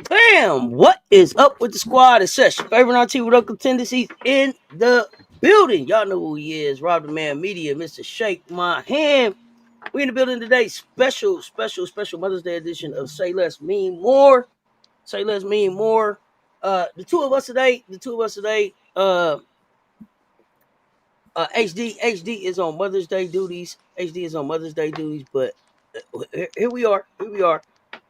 Bam! What is up with the squad? It's Cess, your favorite auntie with Uncle Tendencies in the building. Y'all know who he is. Rob the Man Media, Mr. Shake My Hand. We in the building today. Special Mother's Day edition of Say Less Mean More. Say Less Mean More. The two of us today. HD is on Mother's Day duties. But here we are.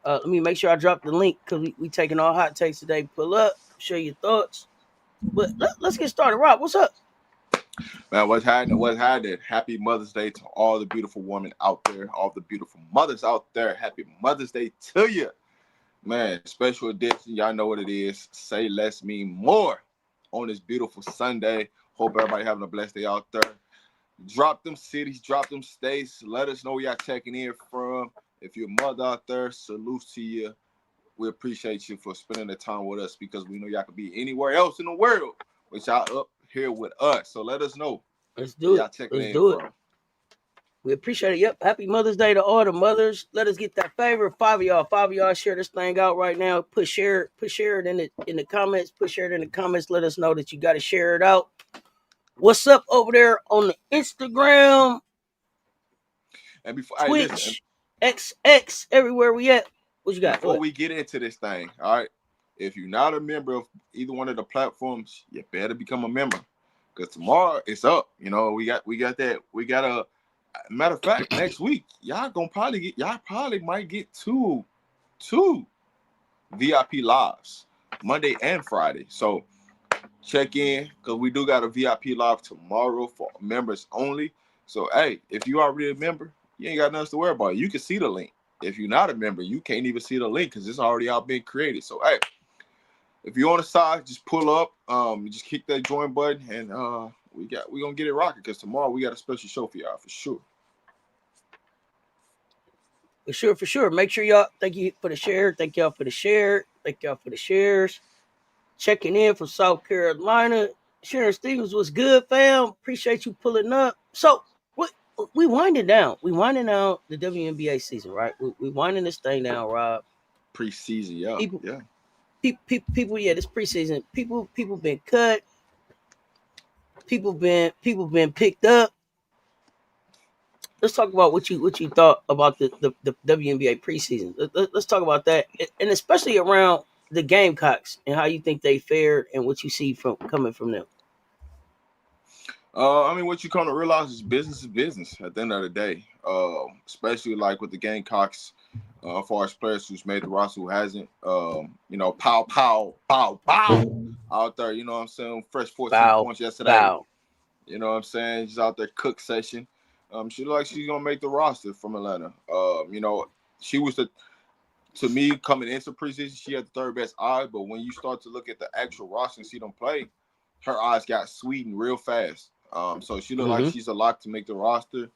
Let me make sure I drop the link because we taking all hot takes today. Pull up, share your thoughts. But let's get started. Rob, what's up? Man, what's happening? Happy Mother's Day to all the beautiful women out there, all the beautiful mothers out there. Happy Mother's Day to you. Man, special edition. Y'all know what it is. Say less, mean more on this beautiful Sunday. Hope everybody having a blessed day out there. Drop them cities, drop them states. Let us know where y'all checking in from. If you're a mother out there, salute to you. We appreciate you for spending the time with us because we know y'all could be anywhere else in the world, but y'all up here with us. So let us know. Let's do it. Y'all checking Let's in do it. from. We appreciate it. Yep. Happy Mother's Day to all the mothers. Let us get that favor. Five of y'all share this thing out right now. Share it in the comments. Share it in the comments. Let us know that you got to share it out. What's up over there on the Instagram, And before Twitch, XX, everywhere we at? What you got? Before we get into this thing, all right. If you're not a member of either one of the platforms, you better become a member. Because tomorrow it's up. You know, we got that. We got a matter of fact, next week, y'all probably might get two VIP lives, Monday and Friday. So check in because we do got a VIP live tomorrow for members only. So hey, if you already a member, you ain't got nothing to worry about. You can see the link. If you're not a member, you can't even see the link because it's already out being created. So hey, if you're on the side, just pull up, just kick that join button, and we gonna get it rocking because tomorrow we got a special show for y'all for sure. For sure. Make sure y'all, thank you for the share. Thank y'all for the share. Thank y'all for the shares. Checking in from South Carolina. Sharon Stevens was good, fam. Appreciate you pulling up. So we winding down. We winding down the WNBA season, right? We winding this thing down, Rob. Preseason, yeah. People, yeah, this preseason. People been cut. People been picked up. Let's talk about what you thought about the WNBA preseason. Let's talk about that, and especially around the Gamecocks and how you think they fared and what you see coming from them. I mean, what you come to realize is business at the end of the day. Especially like with the Gamecocks, as far as players who's made the roster, who hasn't. Paopao out there. You know what I'm saying? Fresh 14 points yesterday. You know what I'm saying? She's out there cook session. She looks like she's gonna make the roster from Atlanta. She was to me coming into preseason, she had the third best odds. But when you start to look at the actual roster and see them play, her odds got sweetened real fast. So she looked like she's a lock to make the roster.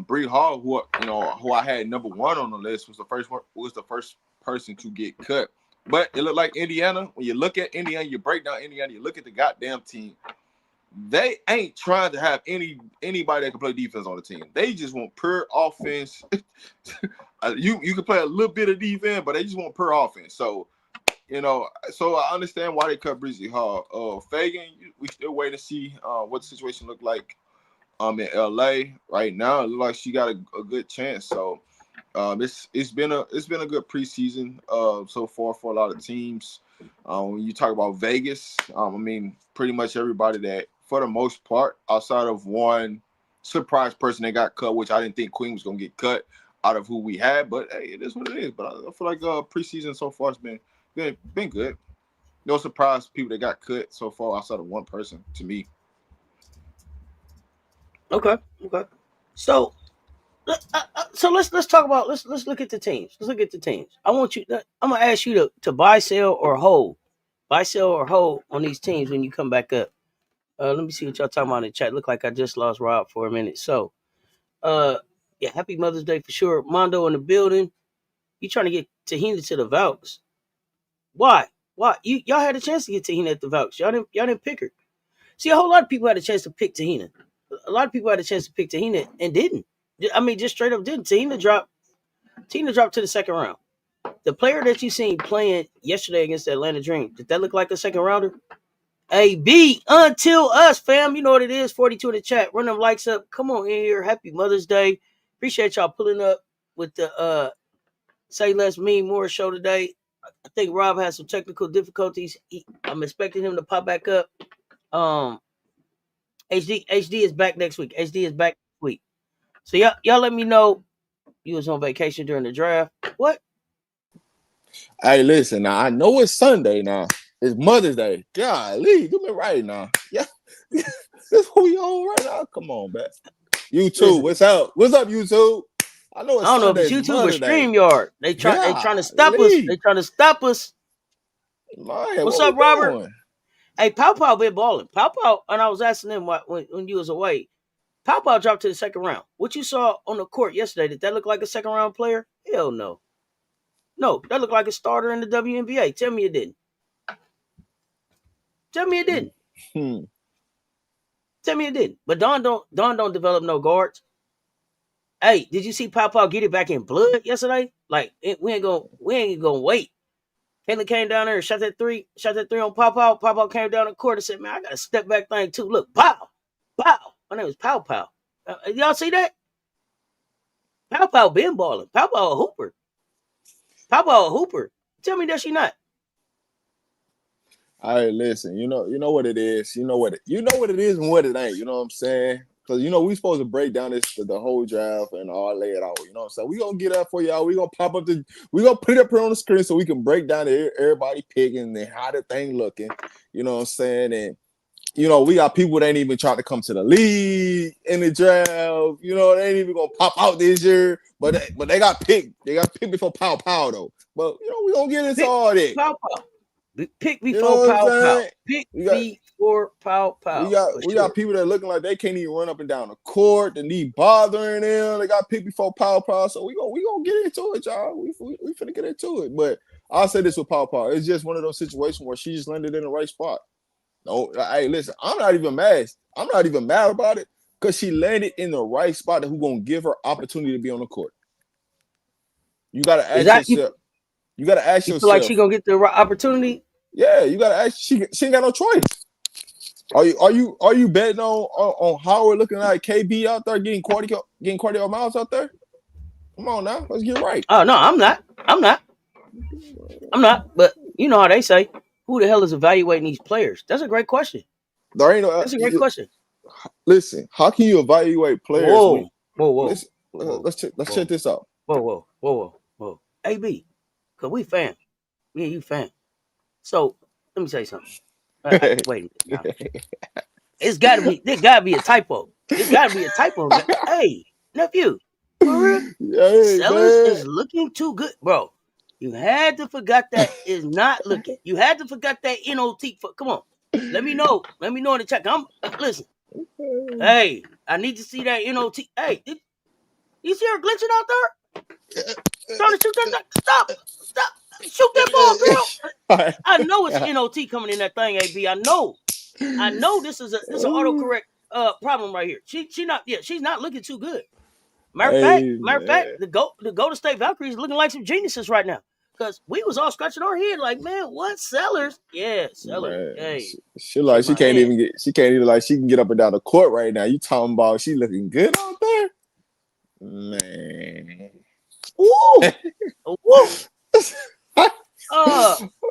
Bree Hall, who I had number one on the list, was the first person to get cut. But it looked like Indiana. When you look at Indiana, you break down Indiana, you look at the goddamn team. They ain't trying to have anybody that can play defense on the team. They just want pure offense. You can play a little bit of defense, but they just want pure offense. So, so I understand why they cut Bree Hall. Feagin, we still waiting to see what the situation look like in LA right now. It looks like she got a good chance. So it's been a good preseason so far for a lot of teams. When you talk about Vegas, I mean pretty much everybody that, for the most part, outside of one surprise person that got cut, which I didn't think Queen was gonna get cut out of who we had, but hey, it is what it is. But I feel like preseason so far has been good. No surprise people that got cut so far outside of one person to me. Okay. So let's talk about let's look at the teams. I want you. I'm gonna ask you to buy, sell, or hold. Buy, sell, or hold on these teams when you come back up. Let me see what y'all talking about in the chat. Look like I just lost Rob for a minute. So, yeah, happy Mother's Day for sure. Mondo in the building. You trying to get Te-Hina to the Valks? Why? Y'all had a chance to get Te-Hina at the Valks. Y'all didn't pick her. See, a whole lot of people had a chance to pick Te-Hina. A lot of people had a chance to pick Te-Hina and didn't. I mean, just straight up didn't. Te-Hina dropped to the second round. The player that you seen playing yesterday against the Atlanta Dream, did that look like a second rounder? AB, until us, fam. You know what it is. 42 in the chat. Run them likes up. Come on in here. Happy Mother's Day. Appreciate y'all pulling up with the Say Less Mean More show today. I think Rob has some technical difficulties. I'm expecting him to pop back up. HD is back next week. HD is back next week. So y'all let me know you was on vacation during the draft. What? Hey, listen, now I know it's Sunday now. It's Mother's Day. Golly, do me right now. Yeah. That's what we on right now. Come on, man. YouTube, what's up? What's up, YouTube? I know it's I don't know if Sunday, it's YouTube or Mother's Day. StreamYard. They trying to stop us. They trying to stop us. Man, What's what up, Robert? doing? Hey, Paopao been balling. Paopao, and I was asking him when you was away. Paopao dropped to the second round. What you saw on the court yesterday, did that look like a second round player? Hell no. No, that looked like a starter in the WNBA. Tell me it didn't. Tell me it didn't. Tell me it didn't. But Don don't develop no guards. Hey, did you see Paopao get it back in blood yesterday? Like we ain't gonna wait. Caitlin came down there and shot that three on Paopao. Paopao came down the court and said, "Man, I got a step back thing too. Look, pow. My name is Paopao. Y'all see that? Paopao been balling. Paopao a hooper. Paopao a hooper. Tell me that she not. All right, listen. You know what it is. You know what it is and what it ain't. You know what I'm saying? Because we supposed to break down the whole draft and all lay it out. You know what I'm saying? We gonna get up for y'all. We gonna put it up here on the screen so we can break down everybody picking and how the thing looking. You know what I'm saying? And we got people that ain't even trying to come to the league in the draft. They ain't even gonna pop out this year. But they got picked. They got picked before Paopao though. But we gonna get into all that. Paopao. Pick before Paopao. Pick before Paopao. We got people that looking like they can't even run up and down the court. The knee bothering them. They got picked before Paopao. So we gonna get into it, y'all. We finna get into it. But I'll say this with Paopao. It's just one of those situations where she just landed in the right spot. No, hey, listen, I'm not even mad. I'm not even mad about it because she landed in the right spot who's gonna give her opportunity to be on the court. You gotta ask yourself. You gotta ask yourself. Feel like she gonna get the right opportunity? Yeah, you gotta ask. She ain't got no choice. Are you betting on Howard looking like KB out there getting cardio miles out there? Come on now, let's get right. Oh no, I'm not. But you know how they say, who the hell is evaluating these players? That's a great question. That's a great question. Listen, how can you evaluate players? Whoa. Let's check this out. Whoa. AB, cause we fam. Me and you fam. So let me say something. Wait a minute. There gotta be a typo. There's gotta be a typo. Hey, nephew, for real? Sellers is looking too good, bro. You had to forget that is not looking. You had to forget that NOT. Come on, let me know. Let me know in the chat. Listen. Hey, I need to see that NOT. Hey, you see her glitching out there? Trying to shoot that. Stop. Shoot that ball, girl. I know it's NOT coming in that thing, AB. I know this is an autocorrect problem right here. She's not looking too good. Matter of fact, the Golden State Valkyries looking like some geniuses right now. Because we was all scratching our head like, man, what sellers? Yeah, sellers. Man, hey, she can't even like she can get up and down the court right now. You talking about she looking good out there? Man. Woo! Woo!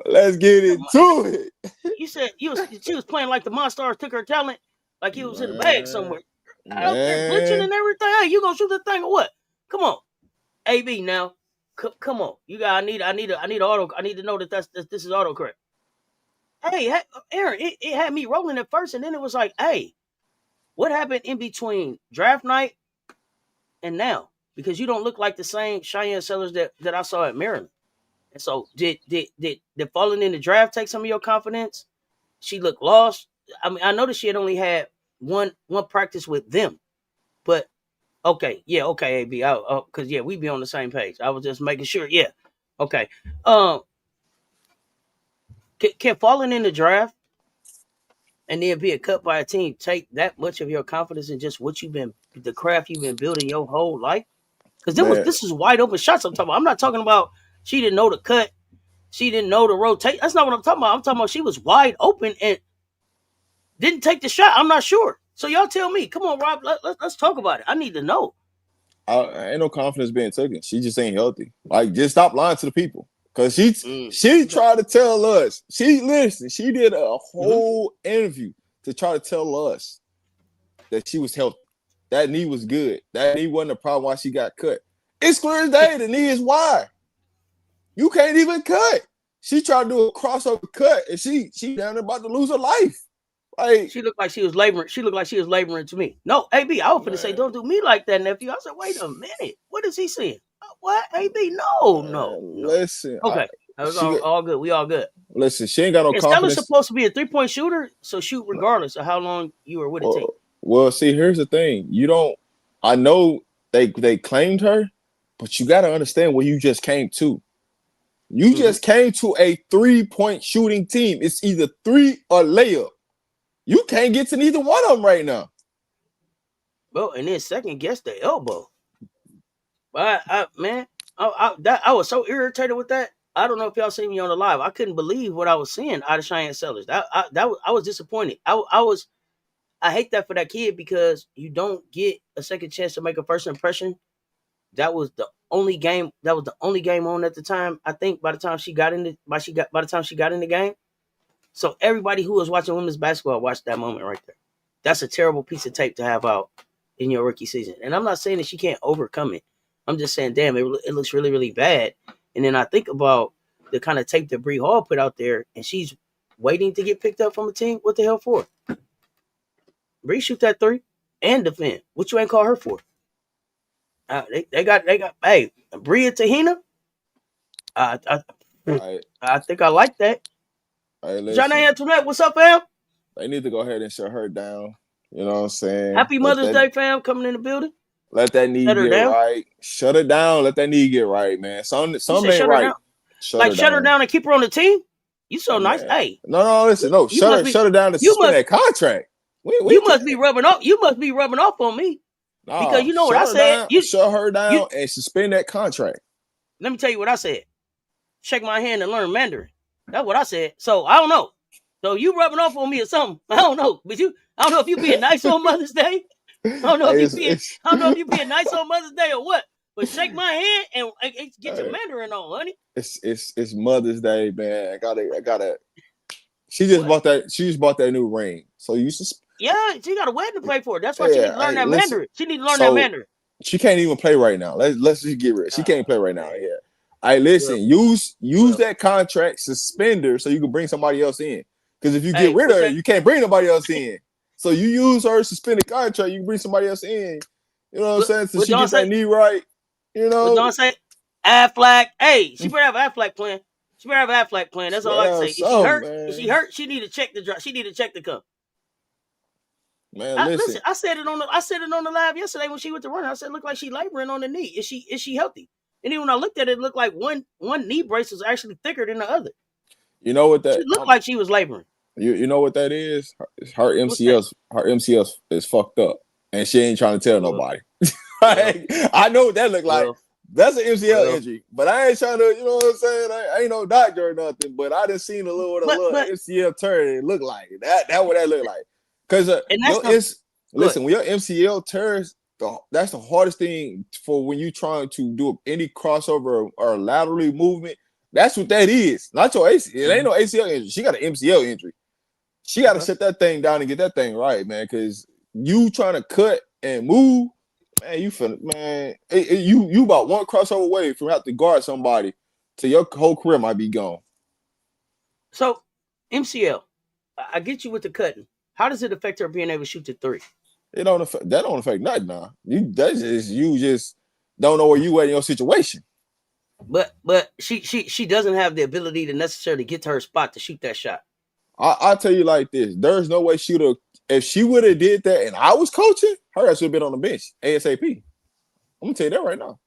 Let's get into it. You said she was playing like the Monstars took her talent, like he was in the bag somewhere. Out there glitching and everything. Hey, you gonna shoot that thing or what? Come on, AB now. Come on, you got. I need auto. I need to know that this is autocorrect. Hey, Aaron, it had me rolling at first, and then it was like, hey, what happened in between draft night and now? Because you don't look like the same Cheyenne Sellers that I saw at Maryland. And so did falling in the draft take some of your confidence? She looked lost. I mean, I noticed she had only had one practice with them, but okay, AB, because we be on the same page. I was just making sure. Yeah, okay. Can falling in the draft and then being cut by a team take that much of your confidence in just the craft you've been building your whole life? Because this is wide open shots I'm talking about. I'm not talking about She didn't know the cut. She didn't know the rotate. That's not what I'm talking about. I'm talking about she was wide open and didn't take the shot. I'm not sure. So y'all tell me. Come on, Rob. Let's talk about it. I need to know. I ain't no confidence being taken. She just ain't healthy. Like, just stop lying to the people. Cause she tried to tell us. She did a whole interview to try to tell us that she was healthy. That knee was good. That knee wasn't a problem why she got cut. It's clear as day. The knee is wide. You can't even cut. She tried to do a crossover cut, and she down there about to lose her life. Like, she looked like she was laboring. She looked like she was laboring to me. No, AB, I was going to say, don't do me like that, nephew. I said, wait a minute. What is he saying? What? AB? No. Listen. Okay. That was all good. We all good. Listen, she ain't got no confidence. Stella's supposed to be a 3-point shooter, so shoot regardless of how long you were with the team. Well, see, here's the thing. I know they claimed her, but you got to understand where you just came to. You just came to a 3-point shooting team. It's either 3 or layup. You can't get to neither one of them right now. Well, and then second guess the elbow. But I was so irritated with that. I don't know if y'all seen me on the live. I couldn't believe what I was seeing out of Cheyenne Sellers. I was disappointed. I hate that for that kid because you don't get a second chance to make a first impression. That was the only game. That was the only game on at the time. I think by the time she got in the game. So everybody who was watching women's basketball watched that moment right there. That's a terrible piece of tape to have out in your rookie season. And I'm not saying that she can't overcome it. I'm just saying, damn, it looks really, really bad. And then I think about the kind of tape that Bree Hall put out there, and she's waiting to get picked up from a team. What the hell for? Bree shoot that 3 and defend. What you ain't call her for? They got. Hey, Bree at Te-Hina. I think I like that. John Antoinette, what's up, fam? They need to go ahead and shut her down. You know what I'm saying? Happy Mother's Day, fam, coming in the building. Let that knee get right. Shut her down. Let that knee get right, man. Some ain't right. Shut her down and keep her on the team. You so nice. Hey. No, listen. No, shut her down to suspend that contract. You must be rubbing off. You must be rubbing off on me. Nah, because you know what I said. Shut her down and suspend that contract. Let me tell you what I said. Shake my hand and learn Mandarin. That's what I said. So I don't know. So you rubbing off on me or something? I don't know. But I don't know if you being nice on Mother's Day. I don't know if you being nice on Mother's Day or what. But shake my hand and get your Mandarin on, honey. It's Mother's Day, man. I gotta. She just bought that new ring. So you just. Yeah, she got a wedding to pay for. That's why she need to learn that Mandarin. She need to learn that Mandarin. She can't even play right now. Let's just get rid. She can't play right now. Yeah. Listen. Use that contract suspender so you can bring somebody else in. Because if you get rid of her, you can't bring nobody else in. So you use her suspended contract, you can bring somebody else in. You know what I'm saying? So she gets that knee right. You know. Don't say Affleck. Hey, she better have Affleck playing. That's all I can say. If she hurt, she need to check the drop. She need to check the cup. Man, listen. I said it on the live yesterday when she went to run. I said, look like she laboring on the knee. Is she healthy? And then when I looked at it, it looked like one knee brace was actually thicker than the other. You know what that? She looked like she was laboring. You know what that is? Her MCL is fucked up, and she ain't trying to tell nobody. I know what that look like. That's an MCL injury, but I ain't trying to. You know what I'm saying? I ain't no doctor or nothing, but I done seen a little MCL turn. It look like that. That what that look like. Because listen, when your MCL tears, that's the hardest thing for when you trying to do any crossover or laterally movement. That's what that is. Not your ACL. It ain't no ACL injury. She got an MCL injury. She got to shut that thing down and get that thing right, man. Because you trying to cut and move, man, you about one crossover away from having to guard somebody till your whole career might be gone. So, MCL, I get you with the cutting. How does it affect her being able to shoot the 3? That don't affect nothing now. You just don't know where you at in your situation. But she doesn't have the ability to necessarily get to her spot to shoot that shot. I'll tell you like this. There's no way if she would have did that and I was coaching, her ass would have been on the bench ASAP. I'm gonna tell you that right now.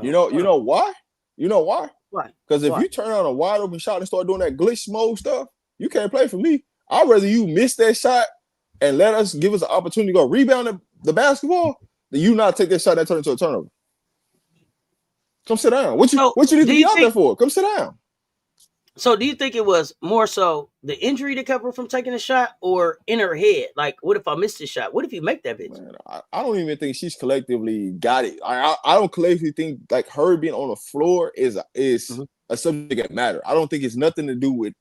You know why? You know why? Why? Because if you turn on a wide open shot and start doing that glitch mode stuff, you can't play for me. I'd rather you miss that shot and give us an opportunity to go rebound the basketball than you not take that shot that turn into a turnover. Come sit down. What you need to be out there for? Come sit down. So do you think it was more so the injury that kept her from taking a shot, or in her head? Like, what if I missed the shot? What if you make that bitch? Man, I don't even think she's collectively got it. I don't collectively think like her being on the floor is a subject that matter. I don't think it's nothing to do with.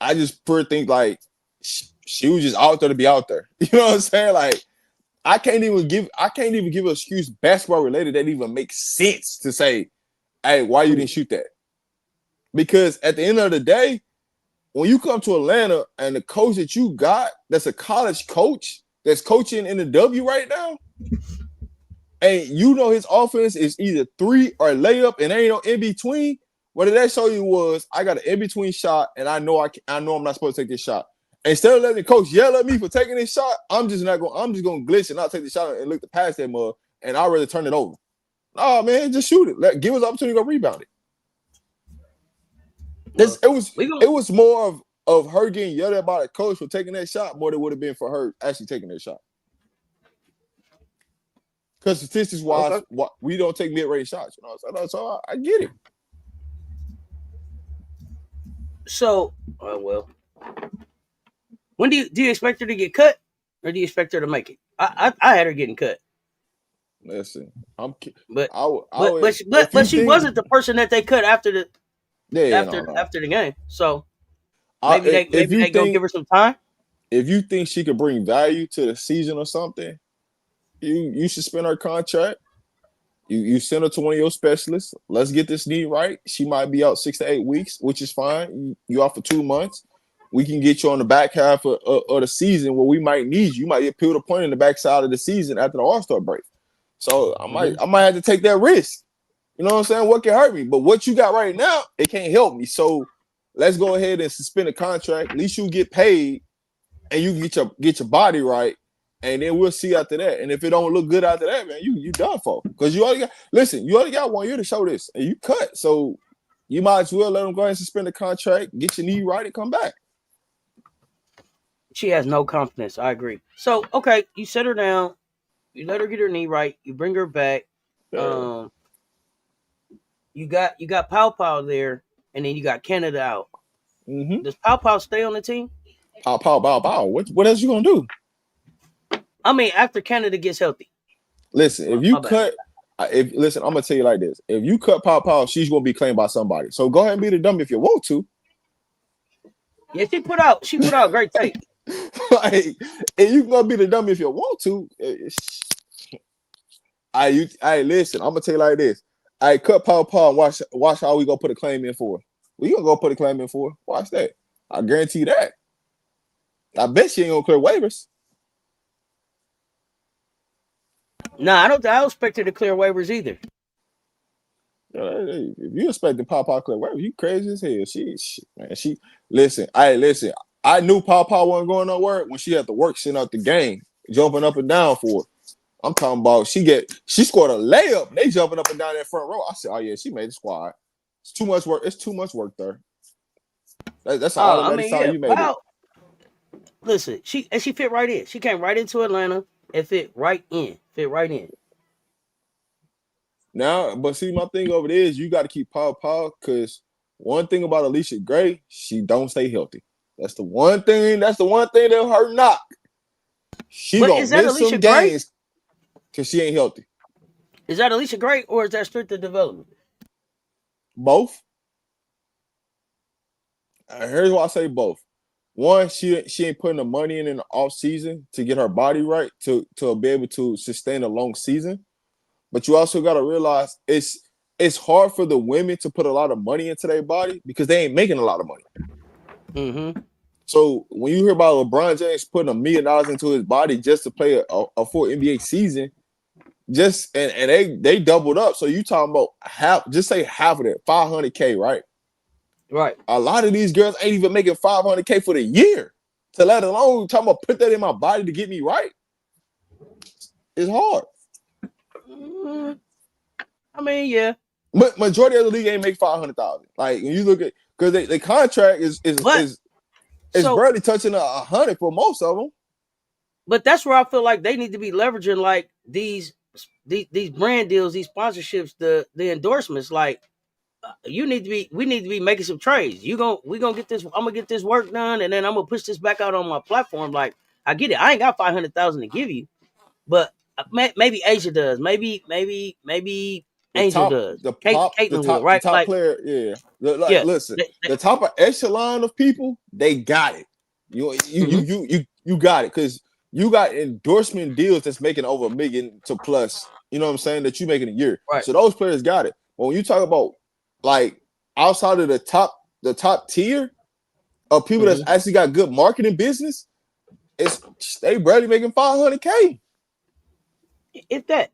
I just think like she was just out there to be out there. You know what I'm saying? Like I can't even give an excuse basketball related that even makes sense to say, hey, why you didn't shoot that? Because at the end of the day, when you come to Atlanta and the coach that you got, that's a college coach that's coaching in the W right now, and you know his offense is either 3 or layup and ain't no in between. What did that show you was I got an in between shot and I know I'm not supposed to take this shot. Instead of letting the coach yell at me for taking this shot, I'm just gonna glitch and not take the shot and look to pass that mug, and I'd rather turn it over. Oh man, just shoot it. Give us an opportunity to go rebound it. It was more of her getting yelled at by the coach for taking that shot more than it would have been for her actually taking that shot. Because statistics wise, we don't take mid-range shots. You know, so I get it. So, when do you expect her to get cut, or do you expect her to make it? I had her getting cut. Listen, but she wasn't the person that they cut after the. After the game, so maybe they gonna give her some time. If you think she could bring value to the season or something, you should spend her contract. You send her to one of your specialists. Let's get this knee right. She might be out 6 to 8 weeks, which is fine. You out for 2 months. We can get you on the back half of the season where we might need you. You might get peeled a point in the backside of the season after the All-Star break. So I might have to take that risk. You know what I'm saying? What can hurt me? But what you got right now, it can't help me. So let's go ahead and suspend the contract. At least you get paid and you can get your body right. And then we'll see after that. And if it don't look good after that, man, you done for. Because you already got 1 year to show this. And you cut. So you might as well let them go ahead and suspend the contract, get your knee right, and come back. She has no confidence. I agree. So, okay, you set her down. You let her get her knee right. You bring her back. Yeah. You got Paopao there, and then you got Canada out. Mm-hmm. Does Paopao stay on the team? Paopao. What else you gonna do? I mean, after Canada gets healthy. Listen, if you cut, I'm gonna tell you like this: if you cut Paopao, she's gonna be claimed by somebody. So go ahead and be the dummy if you want to. Yeah, she put out great tape. Like, and you gonna be the dummy if you want to. Listen, I'm gonna tell you like this. I cut Paopao and watch how we gonna put a claim in for. We gonna go put a claim in for. Watch that. I guarantee you that. I bet she ain't gonna clear waivers. Nah, I don't expect her to clear waivers either. If you expect the Paopao to clear waivers, you crazy as hell. Listen. I knew Paopao wasn't going nowhere when she had to work sitting out the game, jumping up and down for it. I'm talking about she scored a layup. They jumping up and down that front row. I said, oh yeah, she made the squad. It's too much work. It's too much work there. That's all automatic sign you made it. Listen, she fit right in. She came right into Atlanta and fit right in. Now, but see, my thing over there is you got to keep Paopao, because one thing about Alicia Gray, she don't stay healthy. That's the one thing that'll hurt knock. She gonna miss some games because she ain't healthy. Is that Alicia Gray or is that strictly development? Both. Here's why I say both. One, she ain't putting the money in the off season to get her body right to be able to sustain a long season. But you also got to realize it's hard for the women to put a lot of money into their body because they ain't making a lot of money. Mm-hmm. So when you hear about LeBron James putting $1 million into his body just to play a full NBA season, and they doubled up. So you talking about half of that, $500K, right? Right. A lot of these girls ain't even making $500K for the year. To let alone talking about put that in my body to get me right. It's hard. I mean, yeah. But majority of the league ain't make $500,000. Like when you look at, because the contract is barely touching $100 for most of them. But that's where I feel like they need to be leveraging like these these brand deals, these sponsorships, the endorsements, like we need to be making some trades. We gonna get this. I'm gonna get this work done, and then I'm gonna push this back out on my platform. Like I get it. I ain't got 500,000 to give you, but maybe Asia does. Maybe Angel does. Caitlin will, the right? top Like, player, yeah. Like, yeah. listen, the top of echelon of people, they got it. You got it because you got endorsement deals that's making over $1 million to plus. You know what I'm saying? That you making a year. Right. So those players got it. But when you talk about like outside of the top tier of people that's actually got good marketing business, they barely making $500K. If that,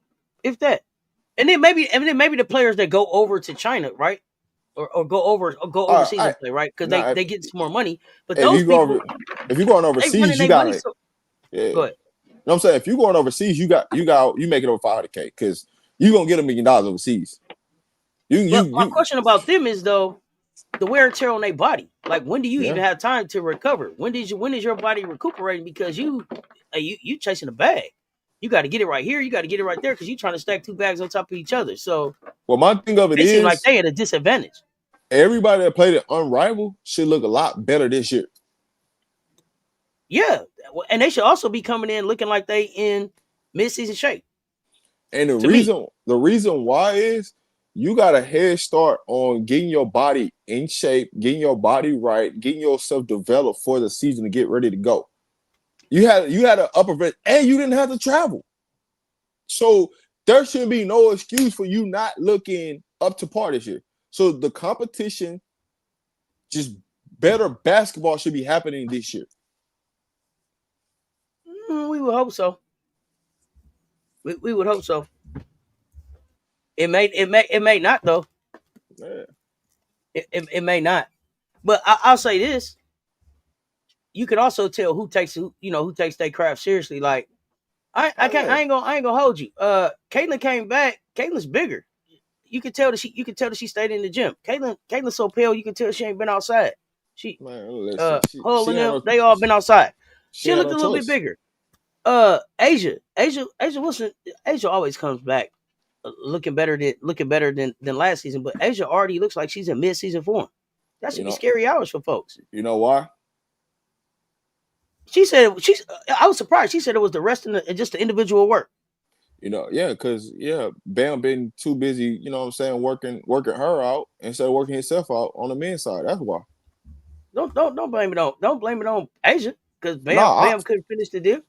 and then maybe the players that go over to China, right, or go overseas and play, right, because they get some more money. But those people, if you're going overseas, you got it. Yeah. Go ahead. You know what I'm saying? If you're going overseas, you make it over $500K because you're gonna get $1 million overseas. My question about them is though the wear and tear on their body. Like, when do you even have time to recover? When is your body recuperating? Because you chasing a bag. You got to get it right here. You got to get it right there because you're trying to stack 2 bags on top of each other. So, well, my thing of it seem like they at a disadvantage. Everybody that played it Unrivaled should look a lot better this year. Yeah, and they should also be coming in looking like they in mid-season shape. And the reason why is you got a head start on getting your body in shape, getting your body right, getting yourself developed for the season to get ready to go. You had an upper event, and you didn't have to travel. So there should be no excuse for you not looking up to par this year. So the competition, just better basketball should be happening this year. We would hope so. We would hope so. It may not though. Yeah. It may not. But I'll say this: you can also tell who takes their craft seriously. Like I ain't gonna hold you. Caitlin came back. Caitlin's bigger. You can tell that she stayed in the gym. Caitlin's so pale you can tell she ain't been outside. They all been outside. She looked a little bit bigger. Asia Wilson. Asia always comes back looking better than last season. But Asia already looks like she's in mid-season form. That should be scary hours for folks. You know why? She said I was surprised. She said it was the rest and just the individual work. Because Bam been too busy, you know what I'm saying, working her out instead of working himself out on the men's side. That's why. Don't blame it on Asia because Bam couldn't finish the deal.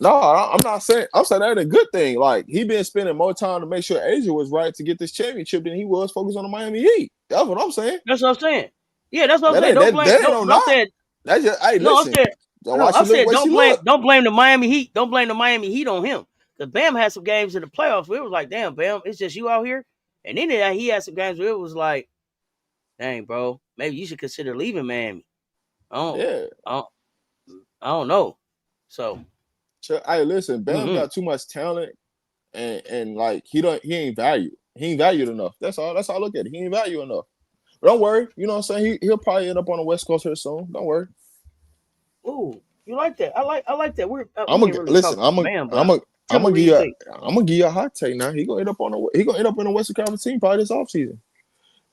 No, I'm not saying. I'm saying that's a good thing. Like, he been spending more time to make sure Asia was right to get this championship than he was focused on the Miami Heat. That's what I'm saying. That's what I'm saying. Yeah, that's what I'm saying. Don't blame. That's just. Hey, listen. Don't blame the Miami Heat. Don't blame the Miami Heat on him. Because Bam had some games in the playoffs where it was like, damn, Bam, it's just you out here. And then he had some games where it was like, dang, bro, maybe you should consider leaving Miami. I don't know. So, hey, listen, Bam got too much talent, and like he ain't valued. He ain't valued enough. That's all. That's all I look at it. He ain't valued enough. But don't worry. You know what I'm saying? He'll probably end up on the West Coast here soon. Don't worry. Ooh, you like that? I like that. I'm gonna give you a hot take now. He gonna end up in the Western Conference team probably this offseason.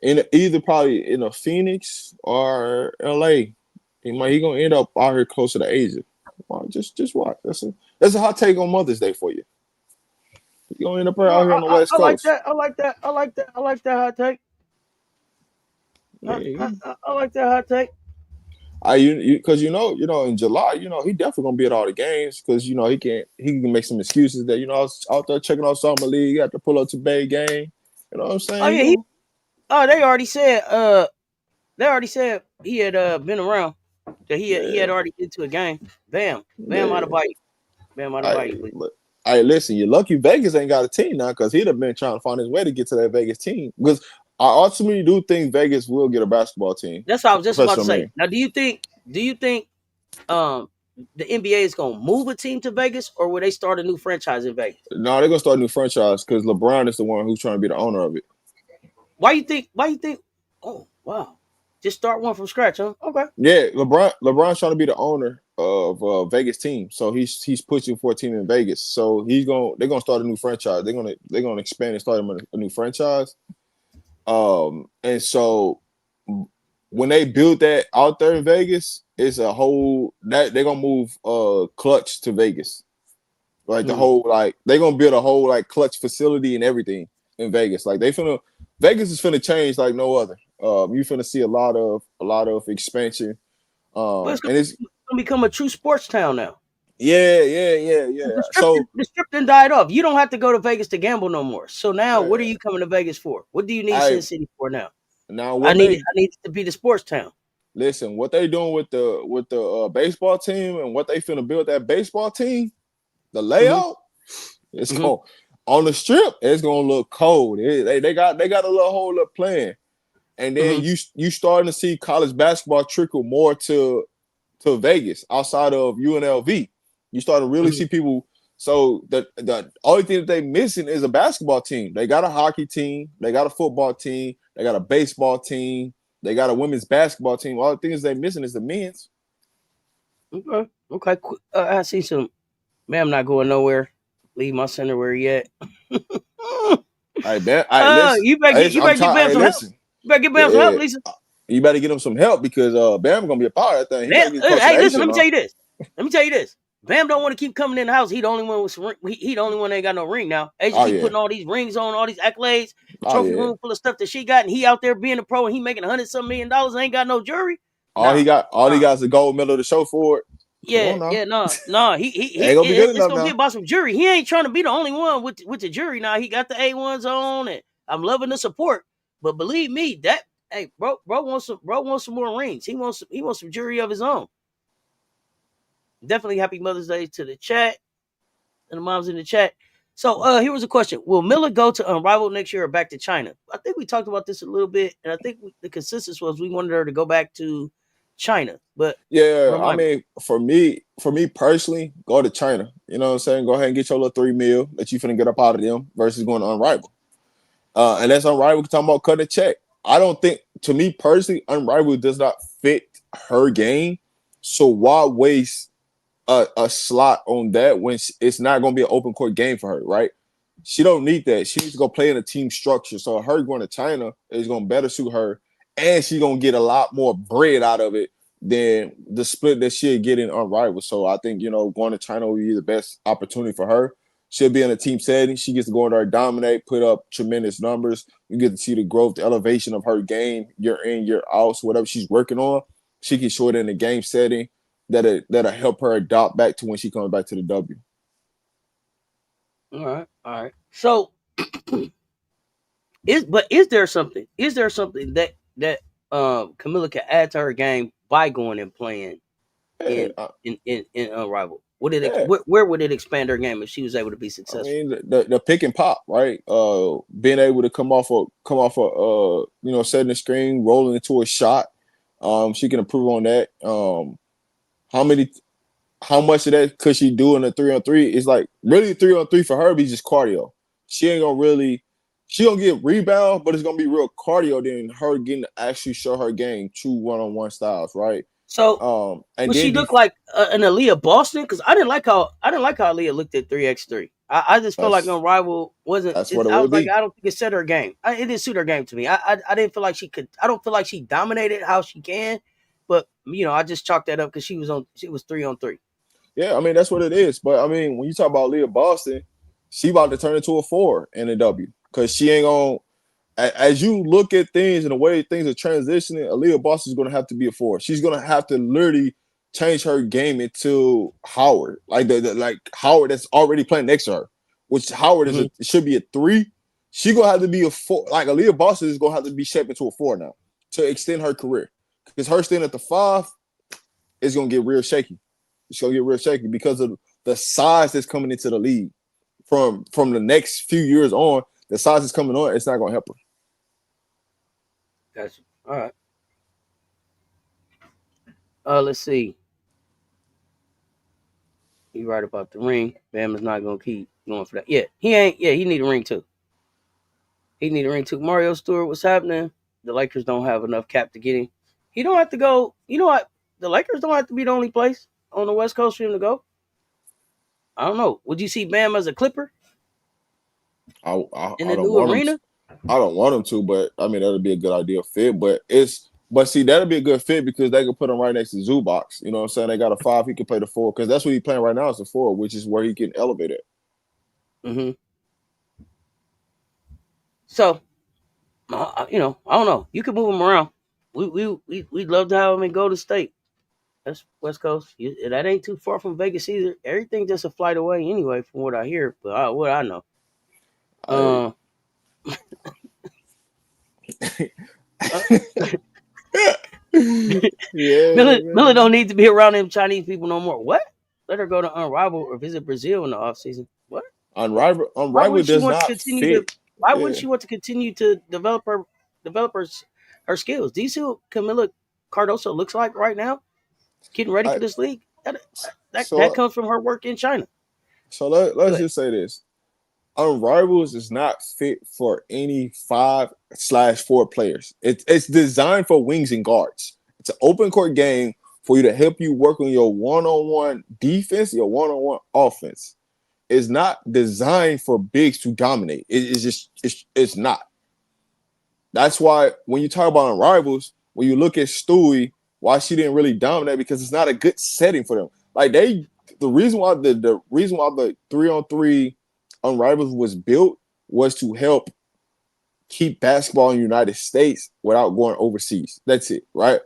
Either probably in a Phoenix or LA. He gonna end up out here closer to Asia. Well, just watch. That's a hot take on Mother's Day for you. He gonna end up out here on the West Coast. I like that hot take. I like that hot take. Because in July, he definitely gonna be at all the games because he can make some excuses that I was out there checking out Summer League, got to pull up to Bay game. You know what I'm saying? Oh yeah, they already said he had been around. That he had already been to a game. Bam out of bite. Hey, listen, you're lucky Vegas ain't got a team now because he'd have been trying to find his way to get to that Vegas team. Because I ultimately do think Vegas will get a basketball team. That's what I was just about to say. Now, do you think the NBA is gonna move a team to Vegas, or will they start a new franchise in Vegas? No, they're gonna start a new franchise because LeBron is the one who's trying to be the owner of it. Why you think? Oh, wow. Just start one from scratch, huh? Okay. Yeah, LeBron's trying to be the owner, of Vegas team. So he's pushing for a team in Vegas. So they're gonna start a new franchise. They're gonna expand and start a new franchise. And so when they build that out there in Vegas, it's a whole that they're gonna move clutch to Vegas. Like the whole they're gonna build a whole clutch facility and everything in Vegas. Like Vegas is finna change like no other. You finna see a lot of expansion. But And it's gonna become a true sports town now. Yeah. The strip done died off. You don't have to go to Vegas to gamble no more. So now, what are you coming to Vegas for? What do you need Sin City for now? Now I need it to be the sports town. Listen, what they doing with the baseball team and what they finna build that baseball team, the layout, it's going on the strip. It's gonna look cold. They got a little whole up plan, and then you starting to see college basketball trickle more to Vegas outside of UNLV. You start to really see people. So the only thing that they missing is a basketball team. They got a hockey team, they got a football team, they got a baseball team, they got a women's basketball team. All the things they missing is the men's. Okay. I see some. Man, I'm not going nowhere. Leave my center where he at. I bet. Listen, you better get Bam some help. You better get Bam some help, Lisa. You better get him some help because Bam gonna be a part of that thing. Hey, listen, let me tell you this. Bam don't want to keep coming in the house. He the only one with he the only one that ain't got no ring now. They just keep putting all these rings on, all these accolades, trophy room full of stuff that she got, and he out there being a pro and he making $100-some million and ain't got no jury. He got is a gold medal to show for it. He ain't gonna be gonna be about some jury. He ain't trying to be the only one with the jury now. He got the A1s on, and I'm loving the support. But believe me, bro wants some more rings. He wants some jury of his own. Definitely happy Mother's Day to the chat and the moms in the chat. So here was a question: will Miller go to Unrivaled next year or back to China? I think we talked about this a little bit, and I think the consensus was we wanted her to go back to China. But I mean, for me personally, go to China. You know what I'm saying? Go ahead and get your little $3 million that you finna get up out of them versus going to Unrivaled. Unless Unrivaled talking about cutting a check. I don't think, to me personally, Unrivaled does not fit her game. So why waste a slot on that when it's not going to be an open court game for her, right? She don't need that. She needs to go play in a team structure. So her going to China is going to better suit her, and she's going to get a lot more bread out of it than the split that she'll get in Unrivaled. So I think, going to China will be the best opportunity for her. She'll be in a team setting. She gets to go in there, dominate, put up tremendous numbers. You get to see the growth, the elevation of her game year in, year out. So whatever she's working on, she can show it in the game setting. That'll help her adopt back to when she comes back to the W. All right. So, is there something that Camilla can add to her game by going and playing in Unrivaled? Where would it expand her game if she was able to be successful? I mean, the pick and pop, right? Being able to come off a setting the screen, rolling into a shot. She can improve on that. How much of that could she do in a 3-on-3? It's like really 3-on-3 for her be just cardio. She ain't gonna she gonna get rebound, but it's gonna be real cardio than her getting to actually show her game, true one-on-one styles, right? So, would she look like an Aaliyah Boston? Because I didn't like how Aaliyah looked at 3x3. I just felt like Unrivaled wasn't. That's what it would be. I don't think it set her game. It didn't suit her game to me. I didn't feel like she could. I don't feel like she dominated how she can. But I just chalked that up because she was 3-on-3. Yeah, I mean that's what it is. But I mean, when you talk about Aaliyah Boston, she about to turn into a 4 in the W because she ain't gonna. As you look at things and the way things are transitioning, Aaliyah Boston is going to have to be a 4. She's going to have to literally change her game into Howard, like like Howard that's already playing next to her, which Howard should be a 3. She's going to have to be a 4. Like Aaliyah Boston is going to have to be shaped into a 4 now to extend her career. Because her staying at the 5 is going to get real shaky. It's going to get real shaky because of the size that's coming into the league from the next few years on. The size that's coming on, it's not going to help her. Gotcha. All right. Let's see. You right about the ring. Bam is not going to keep going for that. Yeah, he ain't. Yeah, he need a ring too. Mario Stewart, what's happening? The Lakers don't have enough cap to get him. He don't have to go. You know what? The Lakers don't have to be the only place. on the West Coast for him to go? I don't know. Would you see Bam as a Clipper I in the don't new want him. arena? I don't want him to, but I mean that'd be a good idea fit. But see, that'd be a good fit because they could put him right next to Zubox. You know what I'm saying? They got a 5, he can play the 4 because that's what he's playing right now is the 4, which is where he can elevate it. Mm-hmm. So, I don't know. You can move him around. We'd love to have him in Golden State. That's West Coast. That ain't too far from Vegas either. Everything just a flight away anyway, from what I hear. But what I know. Yeah, Miller don't need to be around them Chinese people no more. What? Let her go to Unrivaled or visit Brazil in the off season. What? Why Unrivaled wouldn't she does want to not continue to? fit. Why Yeah. wouldn't she want to continue to develop her skills? Do you see what Camila Cardoso looks like right now, getting ready for this league? That comes from her work in China. So let's just say this. Unrivals is not fit for any 5/4 players. It's designed for wings and guards. It's an open court game for you to help you work on your one-on-one defense, your one-on-one offense. It's not designed for bigs to dominate. It's not. That's why when you talk about Unrivals, when you look at Stewie, why she didn't really dominate because it's not a good setting for them. Like the reason why the 3-on-3 Unrivals was built was to help keep basketball in the United States without going overseas. That's it, right?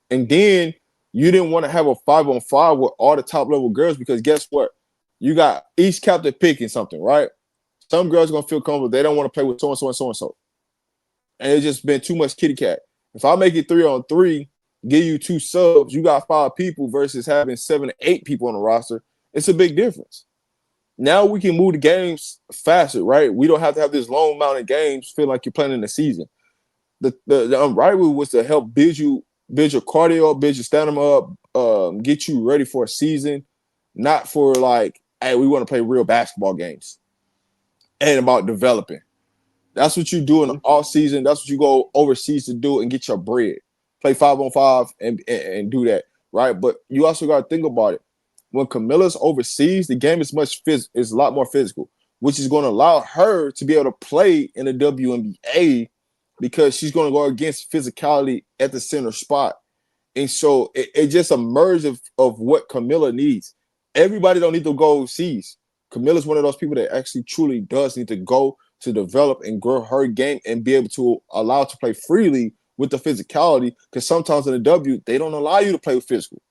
And then you didn't want to have a 5-on-5 with all the top level girls because guess what? You got each captain picking something, right? Some girls are gonna feel comfortable. They don't want to play with so and so and so and so. And it's just been too much kitty cat. If I make it 3-on-3, give you 2 subs, you got 5 people versus having 7 to 8 people on the roster. It's a big difference. Now we can move the games faster, right? We don't have to have this long amount of games feel like you're playing in the season. The rivalry was to help build your cardio, build your stamina up, get you ready for a season, not for like, hey, we want to play real basketball games. And about developing. That's what you do in the off season. That's what you go overseas to do and get your bread. Play 5-on-5 and do that, right? But you also got to think about it. When Camilla's overseas, the game is is a lot more physical, which is going to allow her to be able to play in the WNBA because she's going to go against physicality at the center spot. And so it just a merge of what Camilla needs. Everybody don't need to go overseas. Camilla's one of those people that actually truly does need to go to develop and grow her game and be able to allow to play freely with the physicality because sometimes in the W, they don't allow you to play with physical.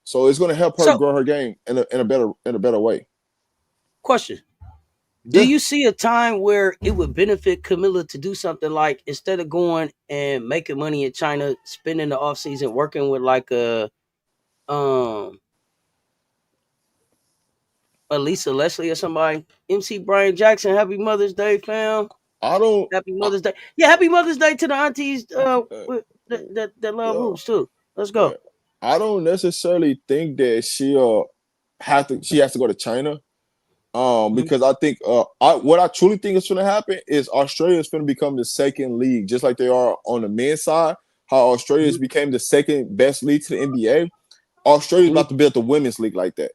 So it's going to help her grow her game in a better way. Question. Do you see a time where it would benefit Camilla to do something like instead of going and making money in China, spending the off season working with like a Lisa Leslie or somebody? MC Brian Jackson, happy Mother's Day, fam. Happy Mother's Day. Yeah, happy Mother's Day to the aunties that love hoops too. Let's go. I don't necessarily think that she has to go to China. Because I think what I truly think is going to happen is Australia is going to become the second league, just like they are on the men's side. How Australia became the second best league to the NBA. Australia is about to build the women's league like that.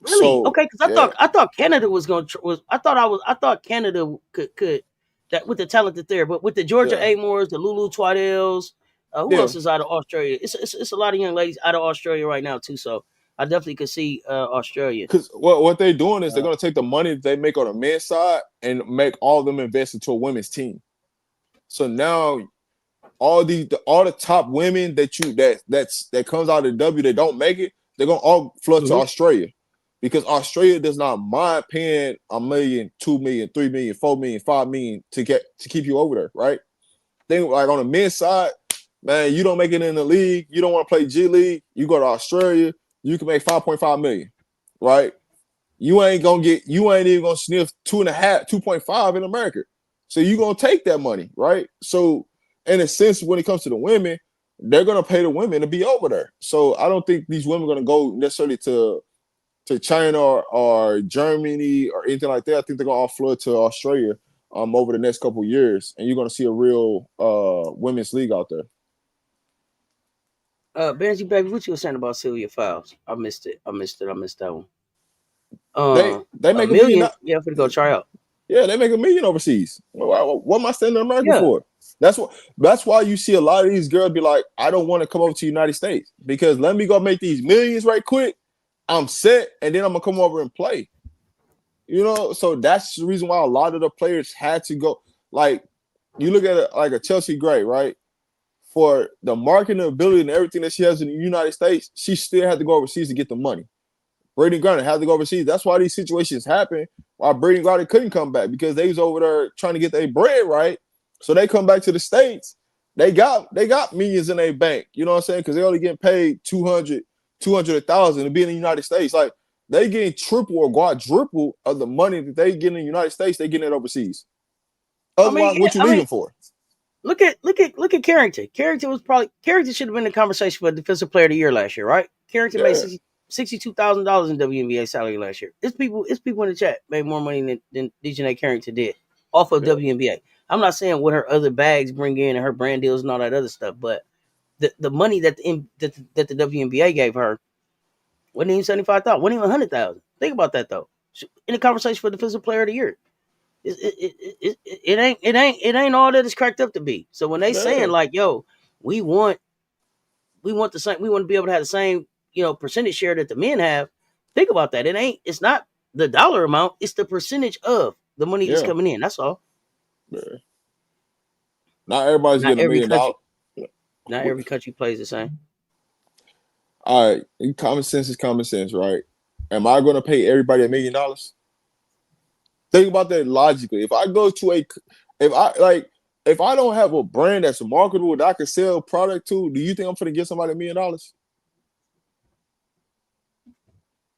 Really? So, okay, because I thought Canada was going to I thought Canada could that with the talent that's there, but with the Georgia Amores, the Lulu Twiddles, who else is out of Australia? It's a lot of young ladies out of Australia right now too. So I definitely could see Australia. Because what they're doing is they're going to take the money that they make on the men's side and make all of them invest into a women's team. So now all the top women that comes out of the W that don't make it, they're going to all flood to Australia. Because Australia does not mind paying $1 million, $2 million, $3 million, $4 million, $5 million to keep you over there, right? Think like on the men's side, man, you don't make it in the league, you don't want to play G League, you go to Australia, you can make $5.5 million, right? You ain't even gonna sniff 2.5 in America. So you're gonna take that money, right? So in a sense, when it comes to the women, they're gonna pay the women to be over there. So I don't think these women are gonna go necessarily to China or Germany or anything like that. I think they're gonna all flood to Australia over the next couple of years, and you're gonna see a real women's league out there. Benji, baby, what you were saying about Sylvia Fowles? I missed it. I missed that one. They A make $1 million. million. Yeah, for to go try out. Yeah, they make $1 million overseas. What am I staying in America Yeah. for? That's why you see a lot of these girls be like, I don't want to come over to the United States because let me go make these millions right quick. I'm set, and then I'm gonna come over and play. You know, so that's the reason why a lot of the players had to go. Like, you look at it like a Chelsea Gray, right? For the marketing ability and everything that she has in the United States, she still had to go overseas to get the money. Brady Garner had to go overseas. That's why these situations happen. Why Brady Garner couldn't come back because they was over there trying to get their bread right. So they come back to the States. They got millions in their bank. You know what I'm saying? Because they only getting paid 200,000 to be in the United States. Like, they getting triple or quadruple of the money that they get in the United States. They getting it overseas. Otherwise, what you leaving for? Look at Carrington. Carrington should have been in the conversation for Defensive Player of the Year last year, right? Carrington made $62,000 in WNBA salary last year. It's people in the chat made more money than DJ Carrington did off of WNBA. I'm not saying what her other bags bring in and her brand deals and all that other stuff, but the money that the WNBA gave her wasn't even 75,000, wasn't even 100,000. Think about that though. In the conversation for Defensive Player of the Year. It ain't all that it's cracked up to be. So when they saying like, yo, we want the same, we want to be able to have the same, percentage share that the men have. Think about that. It's not the dollar amount, it's the percentage of the money that's coming in. That's all. Yeah. Not everybody's getting $1 million. Not every country plays the same. All right, common sense is common sense, right? Am I going to pay everybody $1 million? Think about that logically. If I don't have a brand that's marketable that I can sell product to, do you think I'm going to give somebody $1 million?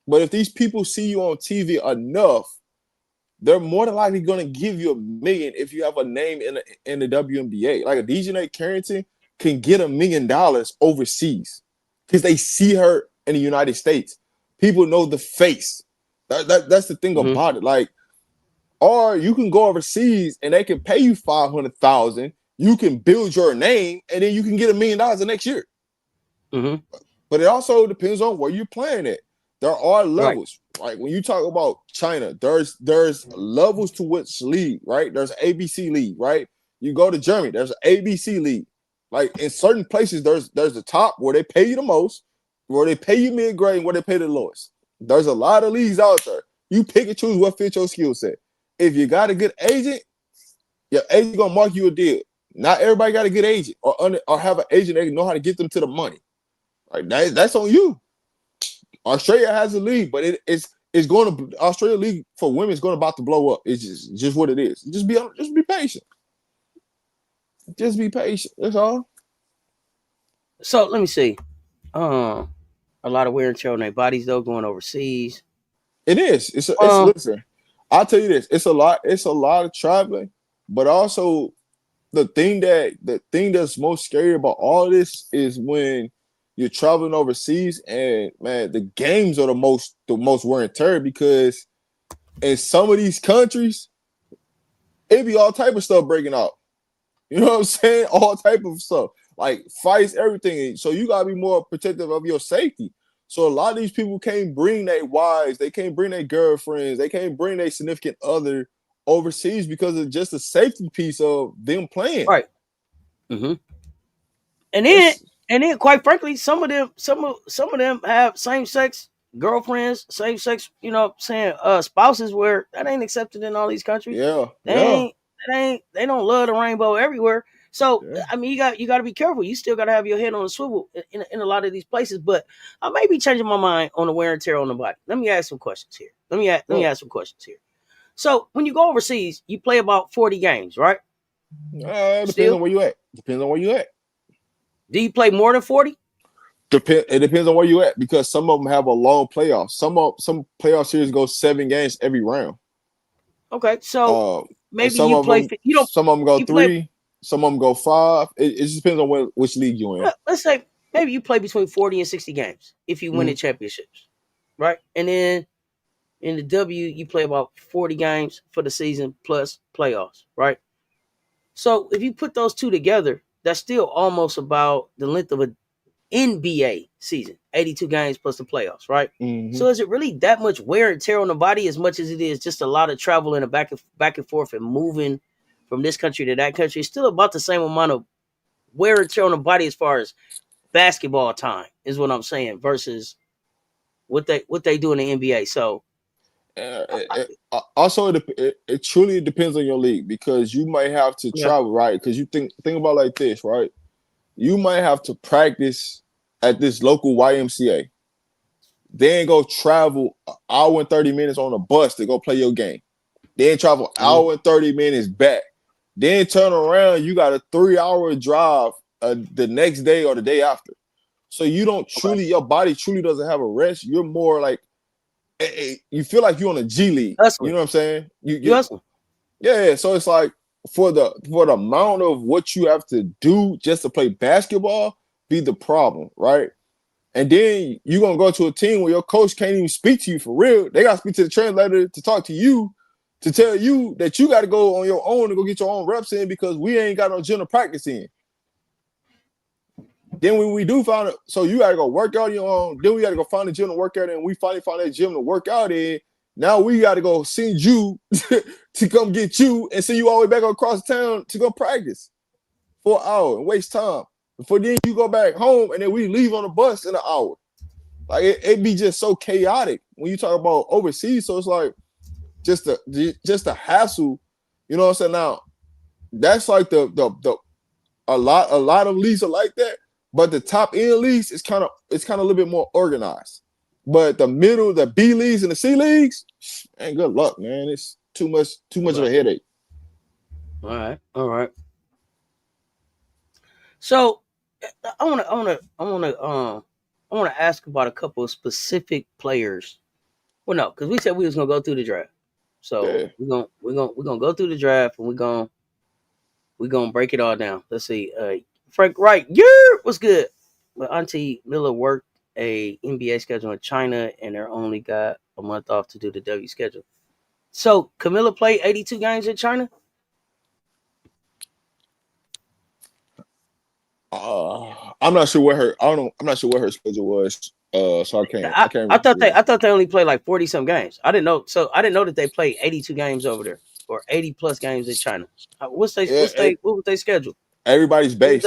But if these people see you on TV enough, they're more than likely going to give you $1 million if you have a name in the WNBA. Like a DJ Carrington can get $1 million overseas because they see her in the United States. People know the face. That's the thing about it. Like, or you can go overseas and they can pay you $500,000. You can build your name and then you can get $1 million the next year. But it also depends on where you're playing at. There are levels. Right? Like when you talk about China, there's levels to which league, right? There's ABC league, right? You go to Germany, there's an ABC league. Like in certain places, there's the top where they pay you the most, where they pay you mid-grade, and where they pay the lowest. There's a lot of leagues out there. You pick and choose what fits your skill set. If you got a good agent, your agent gonna mark you a deal. Not everybody got a good agent or have an agent that can know how to get them to the money. Right? That's on you. Australia has a league, but it's going to Australia league for women is going about to blow up. It's just what it is. Just be patient. Just be patient. That's all. So let me see. A lot of wear and tear on their bodies though, going overseas. It is. It's listen. I'll tell you this. It's a lot of traveling, but also the thing that's most scary about all of this is when you're traveling overseas and man, the games are the most wear and tear because in some of these countries, it be all type of stuff breaking out. You know what I'm saying? All type of stuff. Like fights, everything. So you gotta be more protective of your safety. So a lot of these people can't bring their wives, they can't bring their girlfriends, they can't bring their significant other overseas because of just the safety piece of them playing. Right. And then, quite frankly, some of them have same-sex girlfriends, same-sex, spouses where that ain't accepted in all these countries. They don't love the rainbow everywhere. So I mean, you got to be careful. You still got to have your head on a swivel in a lot of these places. But I may be changing my mind on the wear and tear on the body. Let me ask some questions here. Let me ask some questions here. So when you go overseas, you play about 40 games, right? Depends on where you at. Depends on where you at. Do you play more than 40? It depends on where you at because some of them have a long playoff. Some playoff series go 7 games every round. Okay, so maybe you play. Some of them go 3. Some of them go 5. It just depends on which league you're in. Let's say maybe you play between 40 and 60 games if you win the championships, right? And then in the W, you play about 40 games for the season plus playoffs, right? So if you put those two together, that's still almost about the length of NBA season, 82 games plus the playoffs, right? Mm-hmm. So is it really that much wear and tear on the body as much as it is just a lot of travel and a back and forth and moving from this country to that country? It's still about the same amount of wear and tear on the body as far as basketball time is what I'm saying versus what they do in the NBA. So also it truly depends on your league, because you might have to travel, right? Because you think about like this, right? You might have to practice at this local YMCA, then go travel an hour and 30 minutes on a bus to go play your game, then travel an hour and 30 minutes back, then turn around, you got a 3-hour drive the next day or the day after. So you don't truly, your body truly doesn't have a rest. You're more like, you feel like you're on a G League. Hustling. You know what I'm saying? You hustling. Yeah. So it's like for the amount of what you have to do just to play basketball be the problem, right? And then you're gonna go to a team where your coach can't even speak to you for real. They gotta speak to the translator to talk to you, to tell you that you got to go on your own and go get your own reps in because we ain't got no gym to practice in. Then when we do find it, so you got to go work out your own. Then we got to go find a gym to work out in. And we finally find that gym to work out in. Now we got to go send you to come get you and send you all the way back across town to go practice for an hour and waste time. Before then you go back home and then we leave on the bus in an hour. Like it be just so chaotic when you talk about overseas. So it's like just a hassle. You know what I'm saying? Now that's like a lot of leagues are like that. But the top end leagues is kind of a little bit more organized. But the middle, the B leagues and the C leagues, man, good luck, man. It's too much of a headache. All right. So I wanna ask about a couple of specific players. Well, no, because we said we was gonna go through the draft. So we're gonna go through the draft and we're gonna break it all down. Let's see. Frank Wright, what's good? But Auntie Miller worked a NBA schedule in China and they only got a month off to do the W schedule. So Camilla played 82 games in China? I'm not sure what her I'm not sure what her schedule was. So I can't. I thought they only played like 40 some games. I didn't know. So I didn't know that they played 82 games over there or 80 plus games in China. What was their schedule? Everybody's base.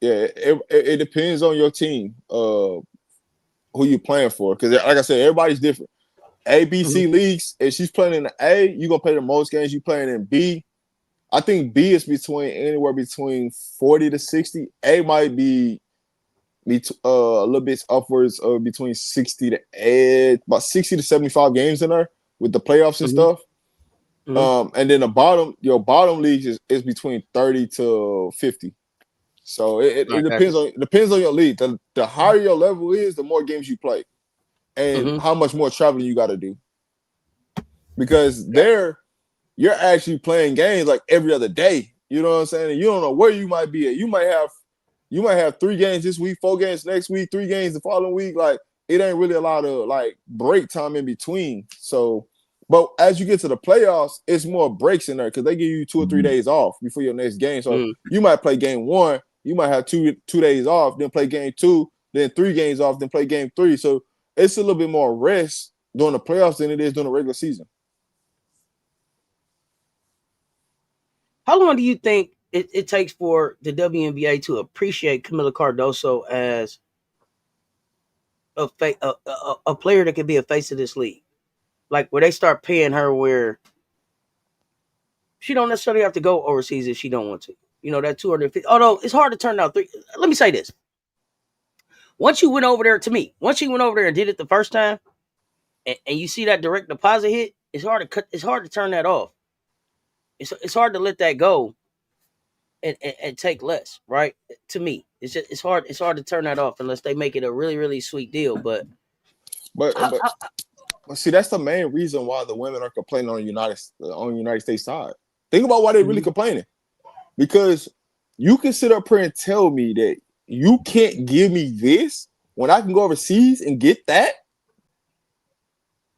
It depends on your team, who you playing for. Because like I said, everybody's different. A, B, C leagues. If she's playing in the A, you're gonna play the most games. You playing in B. I think B is anywhere between 40 to 60. A might be a little bit upwards of between 60 to about 60 to 75 games in there with the playoffs and stuff. And then your bottom leagues is between 30 to 50. So it depends on your league. The higher your level is, the more games you play, and how much more traveling you got to do. Because you're actually playing games like every other day. You know what I'm saying? And you don't know where you might be at. You might have 3 games this week, 4 games next week, 3 games the following week. Like it ain't really a lot of like break time in between. So. But as you get to the playoffs, it's more breaks in there because they give you 2 or 3 days off before your next game. So you might play game 1, you might have 2 days off, then play game 2, then 3 games off, then play game 3. So it's a little bit more rest during the playoffs than it is during the regular season. How long do you think it takes for the WNBA to appreciate Camila Cardoso as a player that could be a face of this league? Like where they start paying her where she don't necessarily have to go overseas if she don't want to. You know, that 250. Although it's hard to turn out 3. Let me say this. Once you went over there and did it the first time, and you see that direct deposit hit, it's hard to turn that off. It's hard to let that go and take less, right? To me. It's hard to turn that off unless they make it a really, really sweet deal. But see, that's the main reason why the women are complaining on the United States side. Think about why they're really complaining. Because you can sit up here and tell me that you can't give me this when I can go overseas and get that.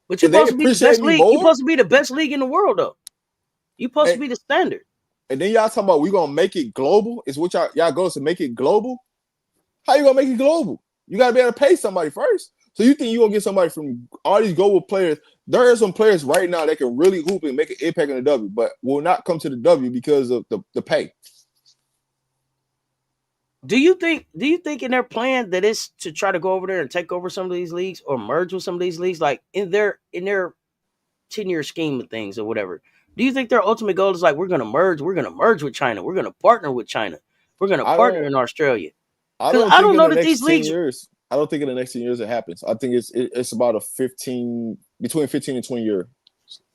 But you're supposed to be the best league. You're supposed to be the best league in the world, though. You're supposed to be the standard. And then y'all talking about we gonna make it global. Is what y'all goes to make it global. How you gonna make it global? You gotta be able to pay somebody first. So you think you gonna get somebody from all these global players? There are some players right now that can really hoop and make an impact in the W, but will not come to the W because of the pay. Do you think in their plan that it's to try to go over there and take over some of these leagues or merge with some of these leagues, like in their 10-year scheme of things or whatever? Do you think their ultimate goal is like we're gonna merge with China, we're gonna partner with China, we're gonna partner in Australia? Because I don't know that these leagues. I don't think in the next 10 years it happens. I think it's about between 15 and 20 years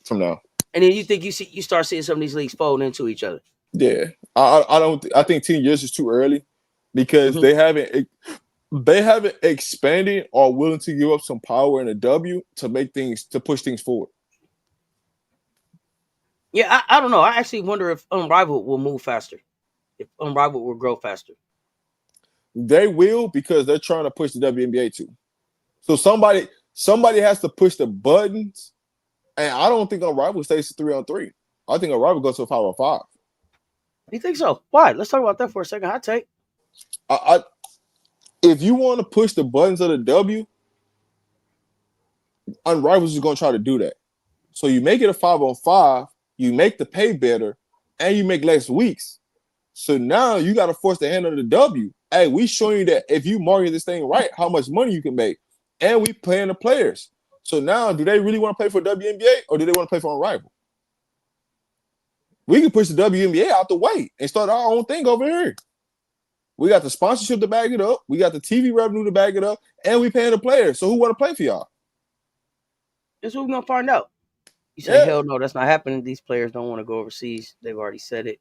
from now. And then you think you start seeing some of these leagues fold into each other? Yeah, I think 10 years is too early because they haven't expanded or willing to give up some power in the W to push things forward. Yeah, I don't know. I actually wonder if Unrivaled will move faster. If Unrivaled will grow faster. They will because they're trying to push the WNBA too. So somebody has to push the buttons, and I don't think Unrivaled stays 3-on-3. I think Unrivaled goes to 5-on-5. You think so? Why? Let's talk about that for a second. Hot take. If you want to push the buttons of the W, Unrivaled is going to try to do that. So you make it a 5-on-5, you make the pay better, and you make less weeks. So now you got to force the hand of the W. Hey, we showing you that if you market this thing right, how much money you can make. And we paying the players. So now, do they really want to play for WNBA or do they want to play for Unrivaled? We can push the WNBA out the way and start our own thing over here. We got the sponsorship to back it up. We got the TV revenue to back it up. And we paying the players. So who want to play for y'all? That's what we're going to find out. You say, hell no, that's not happening. These players don't want to go overseas. They've already said it.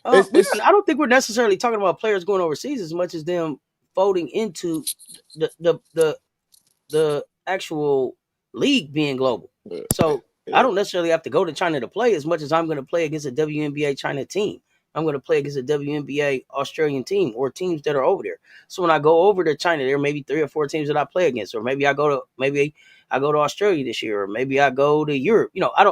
Listen, I don't think we're necessarily talking about players going overseas as much as them folding into the actual league being global. So I don't necessarily have to go to China to play as much as I'm going to play against a WNBA China team. I'm going to play against a WNBA Australian team or teams that are over there. So when I go over to China, there may be 3 or 4 teams that I play against, or maybe I go to Australia this year, or maybe I go to Europe. I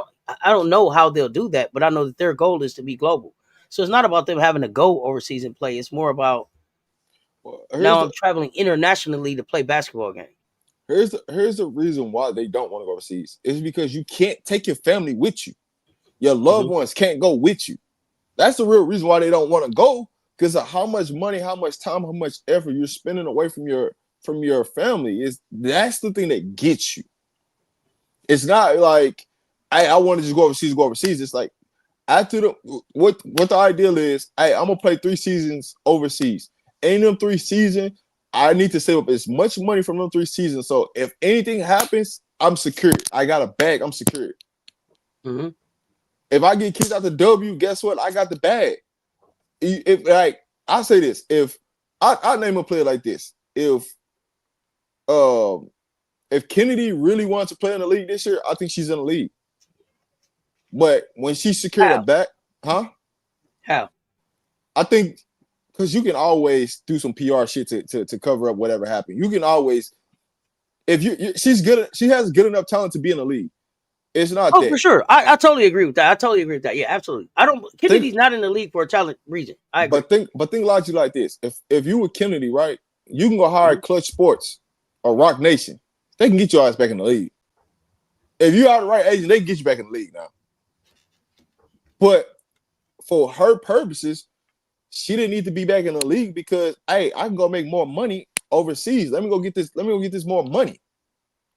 don't know how they'll do that, but I know that their goal is to be global. So it's not about them having to go overseas and play. It's more about I'm traveling internationally to play basketball games. Here's the reason why they don't want to go overseas. It's because you can't take your family with you. Your loved ones can't go with you. That's the real reason why they don't want to go, because of how much money, how much time, how much effort you're spending away from your family. That's the thing that gets you. It's not like I want to just go overseas. It's like after what the ideal is, I'm gonna play 3 seasons overseas. In them 3 seasons, I need to save up as much money from them 3 seasons. So if anything happens, I'm secured. I got a bag. I'm secured. Mm-hmm. If I get kicked out the W, guess what? I got the bag. If I say this, if I name a player like this, if Kennedy really wants to play in the league this year, I think she's in the league. But when she secured a bag, How? I think because you can always do some PR shit to cover up whatever happened. You can always, she's good. She has good enough talent to be in the league. It's not. Oh, for sure. I totally agree with that. Yeah, absolutely. Kennedy's not in the league for a talent reason. I agree. But think logically like this: if you were Kennedy, right, you can go hire Clutch Sports or Rock Nation. They can get your ass back in the league. If you are the right agent, they can get you back in the league now. But for her purposes, she didn't need to be back in the league because, hey, I can go make more money overseas. Let me go get this more money.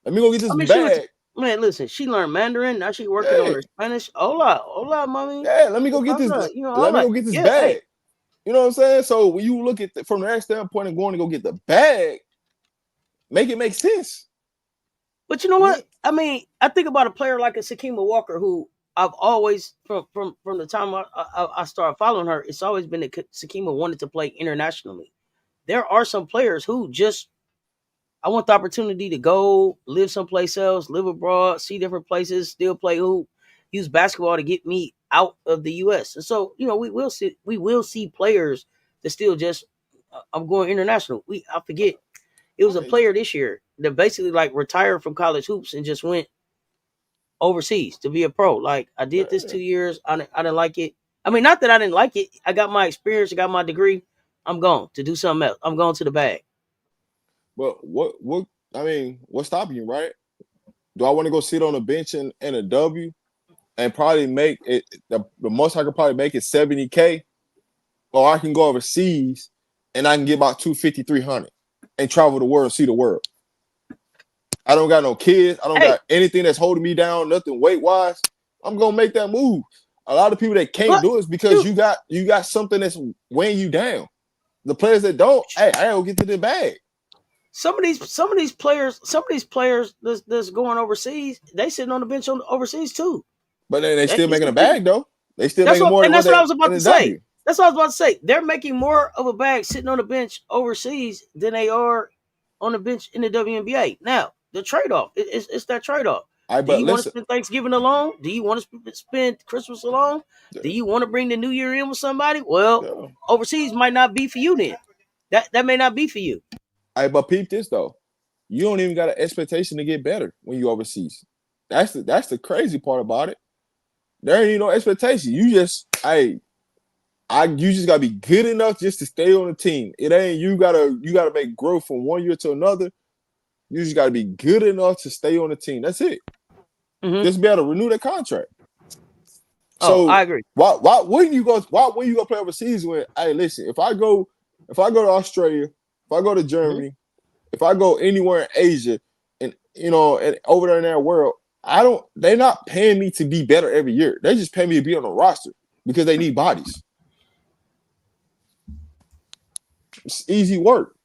Let me go get this bag. Man, listen, she learned Mandarin. Now she working on her Spanish. Hola, mommy. Yeah, let me go get this. Let me go get this bag. Hey. You know what I'm saying? So when you look at from that standpoint and going to go get the bag, make it make sense. But you know what? I mean, I think about a player like a Sakima Walker, who I've always, from the time I started following her, it's always been that Sakima wanted to play internationally. There are some players who just, I want the opportunity to go live someplace else, live abroad, see different places, still play hoop, use basketball to get me out of the U.S. And so, we will see players that still just, I'm going international. I forget. It was a player this year that basically retired from college hoops and just went overseas to be a pro. Like, I did this 2 years. I didn't like it. I mean, not that I didn't like it. I got my experience. I got my degree. I'm going to do something else. I'm going to the bag. But what's stopping you, right? Do I want to go sit on a bench in a W and probably make it the most I could probably make is $70K, or I can go overseas and I can get about 250, 300 and travel the world, see the world. I don't got no kids. I don't got anything that's holding me down, nothing weight wise. I'm gonna make that move. A lot of people that can't do it is because you got something that's weighing you down. The players that don't, hey, I don't get to the bag. Some of these players that's going overseas, they sitting on the bench overseas too. But then they still making a bag though. They still making more. And that's what I was about to say. That's what I was about to say. They're making more of a bag sitting on the bench overseas than they are on the bench in the WNBA. Now, the trade-off, it's that trade-off. Do you want to spend Thanksgiving alone? Do you want to spend Christmas alone? Do you want to bring the New Year in with somebody? Well, overseas might not be for you then. That may not be for you. But peep this though. You don't even got an expectation to get better when you overseas. That's the crazy part about it. There ain't no expectation. You just you just gotta be good enough just to stay on the team. It ain't you gotta make growth from one year to another. You just gotta be good enough to stay on the team. That's it. Mm-hmm. Just be able to renew that contract. So I agree. Why wouldn't you go play overseas when listen, if I go to Australia, if I go to Germany, if I go anywhere in Asia and and over there in that world, they're not paying me to be better every year. They just pay me to be on the roster because they need bodies. It's easy work.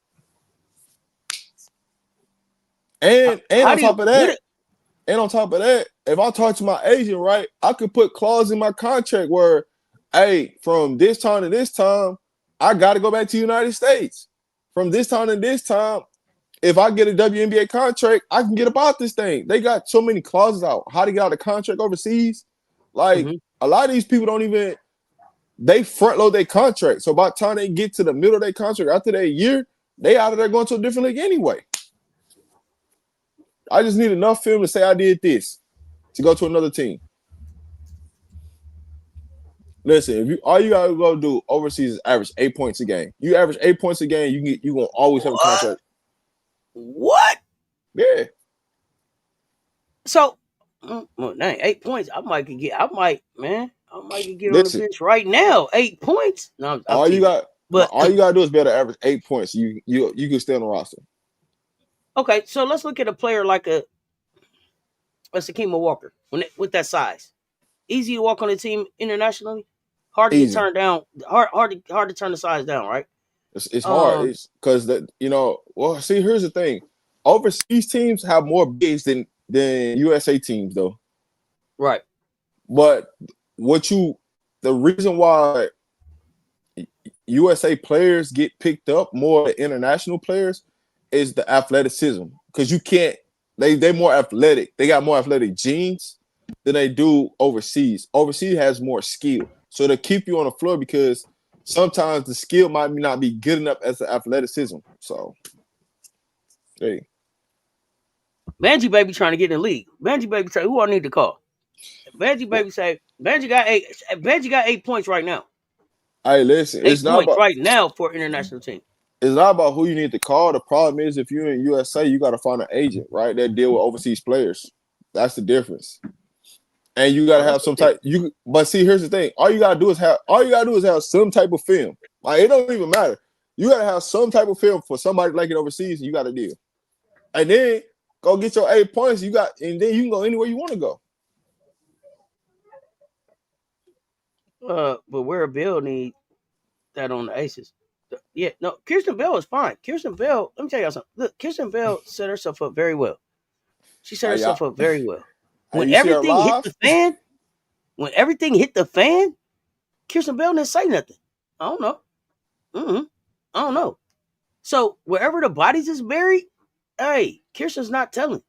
And on top of that, if I talk to my agent, right, I could put clause in my contract where, from this time to this time, I got to go back to the United States. From this time to this time, if I get a WNBA contract, I can get about this thing. They got so many clauses out. How to get out of contract overseas. Like, a lot of these people don't even, they front load their contract. So by the time they get to the middle of their contract, after that year, they out of there going to a different league anyway. I just need enough film to say I did this to go to another team. Listen, all you gotta go do overseas is average 8 points a game. You average 8 points a game, you gonna always have a contract. What? Yeah. So, 8 points. I might get on the bench right now. 8 points. No, all you gotta do is be able to average 8 points. You can stay on the roster. Okay, so let's look at a player like a Kemba Walker with that size. Easy to walk on the team internationally. Hard to get turned down. Hard to turn the size down, right? It's hard. It's because well, see, here's the thing. Overseas teams have more bigs than USA teams, though. Right. But the reason why USA players get picked up more than international players is the athleticism. Because you can't, they're more athletic. They got more athletic genes than they do overseas. Overseas has more skill. So they keep you on the floor because sometimes the skill might not be good enough as the athleticism. So, hey. Banji Baby trying to get in the league. Banji Baby say, who I need to call? Banji Baby say, Banji got 8 points right now. Hey, listen. 8 points right now for international team. It's not about who you need to call. The problem is if you're in USA, you got to find an agent, right? That deal with overseas players. That's the difference. And you gotta have some type. But see, here's the thing. All you gotta do is have some type of film. Like, it don't even matter. You gotta have some type of film for somebody like it overseas. And you got a deal, and then go get your 8 points. And then you can go anywhere you want to go. But where Bill need that on the Aces. Yeah, no, Kirsten Bell is fine. Kirsten Bell, let me tell y'all something. Look, Kirsten Bell set herself up very well. She set herself up very well. When everything hit the fan, Kirsten Bell didn't say nothing. I don't know. I don't know. So wherever the bodies is buried, hey, Kirsten's not telling.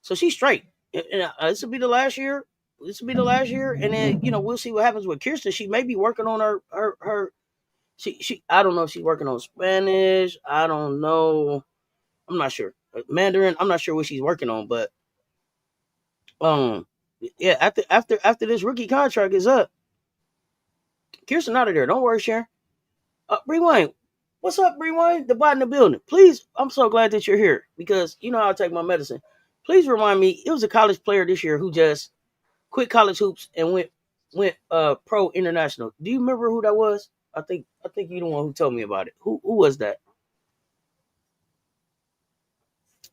So she's straight. And this will be the last year. And then we'll see what happens with Kirsten. She may be working on her. She I don't know if she's working on Spanish. I don't know. I'm not sure. Mandarin. I'm not sure what she's working on, but yeah. After this rookie contract is up, Kirsten out of there. Don't worry, Sharon. Bree Wayne, What's up, Rewind? The bot in the building. Please, I'm so glad that you're here because you know how I take my medicine. Please remind me, it was a college player this year who just quit college hoops and went pro international. Do you remember who that was? I think you're the one who told me about it. Who was that?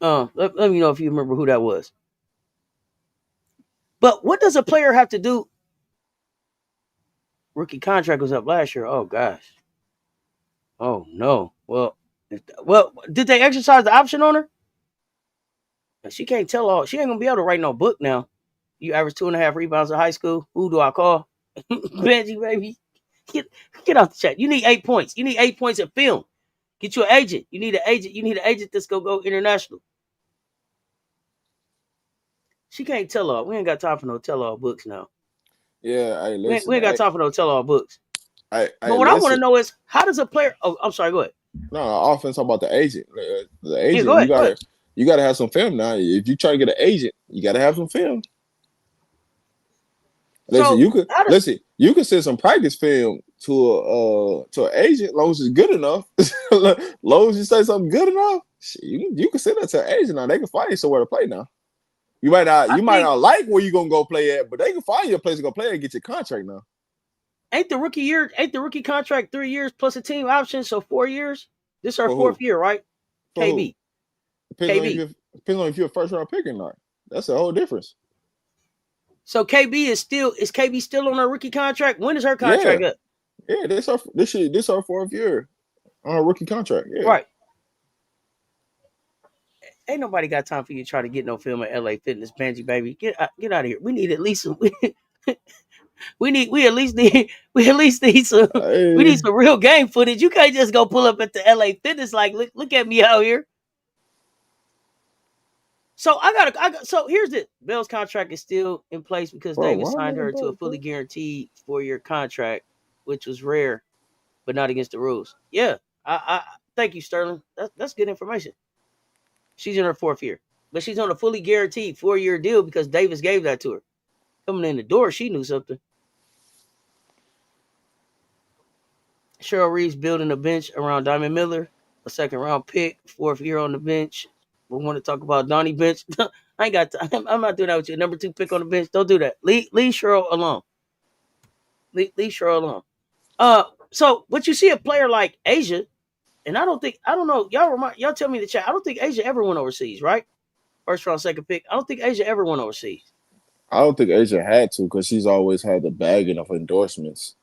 Let me know if you remember who that was. But what does a player have to do? Rookie contract was up last year. Oh gosh. Oh no. Well, did they exercise the option on her? She can't tell all. She ain't gonna be able to write no book now. You average 2.5 rebounds in high school. Who do I call? Benji, baby. Get off the chat. You need 8 points. You need 8 points of film. Get you an agent. You need an agent. You need an agent that's gonna go international. She can't tell all. We ain't got time for no tell all books now. Yeah, hey, listen. We ain't got time for no tell all books. But what listen. I want to know is, how does a player? Oh, I'm sorry. Go ahead. No, offense about the agent. The agent, Yeah, go ahead, you gotta have some film now. If you try to get an agent, you gotta have some film. Listen, you could send some practice film to an agent, as long as it's good enough. As long as you say something good enough, you can send that to an agent now. They can find you somewhere to play now. You might not like where you're gonna go play at, but they can find you a place to go play and get your contract now. Ain't the rookie contract 3 years plus a team option, so 4 years? This is our fourth year, right? For KB. Depends on if you're a first round pick or not. That's the whole difference. So is KB still on her rookie contract? When is her contract up? Yeah, this our 4th year on a rookie contract. Yeah. Right. Ain't nobody got time for you to try to get no film at LA Fitness, Benji, baby. Get out of here. We need at least some. We at least need some real game footage. You can't just go pull up at the LA Fitness like look at me out here. So so here's it. Bell's contract is still in place because Davis signed her to a fully guaranteed 4-year contract, which was rare, but not against the rules. Yeah, I thank you, Sterling. That's good information. She's in her 4th year, but she's on a fully guaranteed 4-year deal because Davis gave that to her. Coming in the door, she knew something. Cheryl Reeves building a bench around Diamond Miller, a 2nd-round pick, 4th year on the bench. We want to talk about Donnie Bench. I ain't got time. I'm not doing that with you. Number 2 pick on the bench. Don't do that. Leave Cheryl alone. Leave Cheryl alone. So, but you see a player like Asia, and I don't know. Y'all tell me in the chat. I don't think Asia ever went overseas, right? 1st round, 2nd pick. I don't think Asia ever went overseas. I don't think Asia had to because she's always had the bagging of endorsements.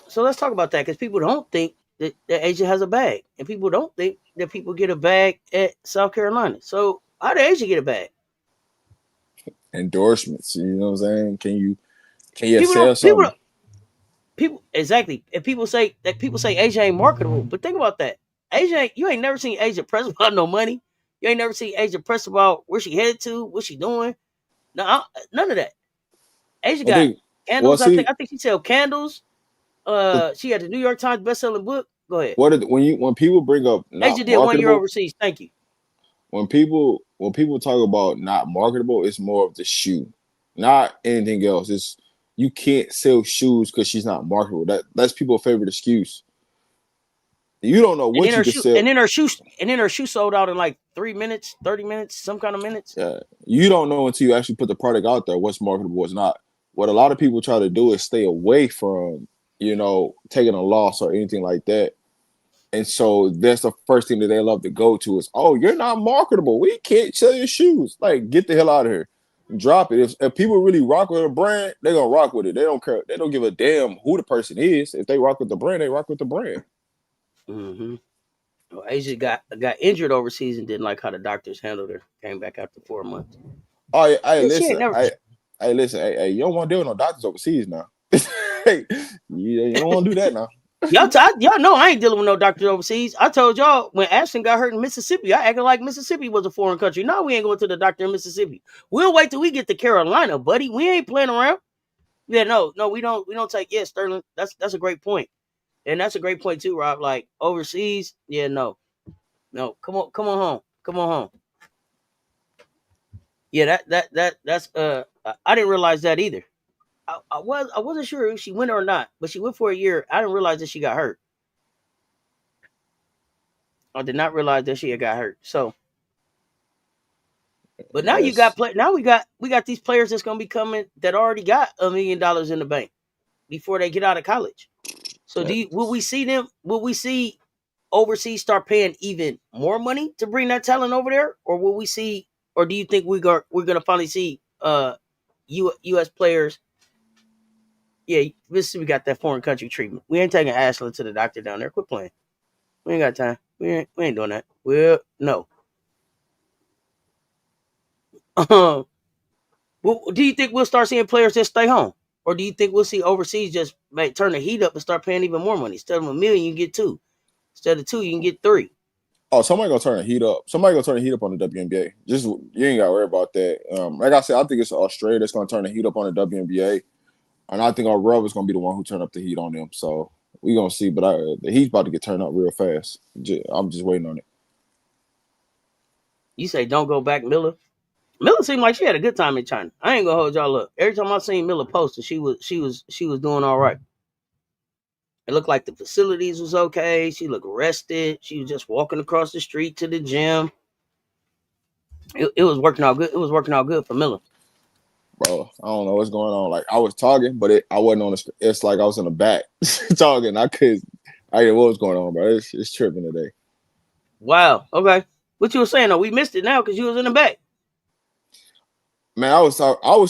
So let's talk about that because people don't think that Asia has a bag, and people don't think that people get a bag at South Carolina. So how did Asia get a bag? Endorsements, you know what I'm saying? Can you sell something? People exactly. If people say Asia ain't marketable, but think about that. You ain't never seen Asia press about no money. You ain't never seen Asia press about where she headed to, what she doing. No, none of that. Asia got candles. I think she sell candles. She had the New York Times best-selling book. Go ahead. When people bring up Asia did 1 year overseas. Thank you. When people talk about not marketable, it's more of the shoe, not anything else. It's you can't sell shoes because she's not marketable. That's people's favorite excuse. You don't know what you can sell. And then her shoe sold out in like 3 minutes, 30 minutes, some kind of minutes. Yeah. You don't know until you actually put the product out there what's marketable, what's not. What a lot of people try to do is stay away from, taking a loss or anything like that. And so that's the first thing that they love to go to is, oh, you're not marketable. We can't sell your shoes. Like, get the hell out of here. Drop it. If people really rock with a brand, they're going to rock with it. They don't care. They don't give a damn who the person is. If they rock with the brand, they rock with the brand. Mm-hmm. Well, Asia got injured overseas and didn't like how the doctors handled her. Came back after 4 months. Oh, listen. Hey, you don't want to deal with no doctors overseas now. Hey, you don't want to do that now. Y'all know I ain't dealing with no doctors overseas. I told y'all when Ashton got hurt in Mississippi, I acted like Mississippi was a foreign country. No, we ain't going to the doctor in Mississippi. We'll wait till we get to Carolina, buddy. We ain't playing around. Yeah, no, we don't take. Yeah, Sterling, that's a great point, and that's a great point too, Rob. Like overseas, yeah, no, come on home. Yeah, that's I didn't realize that either. I wasn't sure if she went or not, but she went for a year. I didn't realize that she got hurt. I did not realize that she had got hurt. So, but now you got play. Now we got these players that's gonna be coming that already got $1 million in the bank before they get out of college. So, will we see them? Will we see overseas start paying even more money to bring that talent over there, or will we see? Or do you think we're gonna finally see U.S. players? Yeah, we got that foreign country treatment. We ain't taking Ashland to the doctor down there. Quit playing. We ain't got time. We ain't doing that. Well, no. Well, do you think we'll start seeing players just stay home, or do you think we'll see overseas just turn the heat up and start paying even more money? Instead of $1 million, you can get 2. Instead of 2, you can get 3. Oh, somebody gonna turn the heat up. Somebody gonna turn the heat up on the WNBA. Just you ain't gotta worry about that. Like I said, I think it's Australia that's gonna turn the heat up on the WNBA, and I think our Rub is gonna be the one who turn up the heat on them. So we gonna see. But the heat's about to get turned up real fast. I'm just waiting on it. You say don't go back, Miller. Miller seemed like she had a good time in China. I ain't gonna hold y'all up. Every time I seen Miller posted, she was doing all right. It looked like the facilities was okay. She looked rested. She was just walking across the street to the gym. It was working out good. It was working out good for Miller. Bro, I don't know what's going on. Like I was talking, but I wasn't on the. It's like I was in the back talking. I didn't know what was going on, bro. It's tripping today. Wow. Okay. What you were saying though? We missed it now because you was in the back. Man, I was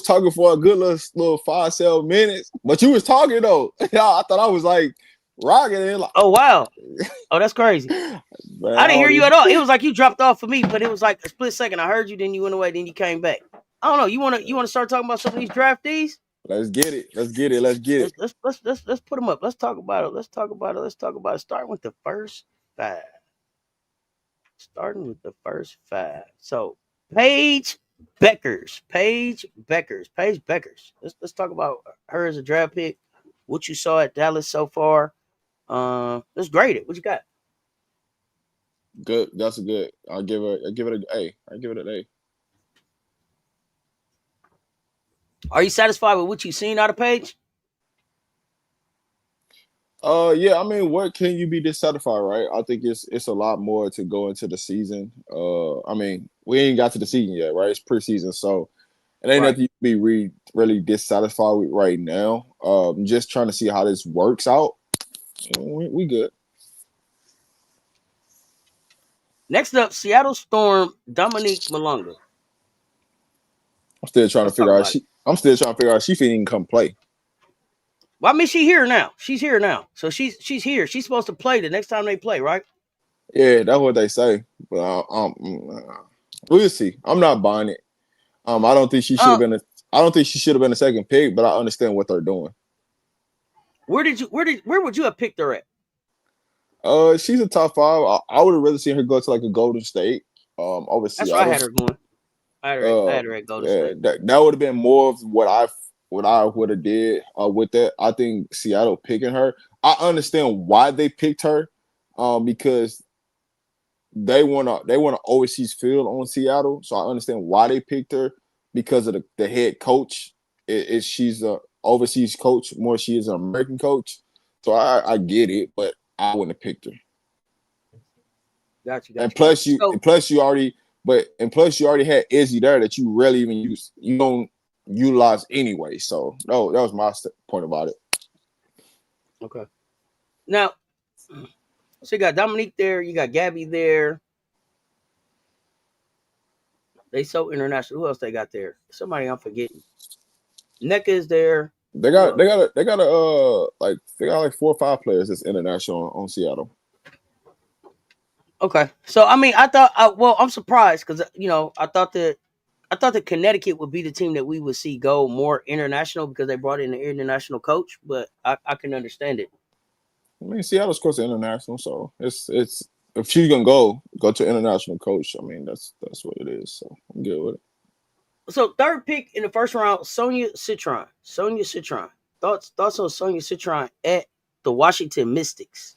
talking for a good little 5-7 minutes, but you was talking though. I thought I was like rocking it. Like, oh wow. Oh, that's crazy. Man, I didn't hear you at all. It was like you dropped off for me, but it was like a split second. I heard you, then you went away, then you came back. I don't know. You wanna start talking about some of these draftees? Let's get it. Let's put them up. Let's talk about it. Starting with the first 5. So Paige Beckers. Let's talk about her as a draft pick. What you saw at Dallas so far. Let's grade it. What you got? Good. That's a good. I give it an A. I give it an A. Are you satisfied with what you've seen out of Paige? Yeah, I mean, what can you be dissatisfied, right? I think it's a lot more to go into the season. I mean, we ain't got to the season yet, right? It's preseason, so it ain't nothing you be really dissatisfied with right now. Just trying to see how this works out. We good. Next up, Seattle Storm, Dominique Malonga. I'm still trying to figure out she can even come play. Well, I mean, she's here now. So she's here. She's supposed to play the next time they play, right? Yeah, that's what they say. But we'll see. I'm not buying it. I don't think she should have been. I don't think she should have been a second pick, but I understand what they're doing. Where would you have picked her at? She's a top 5. I would have rather seen her go to like a Golden State. Over Seattle. That's where I had her going. I had her at Golden State. That would have been more of what I would have did with that. I think Seattle picking her. I understand why they picked her, because they want to overseas field on Seattle. So I understand why they picked her, because of the head coach. She's a overseas coach more. She is an American coach. So I get it, but I wouldn't have picked her. Gotcha. And plus you already had Izzy there that you rarely even use. You don't utilize anyway. So no, that was my point about it. Okay. Now, so you got Dominique there, you got Gabby there. They so international. Who else they got there? Somebody I'm forgetting. NECA is there. They got like 4 or 5 players that's international on Seattle. Okay, so I mean, I'm surprised because I thought that Connecticut would be the team that we would see go more international because they brought in an international coach, but I can understand it. I mean, Seattle's close to international, so it's if she's gonna go to international coach, I mean that's what it is. So I'm good with it. So 3rd pick in the first round, Sania Citron. Thoughts on Sania Citron at the Washington Mystics?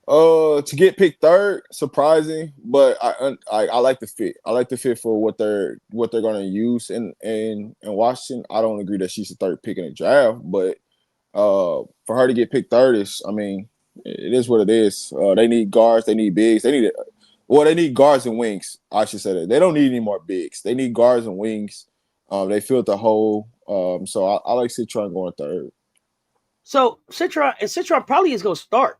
To get picked 3rd, surprising, but I like the fit. I like the fit for what they're gonna use in Washington. I don't agree that she's the 3rd pick in the draft, but for her to get picked 3rd is, I mean, It is what it is. They need guards. They need bigs. They need guards and wings. I should say that. They don't need any more bigs. They need guards and wings. They filled the hole. So I like Citron going third. So Citron probably is going to start.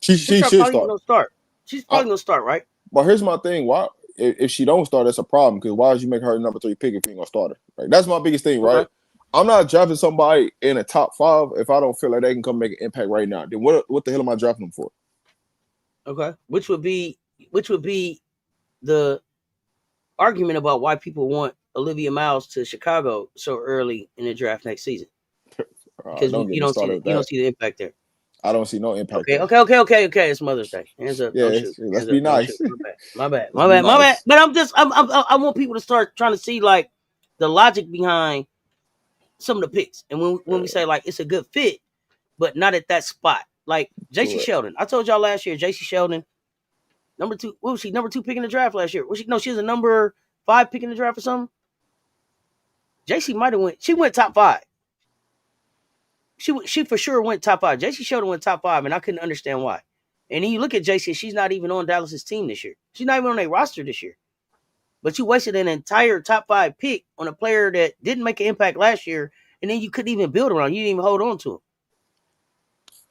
She should start. She's probably going to start, right? But here's my thing. Why, if she don't start, that's a problem. Because why would you make her number 3 pick if you ain't gonna start her? Right? That's my biggest thing, right? Okay. I'm not drafting somebody in a top 5 if I don't feel like they can come make an impact right now. Then what the hell am I drafting them for? Okay, which would be the argument about why people want Olivia Miles to Chicago so early in the draft next season. Because you don't see the impact there. I don't see no impact. Okay. It's Mother's Day. Hands up. Yeah, let's be nice. My bad. But I want people to start trying to see like the logic behind some of the picks, and when we say like it's a good fit, but not at that spot. Like JC Sheldon, I told y'all last year, JC Sheldon, number 2. What was she? Number 2 pick in the draft last year? She was a number 5 pick in the draft or something. JC might have went. She went top 5. She for sure went top 5. JC Sheldon went top 5, and I couldn't understand why. And then you look at JC, she's not even on Dallas's team this year. She's not even on their roster this year. But you wasted an entire top 5 pick on a player that didn't make an impact last year, and then you couldn't even build around. You didn't even hold on to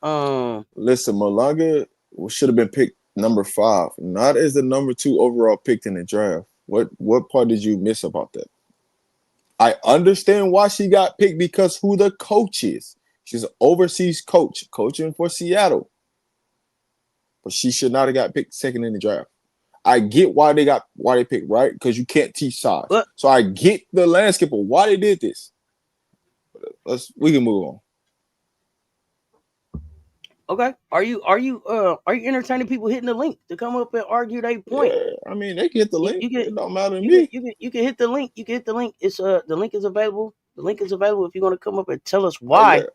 him. Listen, Malanga should have been picked number 5, not as the number 2 overall pick in the draft. What part did you miss about that? I understand why she got picked because who the coach is. She's an overseas coach, coaching for Seattle. But she should not have got picked 2nd in the draft. I get why they picked, right? Because you can't teach size. So I get the landscape of why they did this. We can move on. Okay. Are you entertaining people hitting the link to come up and argue their point? Yeah, I mean, they can hit the link. It don't matter to me. You can hit the link. You can hit the link. It's the link is available. The link is available if you want to come up and tell us why.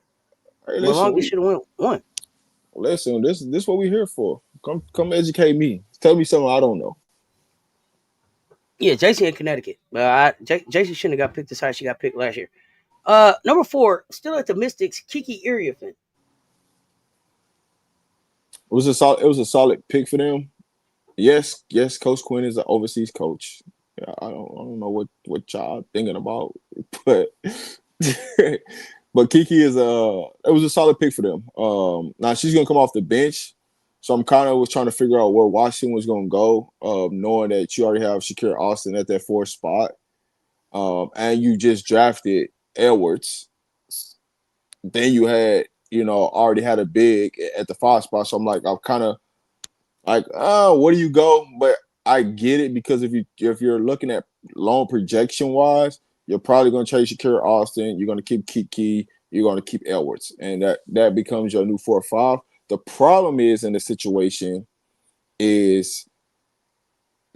Malanga should have went 1. Listen, this is what we're here for. Come educate me. Tell me something I don't know. Yeah, JC in Connecticut. JC shouldn't have got picked as high as she got picked last year. Number 4, still at the Mystics, Kiki Iriafen. It was a solid pick for them. Yes, Coach Quinn is an overseas coach. Yeah, I don't know what y'all thinking about, but but Kiki it was a solid pick for them. Now she's gonna come off the bench, so I'm kind of was trying to figure out where Washington was gonna go, knowing that you already have Shakira Austin at that 4th spot, and you just drafted Edwards. Then you had already had a big at the 5 spot, so I'm kind of like, where do you go? But I get it because if you're looking at long projection wise, you're probably going to trade Shakira Austin. You're going to keep Kiki. You're going to keep Edwards, and that becomes your new 4 or 5. The problem is in the situation is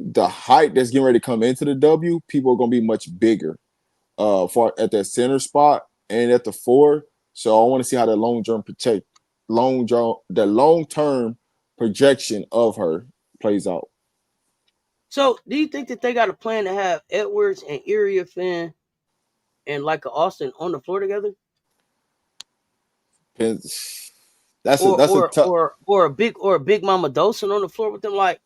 the height that's getting ready to come into the W. People are going to be much bigger at that center spot and at the 4. So I want to see how the long-term projection of her plays out. So, do you think that they got a plan to have Edwards and Iriafen and like a Austin on the floor together? That's a tough, or a big Mama Dosen on the floor with them. Like,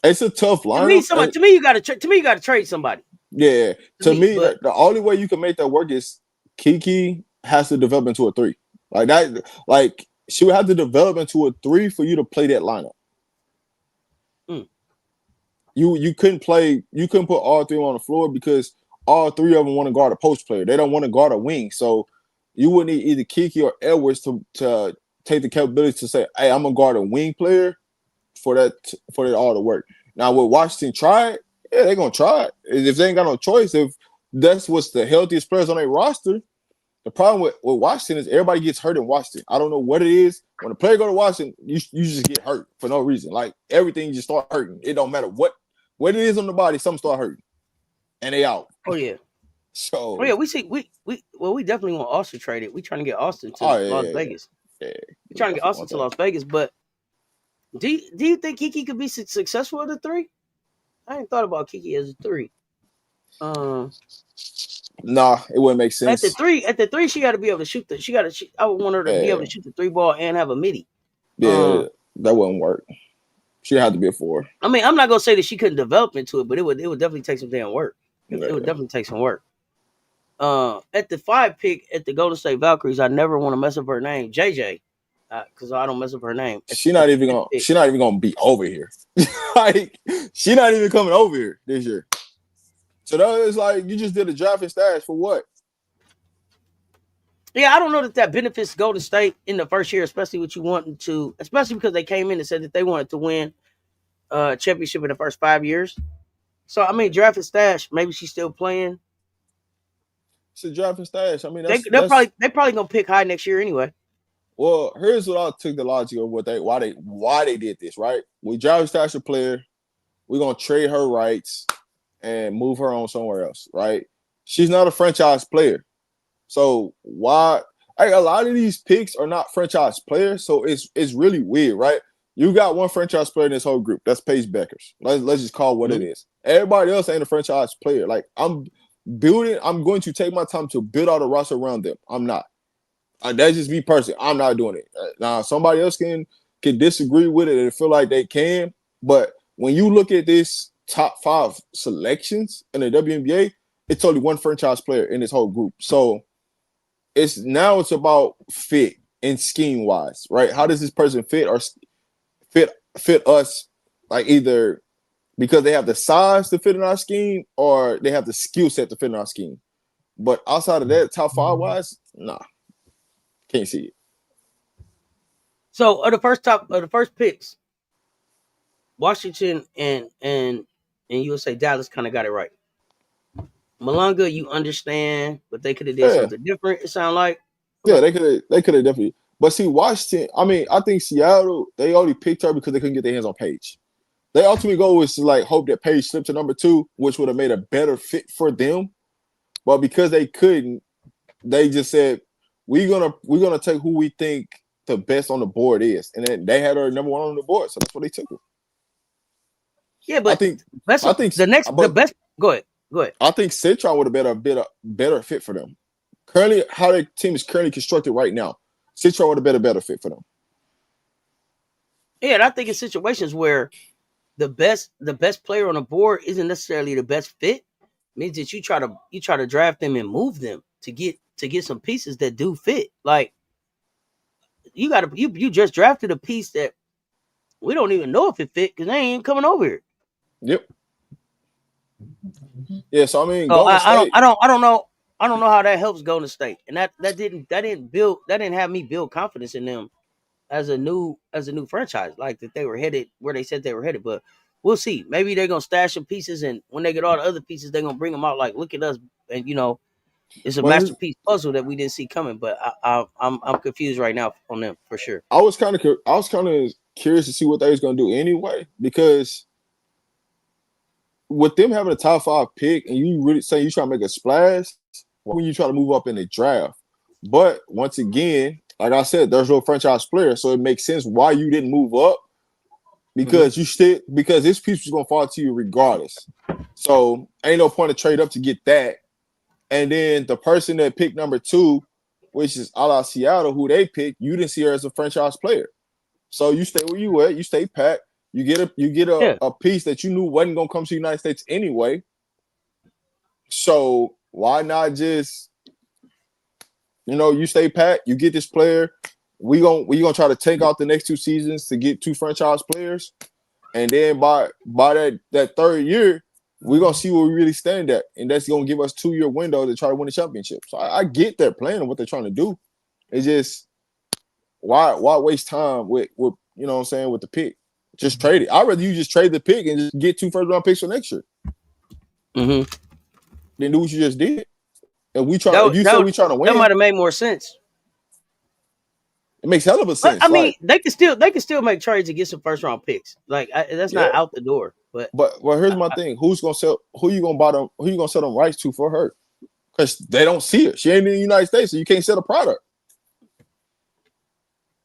it's a tough lineup. To me, you got to trade somebody. Yeah, to me, the only way you can make that work is Kiki has to develop into a 3. Like that. Like she would have to develop into a 3 for you to play that lineup. You couldn't put all 3 on the floor because all 3 of them want to guard a post player. They don't want to guard a wing. So you would need either Kiki or Edwards to take the capability to say, hey, I'm gonna guard a wing player for that all to work. Now would Washington try it? Yeah, they're gonna try it. If they ain't got no choice, if that's what's the healthiest players on their roster. The problem with Washington is everybody gets hurt in Washington. I don't know what it is. When a player go to Washington, you just get hurt for no reason. Like everything just start hurting. It don't matter what it is on the body, some start hurting. And they out. Oh yeah. So we definitely want Austin traded. We trying to get Austin to Las Vegas. Yeah. We're trying to get Austin to Las Vegas, but do you think Kiki could be successful at a 3? I ain't thought about Kiki as a 3. Nah, it wouldn't make sense. At the three, she got to be able to shoot I would want her to be able to shoot the 3 ball and have a midi. Yeah, that wouldn't work. She had to be a 4. I mean, I'm not gonna say that she couldn't develop into it, but it would definitely take some damn work. It would definitely take some work. At the 5 pick at the Golden State Valkyries, I never want to mess up her name, JJ, because I don't mess up her name. She's not even gonna be over here. Like, she's not even coming over here this year. So that is like, you just did a draft and stash for what? Yeah, I don't know that benefits Golden State in the first year, especially what you wanting to, especially because they came in and said that they wanted to win championship in the first 5 years. So I mean, draft and stash, maybe she's still playing. It's a draft and stash. I mean, they're probably gonna pick high next year anyway. Well, here's what I took the logic of why they did this, right? We draft and stash a player, we're gonna trade her rights and move her on somewhere else, right? She's not a franchise player. So why? A lot of these picks are not franchise players, so it's really weird, right? You got one franchise player in this whole group. That's Paige Beckers. Let's just call it what it is. Everybody else ain't a franchise player. Like, I'm going to take my time to build out a roster around them. I'm not. That's just me personally. I'm not doing it. Now, somebody else can disagree with it and feel like they can, but when you look at this top 5 selections in the WNBA, it's only one franchise player in this whole group. So it's about fit and scheme wise, right? How does this person fit or fit us? Like, either because they have the size to fit in our scheme or they have the skill set to fit in our scheme. But outside of that, top 5 wise, nah, can't see it. So the first picks, Washington and USA Dallas kind of got it right. Malunga, you understand, but they could have did something different. It sounds like. Yeah, they could have definitely. But see, Washington, I mean, I think Seattle, they already picked her because they couldn't get their hands on Paige. Their ultimate goal was to like hope that Paige slipped to number 2, which would have made a better fit for them. But because they couldn't, they just said, we're gonna take who we think the best on the board is. And then they had her number 1 on the board, so that's what they took her. Yeah, but the best. Go ahead. I think Citron would have been a better fit for them. Currently, how their team is currently constructed right now, Citron would have been a better fit for them. Yeah, and I think in situations where the best player on the board isn't necessarily the best fit, it means that you try to draft them and move them to get some pieces that do fit. Like, you just drafted a piece that we don't even know if it fit because they ain't even coming over here. Yep. Yeah, so I mean, I don't know how that helps Golden State, and that didn't have me build confidence in them as a new franchise, like that they were headed where they said they were headed. But we'll see. Maybe they're gonna stash some pieces, and when they get all the other pieces, they're gonna bring them out. Like, look at us, and it's a masterpiece puzzle that we didn't see coming. But I'm confused right now on them for sure. I was kind of curious to see what they was gonna do anyway, because with them having a top 5 pick and you really say you try to make a splash when you try to move up in the draft. But once again, like I said, there's no franchise player, so it makes sense why you didn't move up, because because this piece was gonna fall to you regardless. So ain't no point to trade up to get that. And then the person that picked number 2, which is a la Seattle, who they picked, you didn't see her as a franchise player. So you stay where you at, you stay pat. You get a piece that you knew wasn't gonna come to the United States anyway. So why not just, you stay pat, you get this player. We gonna try to take out the next 2 seasons to get 2 franchise players, and then by that 3rd year, we're gonna see where we really stand at, and that's gonna give us 2-year window to try to win the championship. So I get their plan and what they're trying to do. It's just why waste time with what I'm saying, with the pick. Just trade it. I'd rather you just trade the pick and just get 2 first-round picks for next year. Mm-hmm. Then do what you just did. And we trying to win. That might have made more sense. It makes hell of a sense. But, I mean, they can still make trades to get some first-round picks. Like, that's not out the door. But here's my thing: who you gonna buy them? Who you gonna sell them rights to for her? Because they don't see her. She ain't in the United States, so you can't sell a product.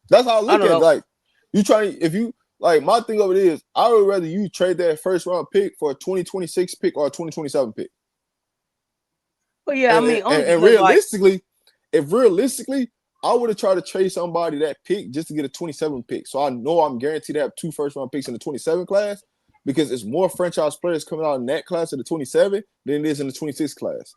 That's how I look at it. Like, my thing of it is, I would rather you trade that first round pick for a 2026 pick or a 2027 pick. Well, yeah, and realistically, I would have tried to trade somebody that pick just to get a 27 pick. So I know I'm guaranteed to have 2 first-round picks in the 27 class because it's more franchise players coming out in that class of the 27 than it is in the 26 class.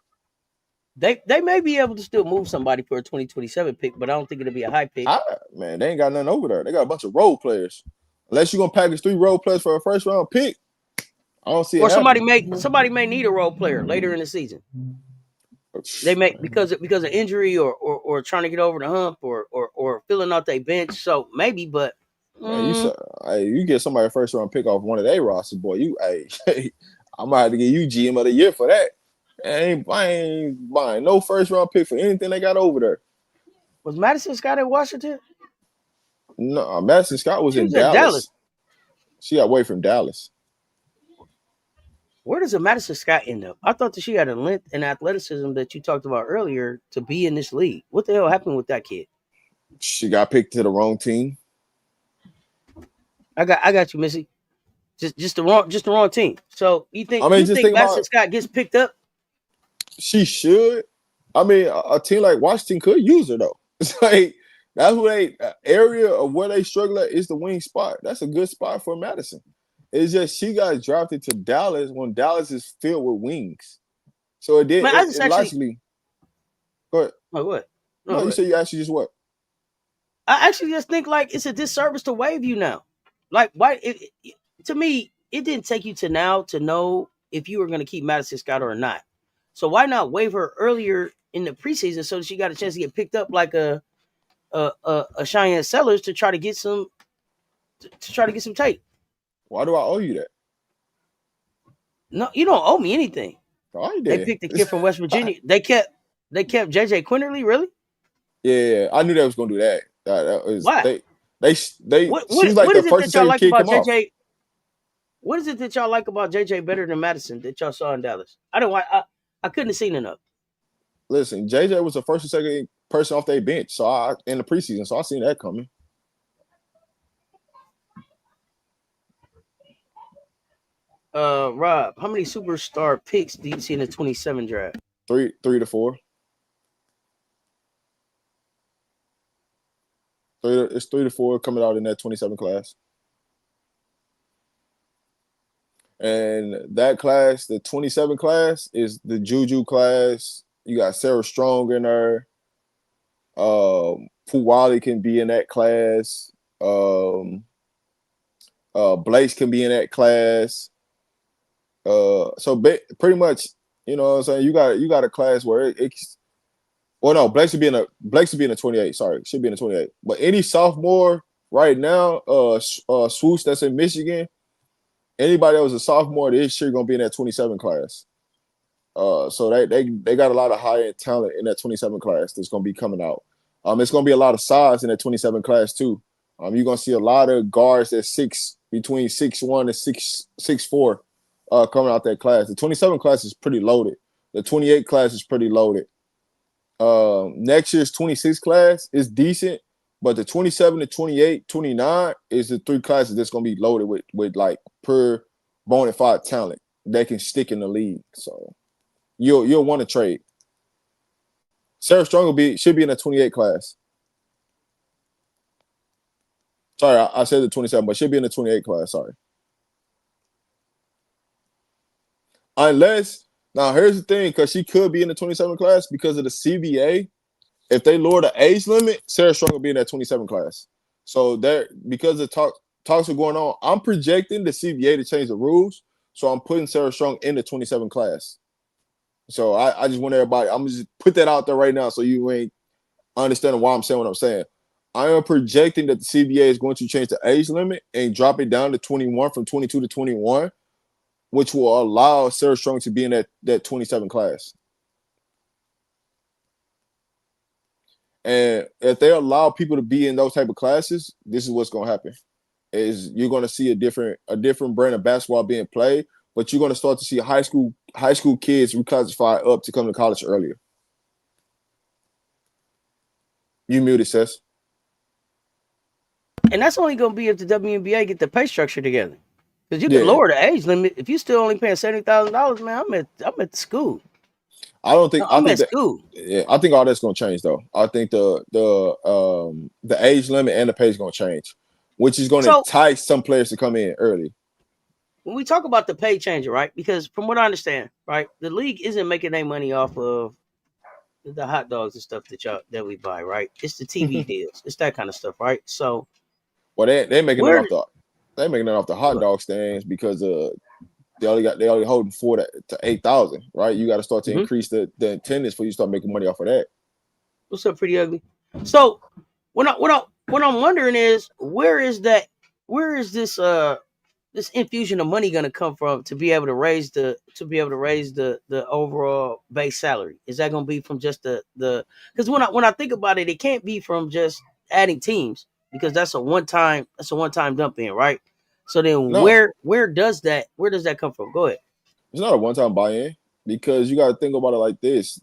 They may be able to still move somebody for a 2027 pick, but I don't think it'll be a high pick. Man, they ain't got nothing over there. They got a bunch of role players. Unless you're gonna package 3 role players for a first-round pick, I don't see it. Or somebody may need a role player later in the season. They may because of injury or trying to get over the hump or filling out their bench. So maybe, but man, you get somebody a first round pick off one of their rosters, boy. I might have to give you GM of the year for that. I ain't buying no first round pick for anything they got over there. Was Madison Scott in Washington? No, Madison Scott was in Dallas. She got away from Dallas. Where does a Madison Scott end up? I thought that she had a length and athleticism that you talked about earlier to be in this league. What the hell happened with that kid? She got picked to the wrong team. I got you, Missy. Just the wrong team. So you think Madison Scott gets picked up? She should. I mean, a team like Washington could use her though. It's like that's where area of where they struggle at is the wing spot. That's a good spot for Madison. It's just she got drafted to Dallas when Dallas is filled with wings. So it did. Go ahead. Oh, what? No, you said you actually just what? I actually just think like it's a disservice to waive you now. Like, why? To me, it didn't take you to now to know if you were going to keep Madison Scott or not. So why not waive her earlier in the preseason so that she got a chance to get picked up like a Cheyenne Sellers to try to get some tape? Why do I owe you that? No, you don't owe me anything. Oh, I did. They picked a kid from West Virginia. They kept JJ Quinterly, really? Yeah, I knew they was gonna do that. That was why? She's like the first to say kid come off. What is it that y'all like about JJ better than Madison that y'all saw in Dallas? I couldn't have seen enough. Listen, JJ was the first or second person off their bench, in the preseason, so I seen that coming. Rob, how many superstar picks do you see in the 27 draft? 3 to 4. It's 3 to 4 coming out in that 27 class. And that class, the 27 class, is the Juju class. You got Sarah Strong in there. Puwali can be in that class. Blaze can be in that class. So pretty much, you know what I'm saying? You got a class where Blaze should be in a 28. Sorry, should be in a 28. But any sophomore right now, Swoosh that's in Michigan, anybody that was a sophomore this year gonna be in that 27 class. So they got a lot of high end talent in that 27 class that's gonna be coming out. It's gonna be a lot of size in that 27 class too. You're gonna see a lot of guards that between 6'1" and 6'4" coming out that class. The 27 class is pretty loaded. The 28 class is pretty loaded. Next year's 26 class is decent, but the 27 to 28, 29 is the 3 classes that's gonna be loaded with like pure bona fide talent that can stick in the league. So you'll want to trade. Sarah Strong should be in the 28 class. Sorry, I said the 27, but she'll be in the 28 class. Sorry. Unless, now here's the thing, because she could be in the 27 class because of the CBA. If they lower the age limit, Sarah Strong will be in that 27 class. So because the talks are going on, I'm projecting the CBA to change the rules. So I'm putting Sarah Strong in the 27 class. So I just want everybody, I'm just put that out there right now so you ain't understanding why I'm saying what I'm saying. I am projecting that the CBA is going to change the age limit and drop it down to 21 from 22 to 21, which will allow Sarah Strong to be in that 27 class. And if they allow people to be in those type of classes, this is what's going to happen. Is you're going to see a different brand of basketball being played, but you're going to start to see high school kids reclassify up to come to college earlier. You muted, Cess. And that's only going to be if the WNBA get the pay structure together. Because you can lower the age limit. If you still only paying $70,000, man, I'm at the school. I don't think. I think that's that. cool. Yeah, I think all that's gonna change though. I think the age limit and the pay is gonna change, which is gonna entice some players to come in early. When we talk about the pay changer, right? Because from what I understand, right, the league isn't making any money off of the hot dogs and stuff that we buy, right? It's the TV deals, it's that kind of stuff, right? So, well, they making it off the hot dog stands because they only holding 4,000 to 8,000, right? You got to start to increase the attendance before you start making money off of that. What's up, Pretty Ugly? So, what I'm wondering is where is this infusion of money going to come from to be able to raise the overall base salary? Is that going to be from just the because when I think about it, it can't be from just adding teams because that's a one time dump in, right? So then where does that come from? Go ahead. It's not a one time buy in because you got to think about it like this: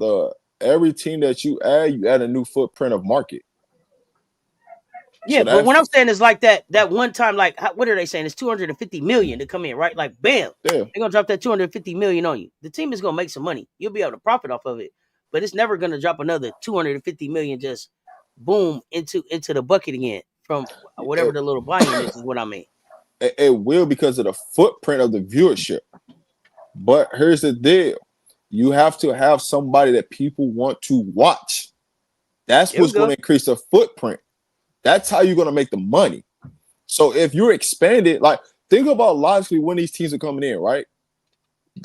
every team that you add a new footprint of market. Yeah, so but what I'm saying is like that one time, like what are they saying? It's 250 million to come in, right? Like bam, they're gonna drop that 250 million on you. The team is gonna make some money. You'll be able to profit off of it, but it's never gonna drop another 250 million just boom into the bucket again from whatever the little buy-in is what I mean. It will because of the footprint of the viewership. But here's the deal: you have to have somebody that people want to watch. That's what's going to increase the footprint. That's how you're going to make the money. So if you're expanded, like think about logically when these teams are coming in, right?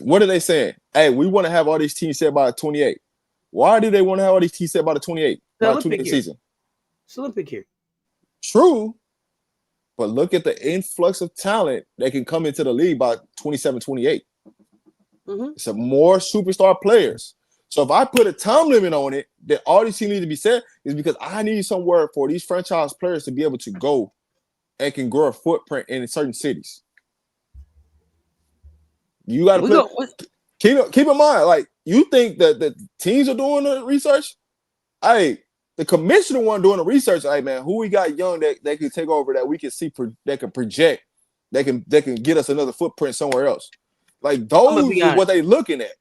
What are they saying? Hey, we want to have all these teams set by the 28. Why do they want to have all these teams set by the 28? By the 28 season. It's Olympic here. True. But look at the influx of talent that can come into the league by 27, 28. It's a more superstar players. So if I put a time limit on it, that all these teams need to be set is because I need somewhere for these franchise players to be able to go and can grow a footprint in certain cities. You got to keep in mind, like you think that the teams are doing the research. Hey, the commissioner one doing the research. Hey man, who we got young that can take over that we can see that can project, that can get us another footprint somewhere else. Like those is what they looking at.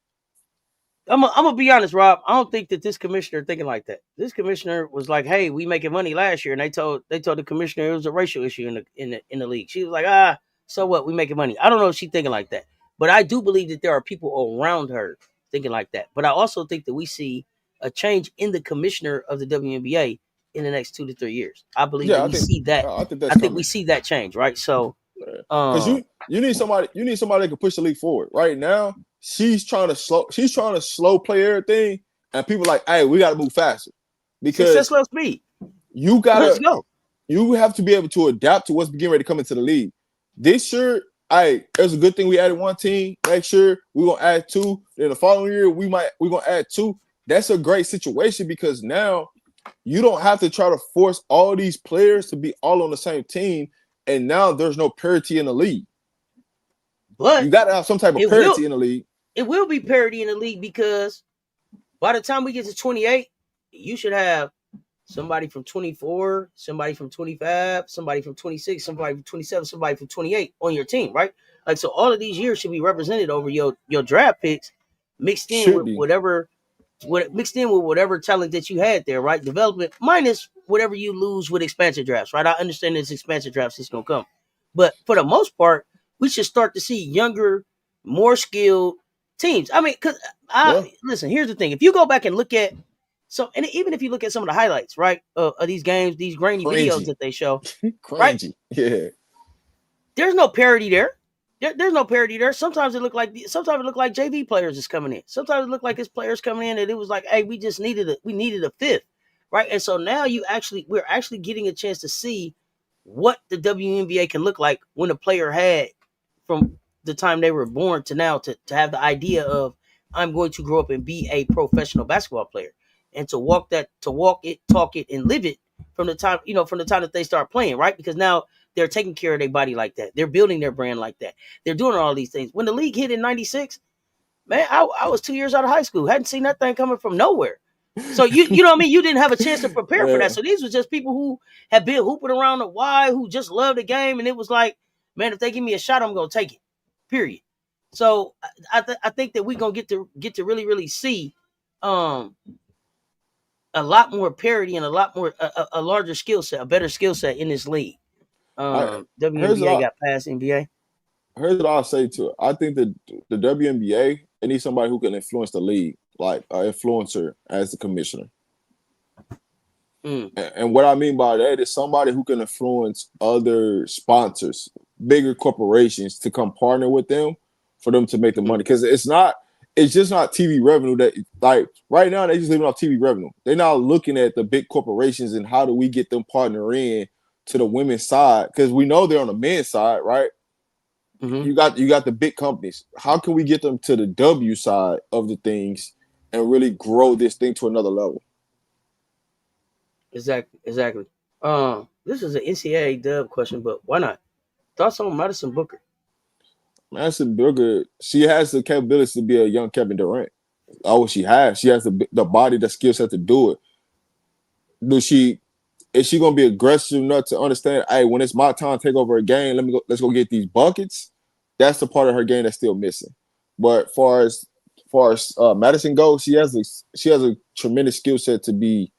I'm gonna be honest, Rob. I don't think that this commissioner thinking like that. This commissioner was like, "Hey, we making money last year," and they told the commissioner it was a racial issue in the league. She was like, so what? We making money. I don't know if she's thinking like that, but I do believe that there are people around her thinking like that. But I also think that we see a change in the commissioner of the WNBA in the next 2 to 3 years. I believe we see that. I think we see that change, right? So, because you need somebody that can push the league forward. Right now, she's trying to slow play everything, and people are like, hey, we got to move faster because that's slow speed. Let's go. You have to be able to adapt to what's getting ready to come into the league. This year, there's a good thing we added one team. Next year, we're gonna add two. Then the following year, we're gonna add two. That's a great situation because now you don't have to try to force all these players to be all on the same team, and now there's no parity in the league. But you got to have some type of parity in the league. It will be parity in the league because by the time we get to 28, you should have somebody from 24, somebody from 25, somebody from 26, somebody from 27, somebody from 28 on your team, right? Like, so all of these years should be represented over your draft picks, mixed in with whatever talent that you had there, right? Development minus whatever you lose with expansion drafts, right? I understand this expansion drafts is going to come. But for the most part, we should start to see younger, more skilled teams. I mean, listen, here's the thing. If you go back and look at and even if you look at some of the highlights, right, of these games, these grainy videos that they show, right? Yeah. There's no parity there. There's no parity there. Sometimes it look like JV players is coming in. Sometimes it look like it's players coming in and it was like, hey, we needed a fifth, right? And so now we're actually getting a chance to see what the WNBA can look like when a player had from the time they were born to now to have the idea of I'm going to grow up and be a professional basketball player and to walk it, talk it, and live it from the time that they start playing, right? Because now they're taking care of their body like that. They're building their brand like that. They're doing all these things. When the league hit in 96, man, I was 2 years out of high school. Hadn't seen that thing coming from nowhere. So you know what I mean? You didn't have a chance to prepare for that. So these were just people who had been hooping around the Y, who just loved the game. And it was like, man, if they give me a shot, I'm going to take it, period. So I think that we're going to get to really, really see a lot more parity and a lot more a larger skill set, a better skill set in this league. WNBA got past NBA. Here's what I'll say to it. I think that the WNBA, they need somebody who can influence the league, like an influencer as the commissioner. And what I mean by that is somebody who can influence other sponsors, bigger corporations, to come partner with them for them to make the money. Because it's just not TV revenue that, like, right now they just living off TV revenue. They're not looking at the big corporations and how do we get them partner in to the women's side, because we know they're on the men's side, right? You got the big companies. How can we get them to the W side of the things and really grow this thing to another level? Exactly. This is an NCAA dub question, but why not? Thoughts on Madison Booker? Madison Booker, she has the capability to be a young Kevin Durant. Oh, she has. She has the body, the skill set to do it. Is she gonna be aggressive enough to understand, hey, when it's my time to take over a game, let's go get these buckets? That's the part of her game that's still missing. But far as Madison goes, she has a tremendous skill set to be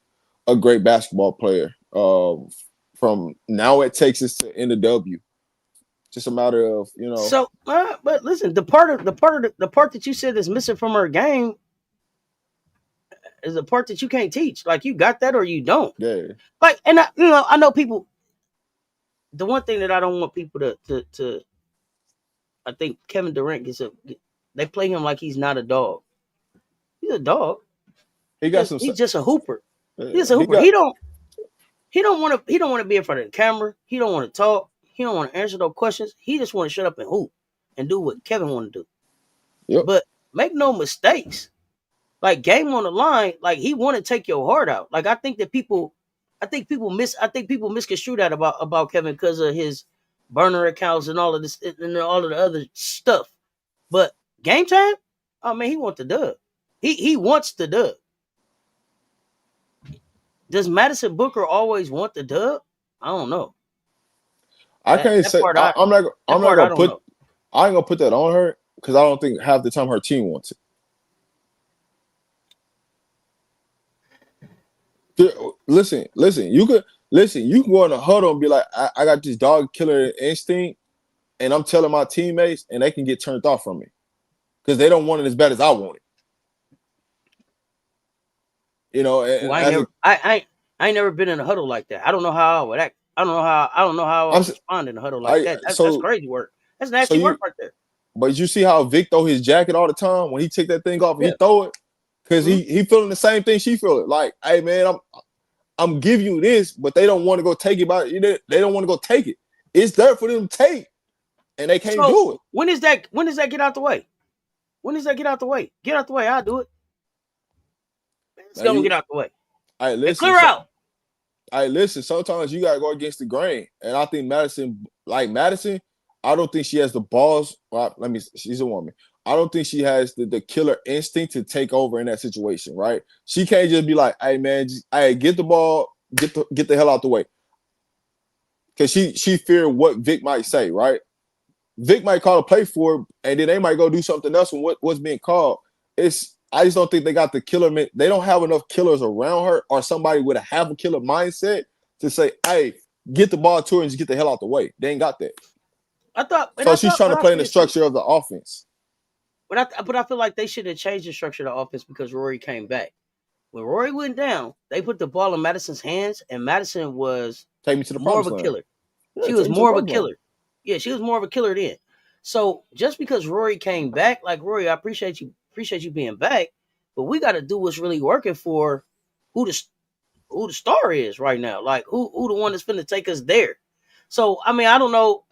a great basketball player. From now at Texas to in the W. Just a matter of, So, but listen, the part that you said is missing from her game is the part that you can't teach. Like, you got that or you don't. Yeah. Like, and I know people. The one thing that I don't want people to I think Kevin Durant they play him like he's not a dog. He's a dog. He's just a hooper. He's just a hooper. He don't want to be in front of the camera. He don't want to talk. He don't want to answer no questions. He just want to shut up and hoop and do what Kevin want to do. Yep. But make no mistakes. Like, game on the line, like, he want to take your heart out. Like, I think people misconstrue that about Kevin because of his burner accounts and all of this and all of the other stuff. But game time, oh man, he wants the dub. He wants the dub. Does Madison Booker always want the dub? I don't know. I can't say. I'm not gonna put that on her because I don't think half the time her team wants it. Listen. You can go in a huddle and be like, I got this dog killer instinct, and I'm telling my teammates, and they can get turned off from me because they don't want it as bad as I want it. I ain't never been in a huddle like that. I don't know how I would act. I don't know how I would respond in a huddle like that. That's crazy work. That's nasty work right there. But you see how Vic throw his jacket all the time when he take that thing off, he throw it because he feeling the same thing she feeling. Like, hey man, I'm giving you this, but they don't want to go take it. They don't want to go take it. It's there for them to take, and they can't do it. When does that get out the way? Get out the way. I'll do it. It's gonna get out the way. All right, listen. Clear out. All right, listen. Sometimes you gotta go against the grain, and I think Madison, I don't think she has the balls. Well, she's a woman. I don't think she has the killer instinct to take over in that situation, right? She can't just be like, hey man, get the ball, get the hell out the way. Because she feared what Vic might say, right? Vic might call a play for her, and then they might go do something else with what's being called. I just don't think they got the killer. They don't have enough killers around her or somebody with a killer mindset to say, hey, get the ball to her and just get the hell out the way. They ain't got that. She's trying to play in the structure of the offense. But I feel like they should have changed the structure of the offense because Rory came back. When Rory went down, they put the ball in Madison's hands, and Madison was more of a killer. She was more of a killer. Yeah, she was more of a killer then. So just because Rory came back, like, Rory, I appreciate you being back, but we got to do what's really working for who the star is right now. Like, who the one that's finna take us there. So I mean, I don't know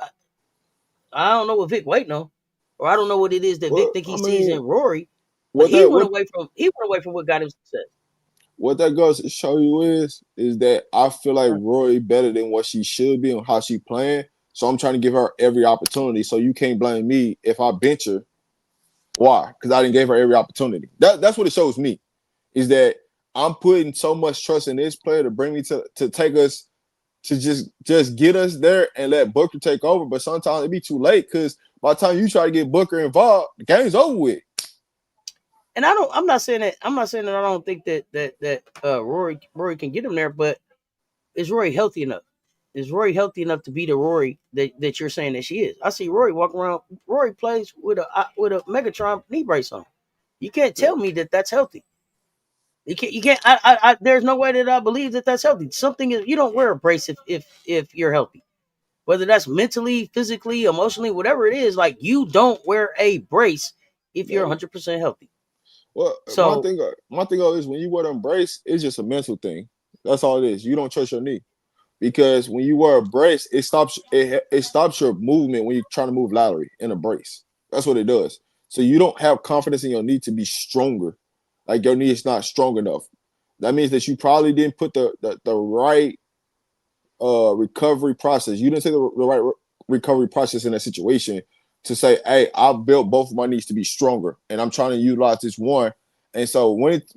what Vic waiting on, or I don't know what it is that Vic think he sees in Rory. But he went away from what got him success. What that goes to show you is that I feel like Rory better than what she should be and how she playing. So I'm trying to give her every opportunity. So you can't blame me if I bench her. Why? Because I didn't give her every opportunity. That's what it shows me, is that I'm putting so much trust in this player to bring me to take us to just get us there and let Booker take over. But sometimes it be too late because by the time you try to get Booker involved, the game's over with. and I'm not saying that I don't think that Rory can get him there, but is Rory healthy enough? Is Rory healthy enough to be the Rory that you're saying that she is? I see Rory walking around. Rory plays with a Megatron knee brace on. You can't tell me that that's healthy. You can't. There's no way that I believe that that's healthy. Something is. You don't wear a brace if you're healthy, whether that's mentally, physically, emotionally, whatever it is. Like you don't wear a brace if you're 100% healthy. Well, So my thing is when you wear them brace, it's just a mental thing. That's all it is. You don't trust your knee because when you wear a brace, it stops your movement when you're trying to move laterally in a brace. That's what it does. So you don't have confidence in your knee to be stronger. Like your knee is not strong enough. That means that you probably didn't put the right recovery process. You didn't take the right recovery process in that situation to say, hey, I've built both of my knees to be stronger and I'm trying to utilize this one. And so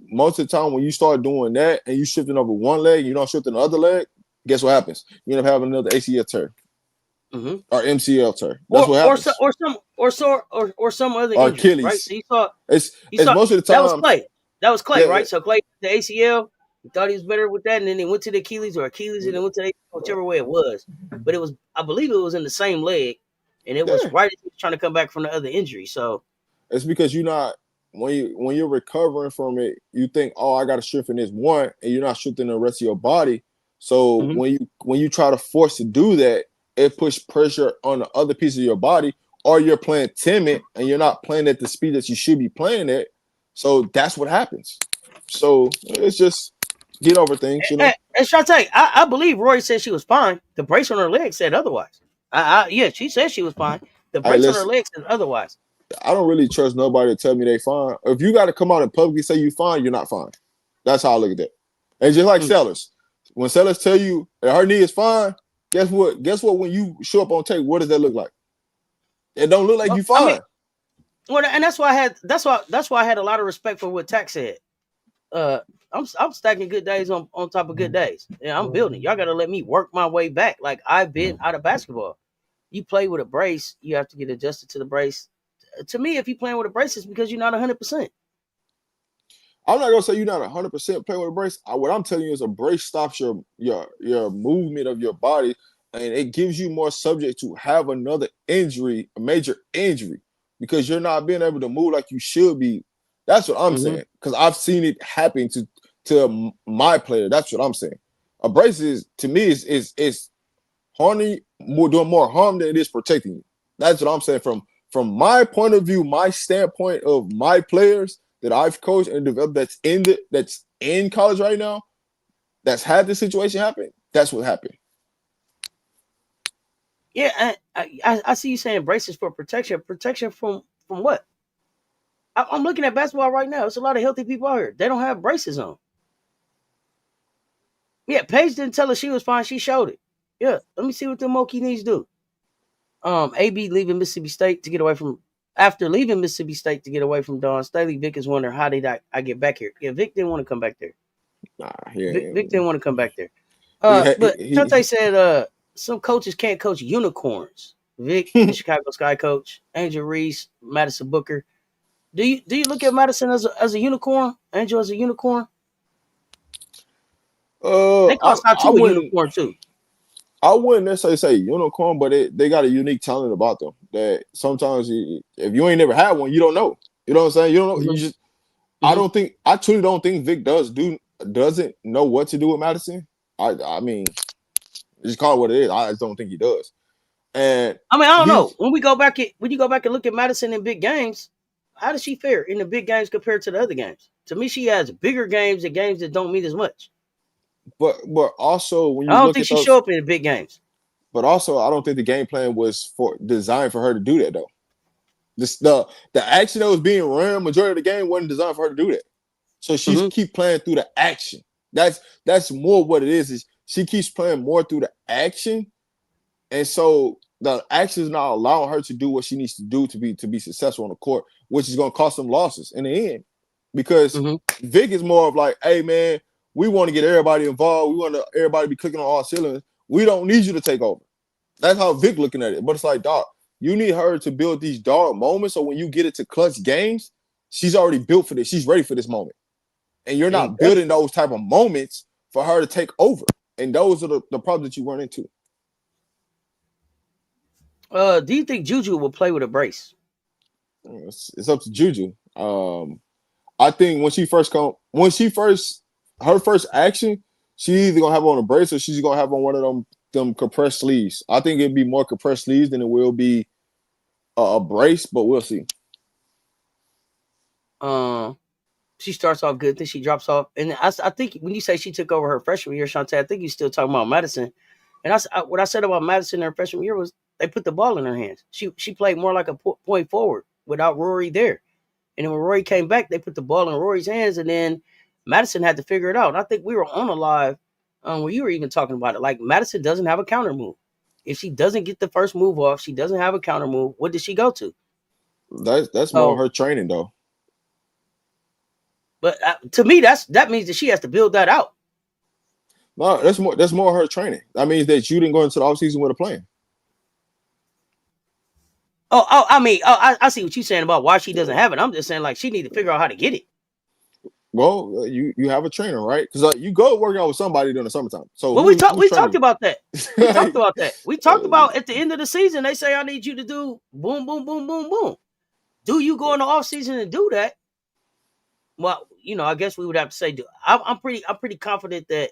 most of the time when you start doing that and you shifting over one leg, you don't shift the other leg, guess what happens? You end up having another ACL tear or MCL tear. That's what happens. Or some other Or injury, Achilles. right? So it's saw most of the time. That was Clay, Yeah, right? So Clay, the ACL, he thought he was better with that, and then he went to the Achilles and then went to the ACL, whichever way it was. But it was, I believe it was in the same leg, and it was right as he was trying to come back from the other injury. So it's because you're not when you're recovering from it, you think, oh, I got to shift in this one, and you're not shifting the rest of your body. So when you try to force to do that, it puts pressure on the other piece of your body, or you're playing timid and you're not playing at the speed that you should be playing at. So that's what happens. So it's just get over things, you know. And Shantae, I believe Roy said she was fine. The brace on her leg said otherwise. Yeah, she said she was fine. The brace on her leg said otherwise. I don't really trust nobody to tell me they fine. If you got to come out and publicly say you fine, you're not fine. That's how I look at that. And just like sellers, when sellers tell you that her knee is fine, guess what? Guess what? When you show up on tape, what does that look like? It don't look like you fine. I mean, and that's why I had a lot of respect for what Tack said. I'm stacking good days on top of good days. Yeah, I'm building. Y'all gotta let me work my way back. Like I've been out of basketball. You play with a brace, you have to get adjusted to the brace. To me, if you're playing with a brace, it's because you're not 100%. I'm not gonna say you're not 100% playing with a brace. What I'm telling you is a brace stops your movement of your body, and it gives you more subject to have another injury, a major injury, because you're not being able to move like you should be. That's what I'm saying. Because I've seen it happen to my player. That's what I'm saying. A brace is to me is harming doing more harm than it is protecting you. That's what I'm saying from my point of view, my standpoint of my players that I've coached and developed that's in college right now, that's had this situation happen. That's what happened. Yeah, I see you saying braces for protection. Protection from what? I'm looking at basketball right now. It's a lot of healthy people out here. They don't have braces on. Yeah, Paige didn't tell her she was fine. She showed it. Yeah, let me see what the Moki knees do. AB leaving Mississippi State to get away from. After leaving Mississippi State to get away from Dawn Staley, Vic is wondering how did I get back here? Yeah, Vic didn't want to come back there. Vic didn't want to come back there. But Chante said some coaches can't coach unicorns. Vic, the Chicago Sky coach, Angel Reese, Madison Booker. Do you look at Madison as a unicorn? Angel as a unicorn? They call Satu a unicorn too. I wouldn't necessarily say unicorn, but they got a unique talent about them that sometimes if you ain't never had one, you don't know. You know what I'm saying? You don't know. You just I truly don't think Vic doesn't know what to do with Madison. I mean, just call it what it is. I just don't think he does. And I mean, I don't know. When you go back and look at Madison in big games, how does she fare in the big games compared to the other games? To me, she has bigger games and games that don't mean as much. But also when you I don't think she show up in the big games. But also, I don't think the game plan was designed for her to do that though. The action that was being run majority of the game wasn't designed for her to do that. So she keep playing through the action. That's more what it is she keeps playing more through the action, and so the action is not allowing her to do what she needs to do to be successful on the court, which is going to cost them losses in the end. Because Vic is more of like, hey man, we want to get everybody involved. We want everybody to be clicking on all cylinders. We don't need you to take over. That's how Vic looking at it. But it's like, dog, you need her to build these dog moments so when you get it to clutch games, she's already built for this. She's ready for this moment. And you're not building those type of moments for her to take over. And those are the problems that you run into. Do you think Juju will play with a brace? It's up to Juju. I think her first action, she's either gonna have on a brace or she's gonna have on one of them compressed sleeves. I think it'd be more compressed sleeves than it will be a brace, but we'll see. She starts off good, then she drops off, and I think when you say she took over her freshman year, Shantae, I think you're still talking about Madison. And what I said about Madison in her freshman year was they put the ball in her hands. She played more like a point forward without Rory there. And then when Rory came back, they put the ball in Rory's hands, and then Madison had to figure it out. And I think we were on a live where you were even talking about it. Like, Madison doesn't have a counter move. If she doesn't get the first move off, she doesn't have a counter move. What does she go to? That's more her training, though. But to me, that means that she has to build that out. No, that's more her training. That means that you didn't go into the offseason with a plan. I see what you're saying about why she doesn't have it. I'm just saying, like, she need to figure out how to get it. Well, you have a trainer, right? Because you go work out with somebody during the summertime. So, well, we talked about that. We talked about that. We talked about at the end of the season, they say I need you to do boom, boom, boom, boom, boom. Do you go in the off season and do that? Well, I guess we would have to say, I'm pretty confident that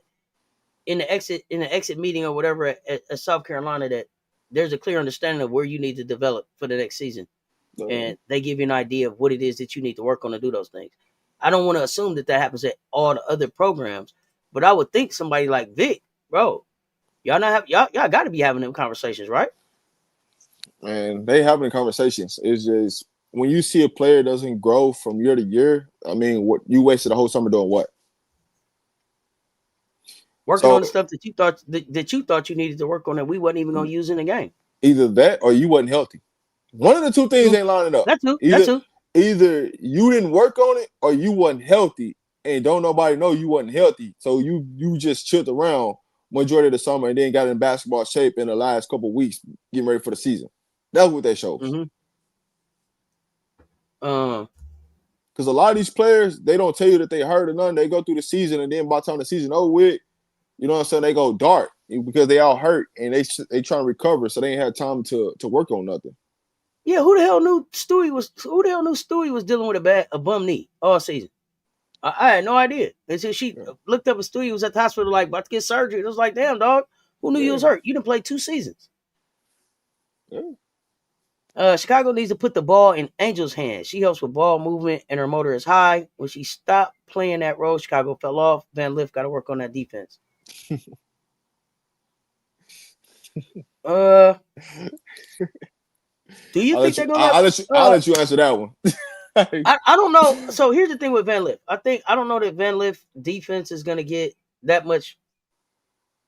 in the exit meeting or whatever at South Carolina, that there's a clear understanding of where you need to develop for the next season, and they give you an idea of what it is that you need to work on to do those things. I don't want to assume that happens at all the other programs, but I would think somebody like Vic, bro, y'all got to be having them conversations, right? And they having conversations. It's just when you see a player doesn't grow from year to year. I mean, what you wasted the whole summer doing what? Working on the stuff that you thought you needed to work on that we wasn't even going to use in the game. Either that or you wasn't healthy. One of the two things ain't lining up. That's true. Either you didn't work on it or you wasn't healthy, and don't nobody know you wasn't healthy. So you just chilled around majority of the summer and then got in basketball shape in the last couple of weeks getting ready for the season. That's what that shows. Because a lot of these players, they don't tell you that they hurt or nothing. They go through the season, and then by the time the season over with, you know what I'm saying, they go dark because they all hurt and they trying to recover, so they ain't had time to work on nothing. Yeah, who the hell knew Stewie was dealing with a bum knee all season? I had no idea. Until she looked up and Stewie was at the hospital like about to get surgery. It was like, damn, dog, who knew you was hurt? You done played 2 seasons. Yeah. Chicago needs to put the ball in Angel's hands. She helps with ball movement and her motor is high. When she stopped playing that role, Chicago fell off. Van Lift got to work on that defense. Do you think they're gonna? I'll let you answer that one. I don't know. So here's the thing with Van Lift. I don't know that Van Lift defense is gonna get that much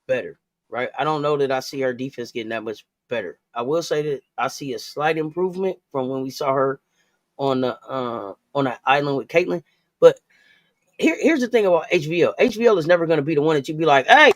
better, right? I don't know that I see her defense getting that much better. I will say that I see a slight improvement from when we saw her on the island with Caitlin. But here's the thing about HVL. HVL is never gonna be the one that you be like, hey,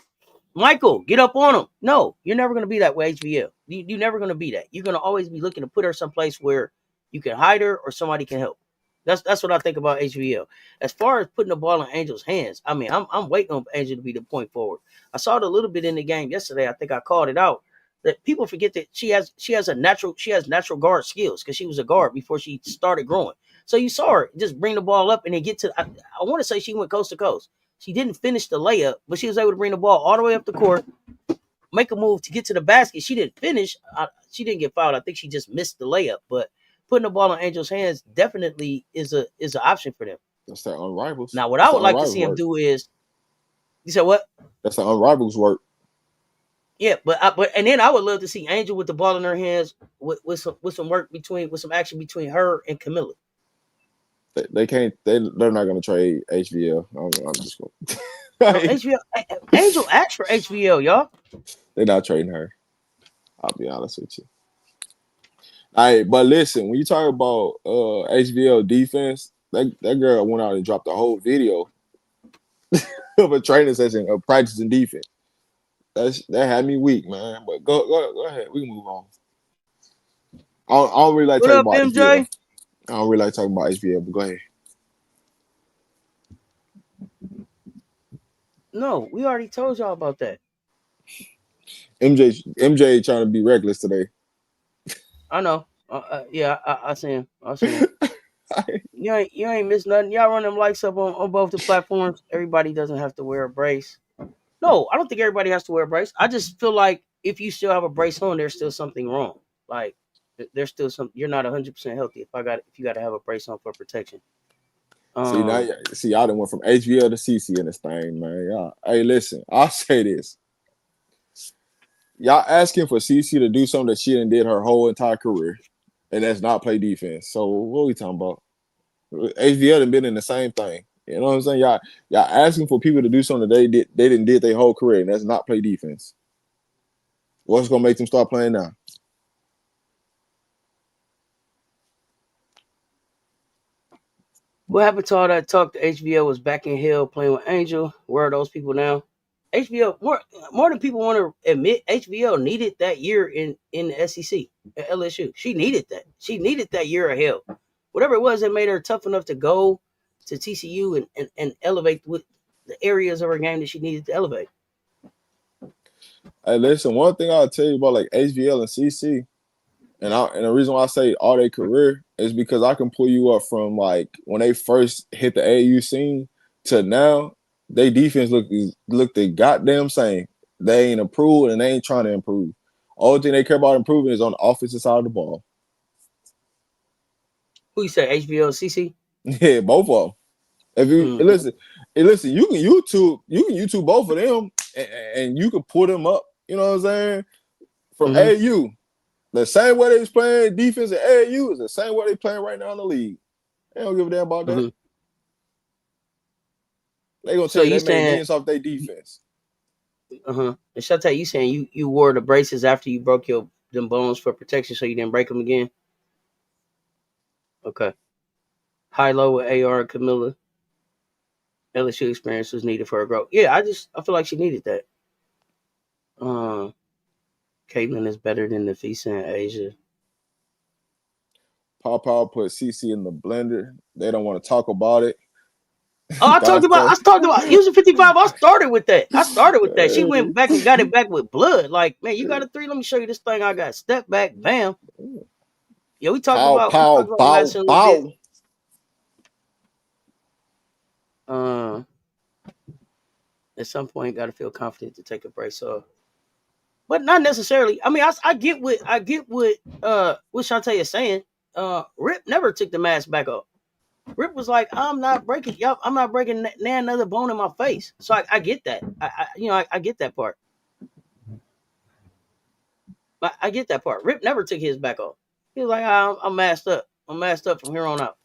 Michael, get up on him. No, you're never going to be that way, HVL. You're never going to be that. You're going to always be looking to put her someplace where you can hide her or somebody can help. That's what I think about HVL. As far as putting the ball in Angel's hands, I mean, I'm waiting on Angel to be the point forward. I saw it a little bit in the game yesterday. I think I called it out. That people forget that she has natural guard skills because she was a guard before she started growing. So you saw her just bring the ball up and then get to. I want to say she went coast to coast. She didn't finish the layup, but she was able to bring the ball all the way up the court, make a move to get to the basket. She didn't finish. She didn't get fouled. I think she just missed the layup. But putting the ball in Angel's hands definitely is an option for them. That's that unrivals. Now, what I would like to see him do is, you said what? That's the unrivals work. Yeah, but and then I would love to see Angel with the ball in her hands with some work with some action between her and Camilla. They can't. They're not going to trade HVL. I'm just going. No, HVL. Angel asked for HVL, y'all. They're not trading her. I'll be honest with you. All right, but listen, when you talk about HVL defense, that girl went out and dropped a whole video of a training session of practicing defense. That had me weak, man. But go ahead. We can move on. I don't really like what talking up, about MJ? HVL. I don't really like talking about HBL, but go ahead. No, we already told y'all about that. MJ trying to be reckless today. I know. Yeah, I see him. I see him. You ain't missed nothing. Y'all run them likes up on both the platforms. Everybody doesn't have to wear a brace. No, I don't think everybody has to wear a brace. I just feel like if you still have a brace on, there's still something wrong. Like there's still some. You're not 100% healthy if you got to have a brace on for protection. See y'all done went from HBL to CC in this thing, man. Y'all, hey, listen, I'll say this. Y'all asking for CC to do something that she done did her whole entire career, and that's not play defense. So what are we talking about? HBL done been in the same thing. You know what I'm saying? Y'all asking for people to do something that they didn't did their whole career, and that's not play defense. What's gonna make them start playing now? What happened to all that talk? The HBL was back in hell playing with Angel. Where are those people now? HBL more than people want to admit. HBL needed that year in the SEC at LSU. She needed that. She needed that year of hell. Whatever it was that made her tough enough to go to TCU and elevate with the areas of her game that she needed to elevate. Hey, listen, one thing I'll tell you about like HBL and CC, and the reason why I say all their career is because I can pull you up from like when they first hit the AAU scene to now. They defense look the goddamn same. They ain't improved and they ain't trying to improve. Only thing they care about improving is on the offensive side of the ball. Who you say, HBL, CC? Yeah, both of them. If you listen, you can YouTube both of them, and you can put them up. You know what I'm saying? From AAU, the same way they was playing defense at AAU is the same way they playing right now in the league. They don't give a damn about that. They gonna tell you they made millions off their defense. And Shante, you saying you wore the braces after you broke them bones for protection, so you didn't break them again? Okay. High low with AR and Camilla. LSU experience was needed for her growth. Yeah, I feel like she needed that. Caitlin is better than Nafisa and Asia. Paopao put CC in the blender. They don't want to talk about it. Oh, I talked about using 55. I started with that. She went back and got it back with blood. Like, man, you got a 3. Let me show you this thing I got. Step back, bam. Yeah, we talked about Madison a little bit. At some point, got to feel confident to take a brace off, but not necessarily. I mean, I get what Shantae is saying. Rip never took the mask back off. Rip was like, I'm not breaking another bone in my face. So I get that. I get that part. I get that part. Rip never took his back off. He was like, I'm masked up. I'm masked up from here on out.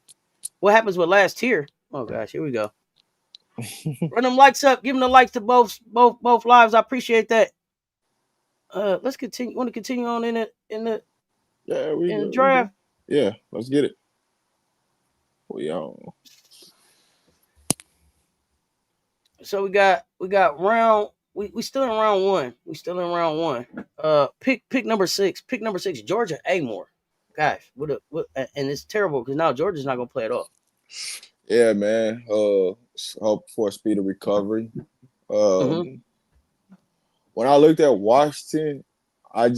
What happens with last tier? Oh gosh, here we go. Run them likes up. Give them the likes to both lives. I appreciate that. Let's continue. Want to continue on in the draft? Yeah, let's get it. We on. So we got round. We still in round one. Pick number 6. Pick number 6. Georgia Amore. Gosh, what and it's terrible because now Georgia's not gonna play at all. Yeah, man. Hope for a speedy recovery. When I looked at Washington, I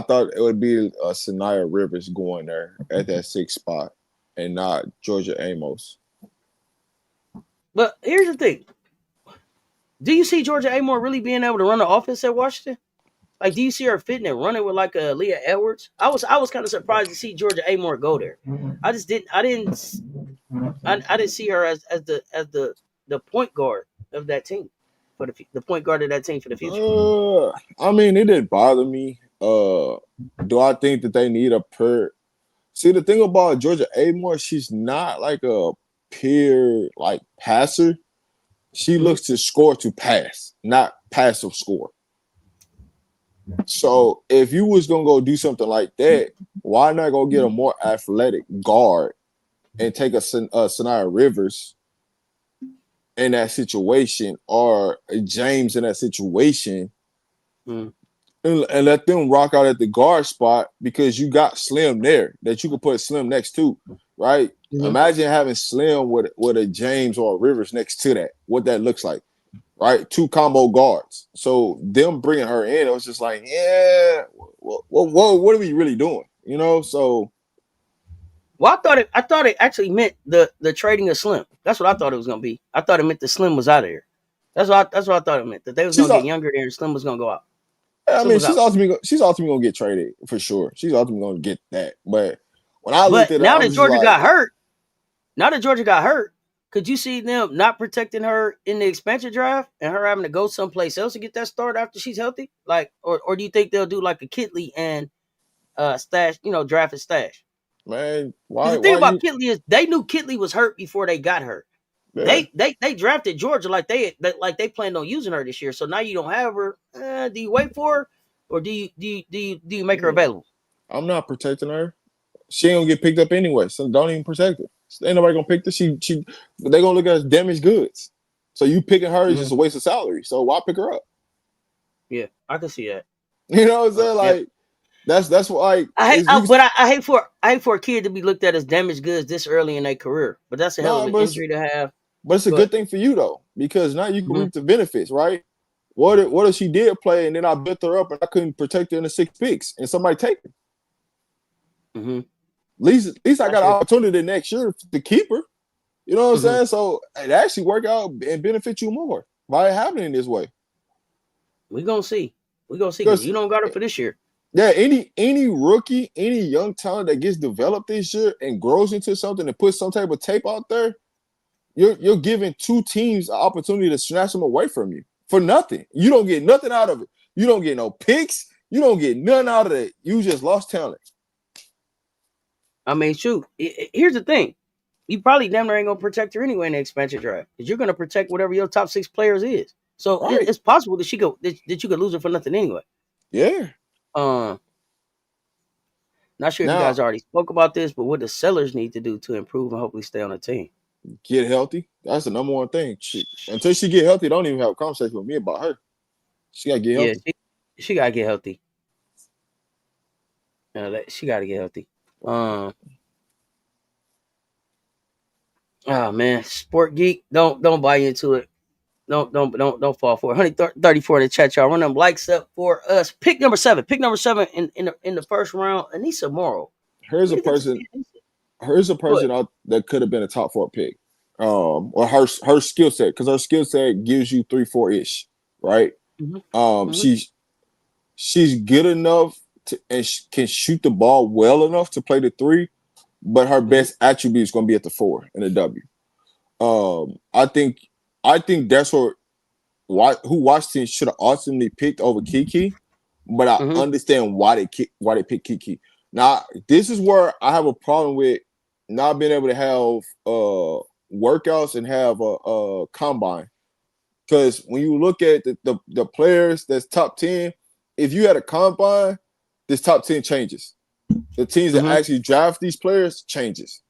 thought it would be Sania Rivers going there at that 6th spot and not Georgia Amos. But here's the thing. Do you see Georgia Amore really being able to run the offense at Washington? Like, do you see her fitting and running with like a Leah Edwards? I was kind of surprised to see Georgia Amore go there. I didn't see her as the point guard of that team for the point guard of that team for the future. I mean, it didn't bother me. Do I think that they need a See, the thing about Georgia Amore, she's not like a pure like passer. She looks to score to pass, not passive score. So if you was gonna go do something like that, why not go get a more athletic guard and take a Sania Rivers in that situation or a James in that situation and let them rock out at the guard spot because you got Slim there that you could put Slim next to. right? Mm-hmm. Imagine having Slim with a James or a Rivers next to that. What that looks like, right? 2 combo guards. So them bringing her in, it was just like, yeah, what are we really doing? You know, so. Well, I thought it actually meant the trading of Slim. That's what I thought it was gonna be. I thought it meant the Slim was out of there. That's what I thought it meant. That they was gonna get younger there and Slim was gonna go out. I mean, she's ultimately gonna get traded for sure. She's ultimately gonna get that. But when I looked at it, now that Georgia got hurt, could you see them not protecting her in the expansion draft and her having to go someplace else to get that start after she's healthy? Like, or do you think they'll do like a Kitley and stash, draft and stash? Man, why? The thing about Kitley is they knew Kitley was hurt before they got her. Yeah. They drafted Georgia like they planned on using her this year. So now you don't have her. Do you wait for her, or do you make her available? I'm not protecting her. She ain't gonna get picked up anyway. So don't even protect her. Ain't nobody gonna pick her. They gonna look at her as damaged goods. So you picking her is just a waste of salary. So why pick her up? Yeah, I can see that. You know what I'm saying? Like. Yeah. That's why I hate for a kid to be looked at as damaged goods this early in their career. But that's a hell of an injury to have. But it's a good thing for you though, because now you can reap the benefits, right? What if she did play and then I built her up and I couldn't protect her in the 6 picks and somebody take her? Mm-hmm. At least I got an opportunity next year to keep her. You know what I'm saying? So it actually work out and benefit you more by it happening this way. We're gonna see. Because you don't got her for this year. Yeah, any rookie, any young talent that gets developed this year and grows into something and puts some type of tape out there, you're giving 2 teams an opportunity to snatch them away from you for nothing. You don't get nothing out of it. You don't get no picks. You don't get nothing out of it. You just lost talent. I mean, shoot. Here's the thing: you probably damn near ain't gonna protect her anyway in the expansion draft because you're gonna protect whatever your top 6 players is. So it's possible that you could lose her for nothing anyway. Yeah. Not sure if you guys already spoke about this, but what the sellers need to do to improve and hopefully stay on the team? Get healthy. That's the number one thing. Until she get healthy, don't even have a conversation with me about her. She gotta get healthy. Yeah, she gotta get healthy. She gotta get healthy. Oh man, Sport Geek, don't buy into it. Don't fall for it. 134 in the chat, y'all. Run them likes up for us. Pick number 7 in the first round. Anissa Morrow. Here's a person that could have been a top 4 pick. Or her skill set, because her skill set gives you 3-4 right? She's good enough and can shoot the ball well enough to play the 3, but her best attribute is going to be at the 4 in the W. I think that's who Washington should have ultimately picked over Kiki, but I understand why they picked Kiki. Now, this is where I have a problem with not being able to have workouts and have a combine. Because when you look at the players that's top 10, if you had a combine, this top 10 changes. The teams that actually draft these players changes.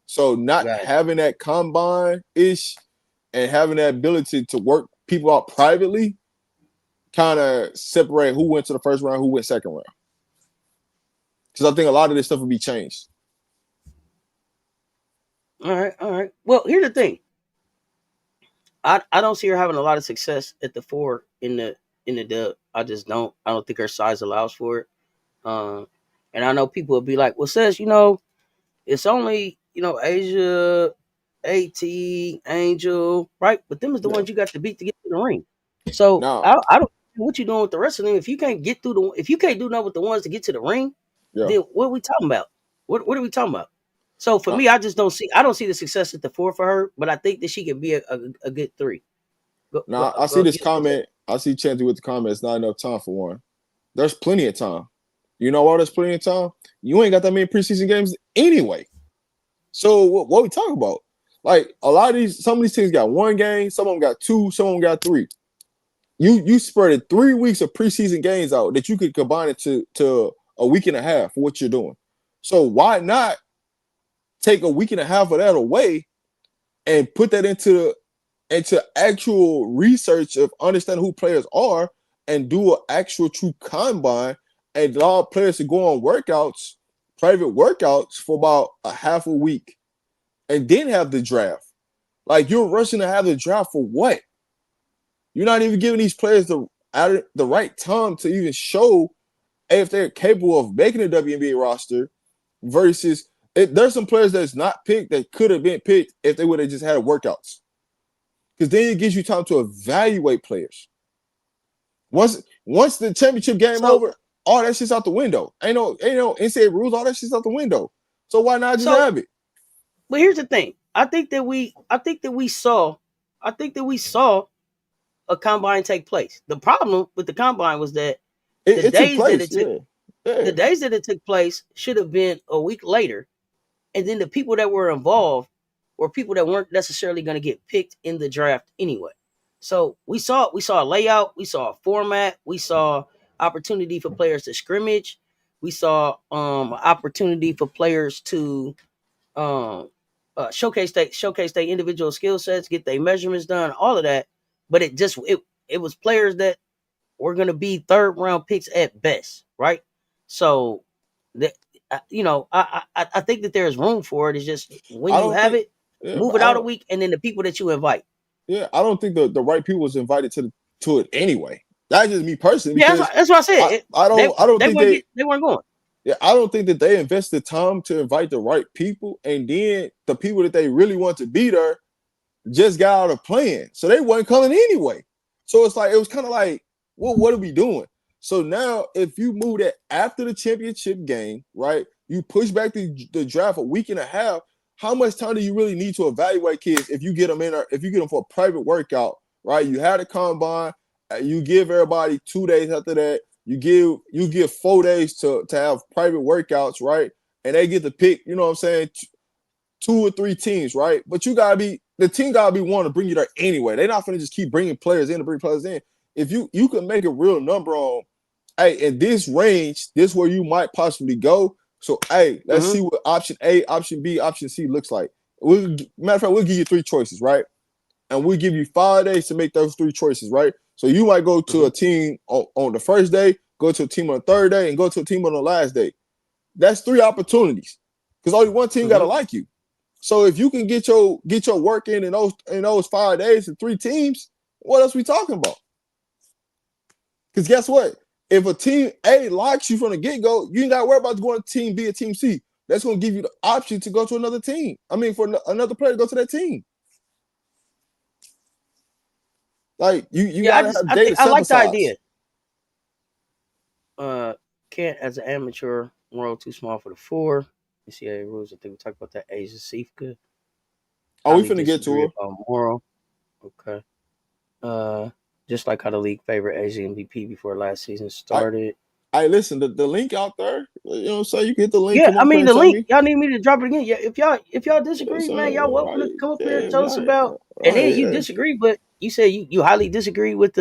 So not having that combine-ish and having that ability to work people out privately kind of separate who went to the first round, who went second round. Because I think a lot of this stuff will be changed. All right. Well, here's the thing. I don't see her having a lot of success at the 4 in the dub. I just don't. I don't think her size allows for it. And I know people will be like, well, Cess, it's only, Asia, AT, Angel, right? But them is the ones you got to beat to get to the ring. So I don't know what you doing with the rest of them. If you can't get through if you can't do nothing with the ones to get to the ring, then what are we talking about? What are we talking about? So for me, I don't see the success at the 4 for her, but I think that she could be a good 3. I see this comment. I see Chanty with the comment. It's not enough time for one. There's plenty of time. You know why there's plenty of time? You ain't got that many preseason games anyway. So what we talking about? Like some of these teams got 1 game, some of them got 2, some of them got 3. You spread 3 weeks of preseason games out that you could combine it to a week and a half for what you're doing. So why not take a week and a half of that away and put that into actual research of understanding who players are and do an actual true combine and allow players to go on workouts private workouts for about a half a week and then have the draft. Like, you're rushing to have the draft for what? You're not even giving these players the right time to even show if they're capable of making a WNBA roster versus there's some players that's not picked that could have been picked if they would have just had workouts. Because then it gives you time to evaluate players. Once the championship game over, all that shit's out the window. Ain't no NCAA rules, all that shit's out the window. So why not just have it? But here's the thing. I think that we saw a combine take place. The problem with the combine was that the days that it took place should have been a week later, and then the people that were involved were people that weren't necessarily going to get picked in the draft anyway. So we saw a layout, we saw a format, we saw opportunity for players to scrimmage, we saw opportunity for players to showcase their individual skill sets, get their measurements done, all of that. But it was players that were going to be third round picks at best, right? So that I think that there's room for it. It's just when you have it, move it out a week, and then the people that you invite. Yeah, I don't think the right people was invited to it anyway. That's just me personally. Yeah, that's what I said. I don't think they weren't going. Yeah, I don't think that they invested time to invite the right people, and then the people that they really want to be there just got out of playing, so they weren't coming anyway. So it's like it was kind of like, well, what are we doing? So now, if you move that after the championship game, right, you push back the draft a week and a half. How much time do you really need to evaluate kids if you get them in there, if you get them for a private workout, right? You had a combine, you give everybody 2 days after that. You give 4 days to have private workouts, right? And they get to pick, you know what I'm saying, 2 or 3 teams, right? But the team gotta be one to bring you there anyway. They're not gonna just keep bringing players in to bring players in. If you can make a real number on, hey, in this range, this is where you might possibly go. So, hey, let's see what option A, option B, option C looks like. Matter of fact, we'll give you 3 choices, right? And we'll give you 5 days to make those 3 choices, right? So you might go to a team on the first day, go to a team on the third day, and go to a team on the last day. That's 3 opportunities because only one team got to like you. So if you can get your work in those 5 days and 3 teams, what else we talking about? Because guess what? If a team A likes you from the get-go, you ain't got to worry about going to team B or team C. That's going to give you the option to go to another team. I mean, for another player to go to that team. Like you gotta have data. I like the idea. Can't as an amateur, world too small for the 4. NCAA rules. I think we talked about that. Asia Sifka. Oh, we finna get to her. Moral. Okay. Just like how the league favored Asia MVP before last season started. Hey, listen, the link out there. You know what I'm saying? You can hit the link. Yeah, I mean the link. Y'all need me to drop it again. Yeah, if y'all disagree, man, y'all welcome to come up here and tell us about. And then you disagree, but you say you highly disagree with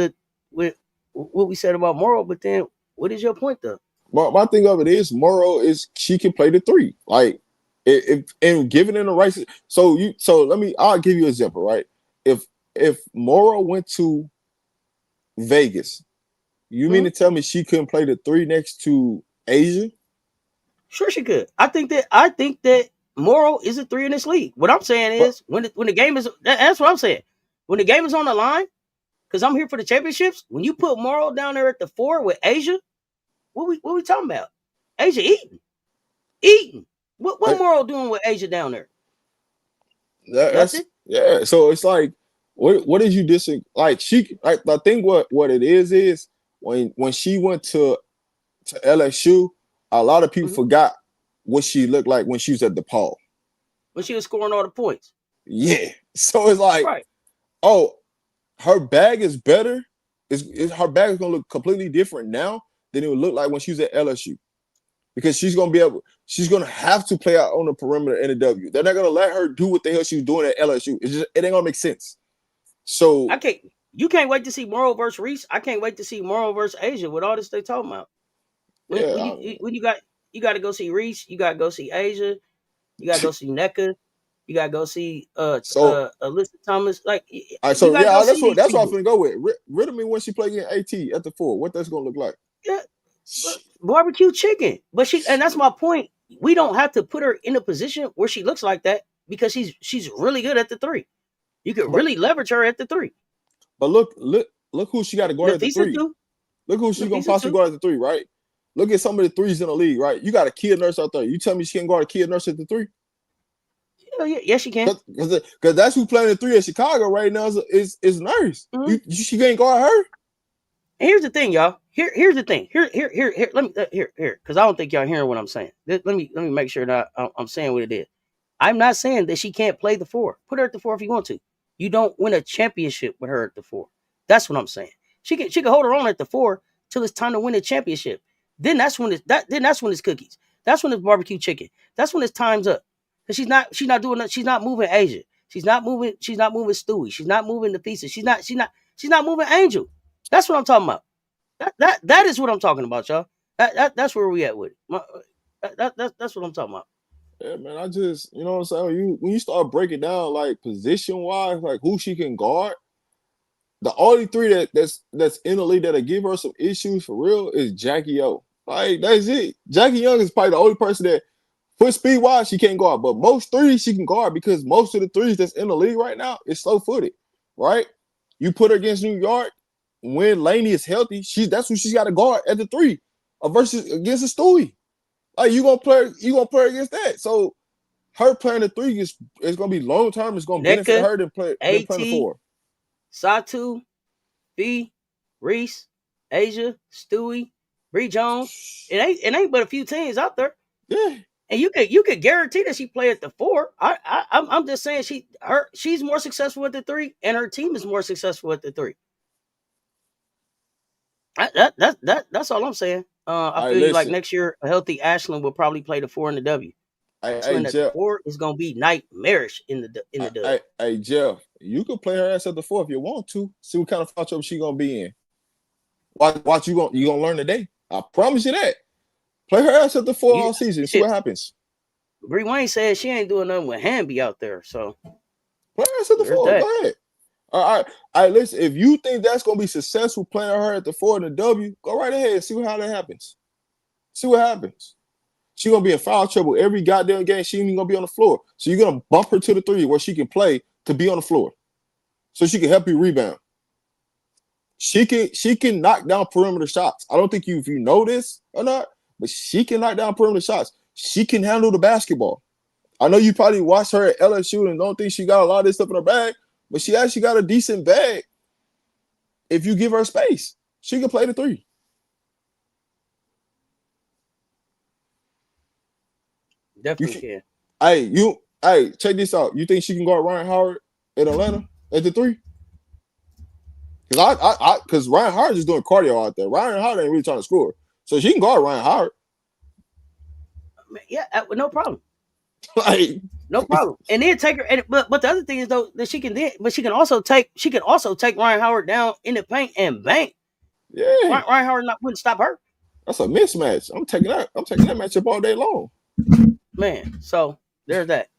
what we said about Moral. But then, what is your point though? Well, my thing of it is Moral is she can play the 3. Like if and given in the right. So I'll give you an example, right? If Moral went to Vegas, you mean to tell me she couldn't play the 3 next to Asia? Sure, she could. I think that Moral is a 3 in this league. What I'm saying is when the game is, that's what I'm saying. When the game is on the line, because I'm here for the championships. When you put Moral down there at the 4 with Asia, what we talking about? Asia eating. What Moral doing with Asia down there? That's it. Yeah. So it's like, what did you disagree? Like I think what it is when she went to LSU, a lot of people forgot what she looked like when she was at DePaul. When she was scoring all the points. Yeah. So it's like, oh, her bag is better. Her bag is gonna look completely different now than it would look like when she was at LSU. Because she's gonna have to play out on the perimeter in the W. They're not gonna let her do what the hell she was doing at LSU. It ain't gonna make sense. So you can't wait to see Moral versus Reese. I can't wait to see Moral versus Asia with all this they talking about. When you got to go see Reese, you got to go see Asia, you got to go see NECA, you got to go see Alyssa Thomas. Like, that's what I'm gonna go with. Rid of me when she play against AT at the 4. What that's gonna look like? Yeah, barbecue chicken. But and that's my point. we don't have to put her in a position where she looks like that because she's really good at the three. You could really leverage her at the three. But look who she got to guard at the three. Too. Look who she's gonna possibly guard at the three, right? Look at some of the threes in the league, right? You got a kid nurse out there. You tell me she can guard a kid nurse at the three? Hell yeah, yes she can. Because that's who playing the three at Chicago right now is Nurse. Mm-hmm. She can't guard her. And here's the thing, y'all. Here's the thing. Here. Let me here. Because I don't think y'all hearing what I'm saying. Let me make sure that I'm saying what it is. I'm not saying that she can't play the four. Put her at the four if you want to. You don't win a championship with her at the four. That's what I'm saying. She can hold her own at the four till it's time to win a championship. Then that's when it's cookies. That's when it's barbecue chicken. That's when it's time's up. Because she's not doing that. She's not moving Asia. She's not moving Stewie. She's not moving the pieces. She's not moving Angel. That's what I'm talking about. That is what I'm talking about, y'all. That's where we at with it. That's what I'm talking about. Yeah, man. I just, you know what I'm saying? When you start breaking down like position wise, like who she can guard, the only three that's in the league that'll give her some issues for real is Jackie O. Like, that's it. Jackie Young is probably the only person that foot speed wise she can't guard, but most threes she can guard because most of the threes that's in the league right now is slow footed, right? You put her against New York when Laney is healthy, that's who she's got to guard at the three versus against a Stewie. Like you gonna play against that. So her playing the three is gonna be long term. It's gonna benefit her than playing the four. Satu, B, Reese, Asia, Stewie, Bree Jones. It ain't but a few teams out there. Yeah. And you could guarantee that she play at the four. I'm just saying she's more successful at the three, and her team is more successful at the three. That's all I'm saying. I feel like next year a healthy Ashland will probably play the four in the W. The four is gonna be nightmarish in the W. Hey Jeff, you can play her ass at the four if you want to. See what kind of foul trouble she gonna be in. Watch you gonna learn today. I promise you that. Play her ass at the four all season. See what happens. Bree Wayne said she ain't doing nothing with Hamby out there. So play her ass at the four. Go ahead. All right, listen. If you think that's gonna be successful playing her at the four in the W, go right ahead. See how that happens. See what happens. She's gonna be in foul trouble every goddamn game. She ain't even gonna be on the floor. So you're gonna bump her to the three where she can play to be on the floor, so she can help you rebound. She can knock down perimeter shots. I don't think if you know this or not, but she can knock down perimeter shots. She can handle the basketball. I know you probably watched her at LSU and don't think she got a lot of this stuff in her bag. But she actually got a decent bag. If you give her space, she can play the three. Definitely can. Hey, check this out. You think she can guard Ryan Howard in Atlanta at the three? Because Ryan Howard is doing cardio out there. Ryan Howard ain't really trying to score, so she can guard Ryan Howard. Yeah, no problem. Like, no problem. And then take her. But the other thing is though that she can also take Ryan Howard down in the paint and bank. Yeah, Ryan Howard wouldn't stop her. That's a mismatch. I'm taking that matchup all day long. Man, so there's that.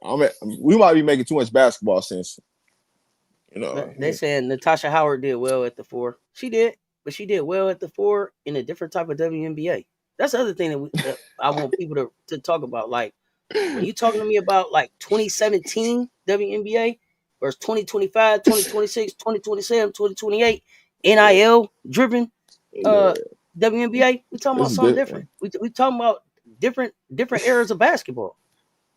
We might be making too much basketball sense. You know, they saying Natasha Howard did well at the four. She did, but she did well at the four in a different type of WNBA. That's the other thing that I want people to talk about. Like, when you talking to me about like 2017 WNBA versus 2025, 2026, 2027, 2028 NIL driven WNBA, we talking about something different. We talking about different eras of basketball.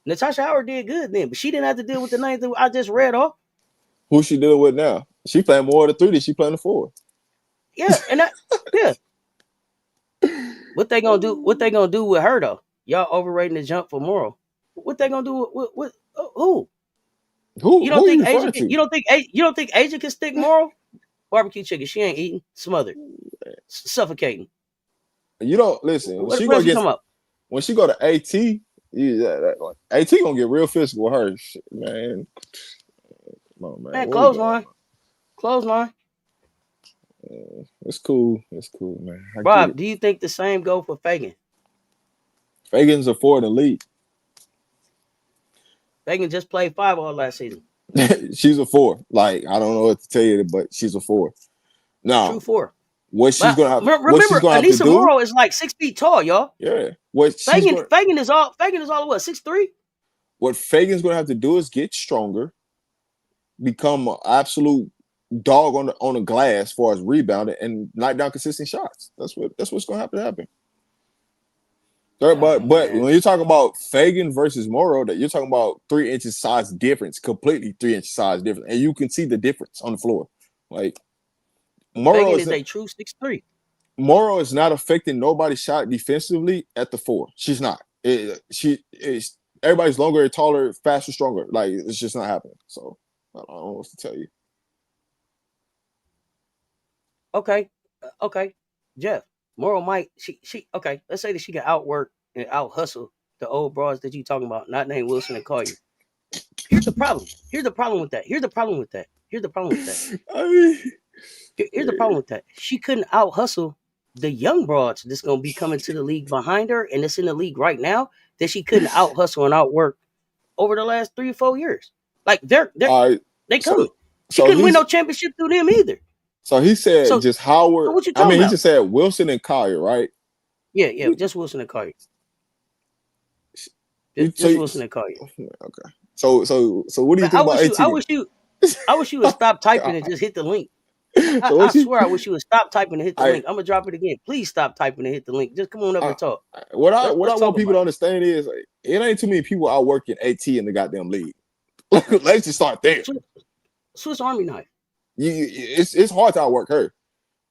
Natasha Howard did good then, but she didn't have to deal with the names that I just read off. Who she dealing with now? She playing more of the three than she playing the four. Yeah, and yeah. What they gonna do? What they gonna do with her though? Y'all overrating the jump for Moral. What they gonna do with who? Who? You don't think Asia? You don't think Asia can stick Moral? Barbecue chicken. She ain't eating. Smothered. Suffocating. You don't listen. When she go to AT, AT gonna get real physical with her. Shit, man. Come on, man. Man, clothesline. It's cool, man. Rob, do you think the same go for Feagin? Feagin's a four in the league. Feagin just played 5 all last season. She's a four. Like, I don't know what to tell you, but she's a four. No, true 4. What she's gonna have remember, to Anissa do? Morrow is like 6 feet tall, y'all. Yeah. Feagin is all what, 6'3"? What Feagin's gonna have to do is get stronger, become an absolute dog on the glass as far as rebounding and knock down consistent shots. That's what's gonna have to happen. But when you're talking about Feagin versus Morrow, that you're talking about 3 inches size difference, completely 3 inch size difference, and you can see the difference on the floor. Like Morrow is a true 6'3". Morrow is not affecting nobody's shot defensively at the 4. She's not. She is. Everybody's longer, taller, faster, stronger. Like it's just not happening. So I don't know what to tell you. Okay, Jeff. Morrow might she okay. Let's say that she can outwork and out hustle the old broads that you talking about, not named Wilson and Collier. Here's the problem with that. Here's the problem with that. Here's the problem with that. She couldn't out hustle the young broads that's gonna be coming to the league behind her, and it's in the league right now that she couldn't out hustle and outwork over the last 3 or 4 years. Like they coming. She couldn't win no championship through them either. So he said just Howard. So what you talking about? He just said Wilson and Collier, right? Yeah, just Wilson and Collier. Just Wilson and Collier. Okay. So what do you think about 18? I wish you would stop typing and just hit the link. I swear I wish you would stop typing and hit the link. I'm gonna drop it again. Please stop typing and hit the link. Just come on up and talk. What I want people to understand is it ain't too many people out working AT in the goddamn league. Let's just start there. Swiss Army knife. It's hard to outwork her.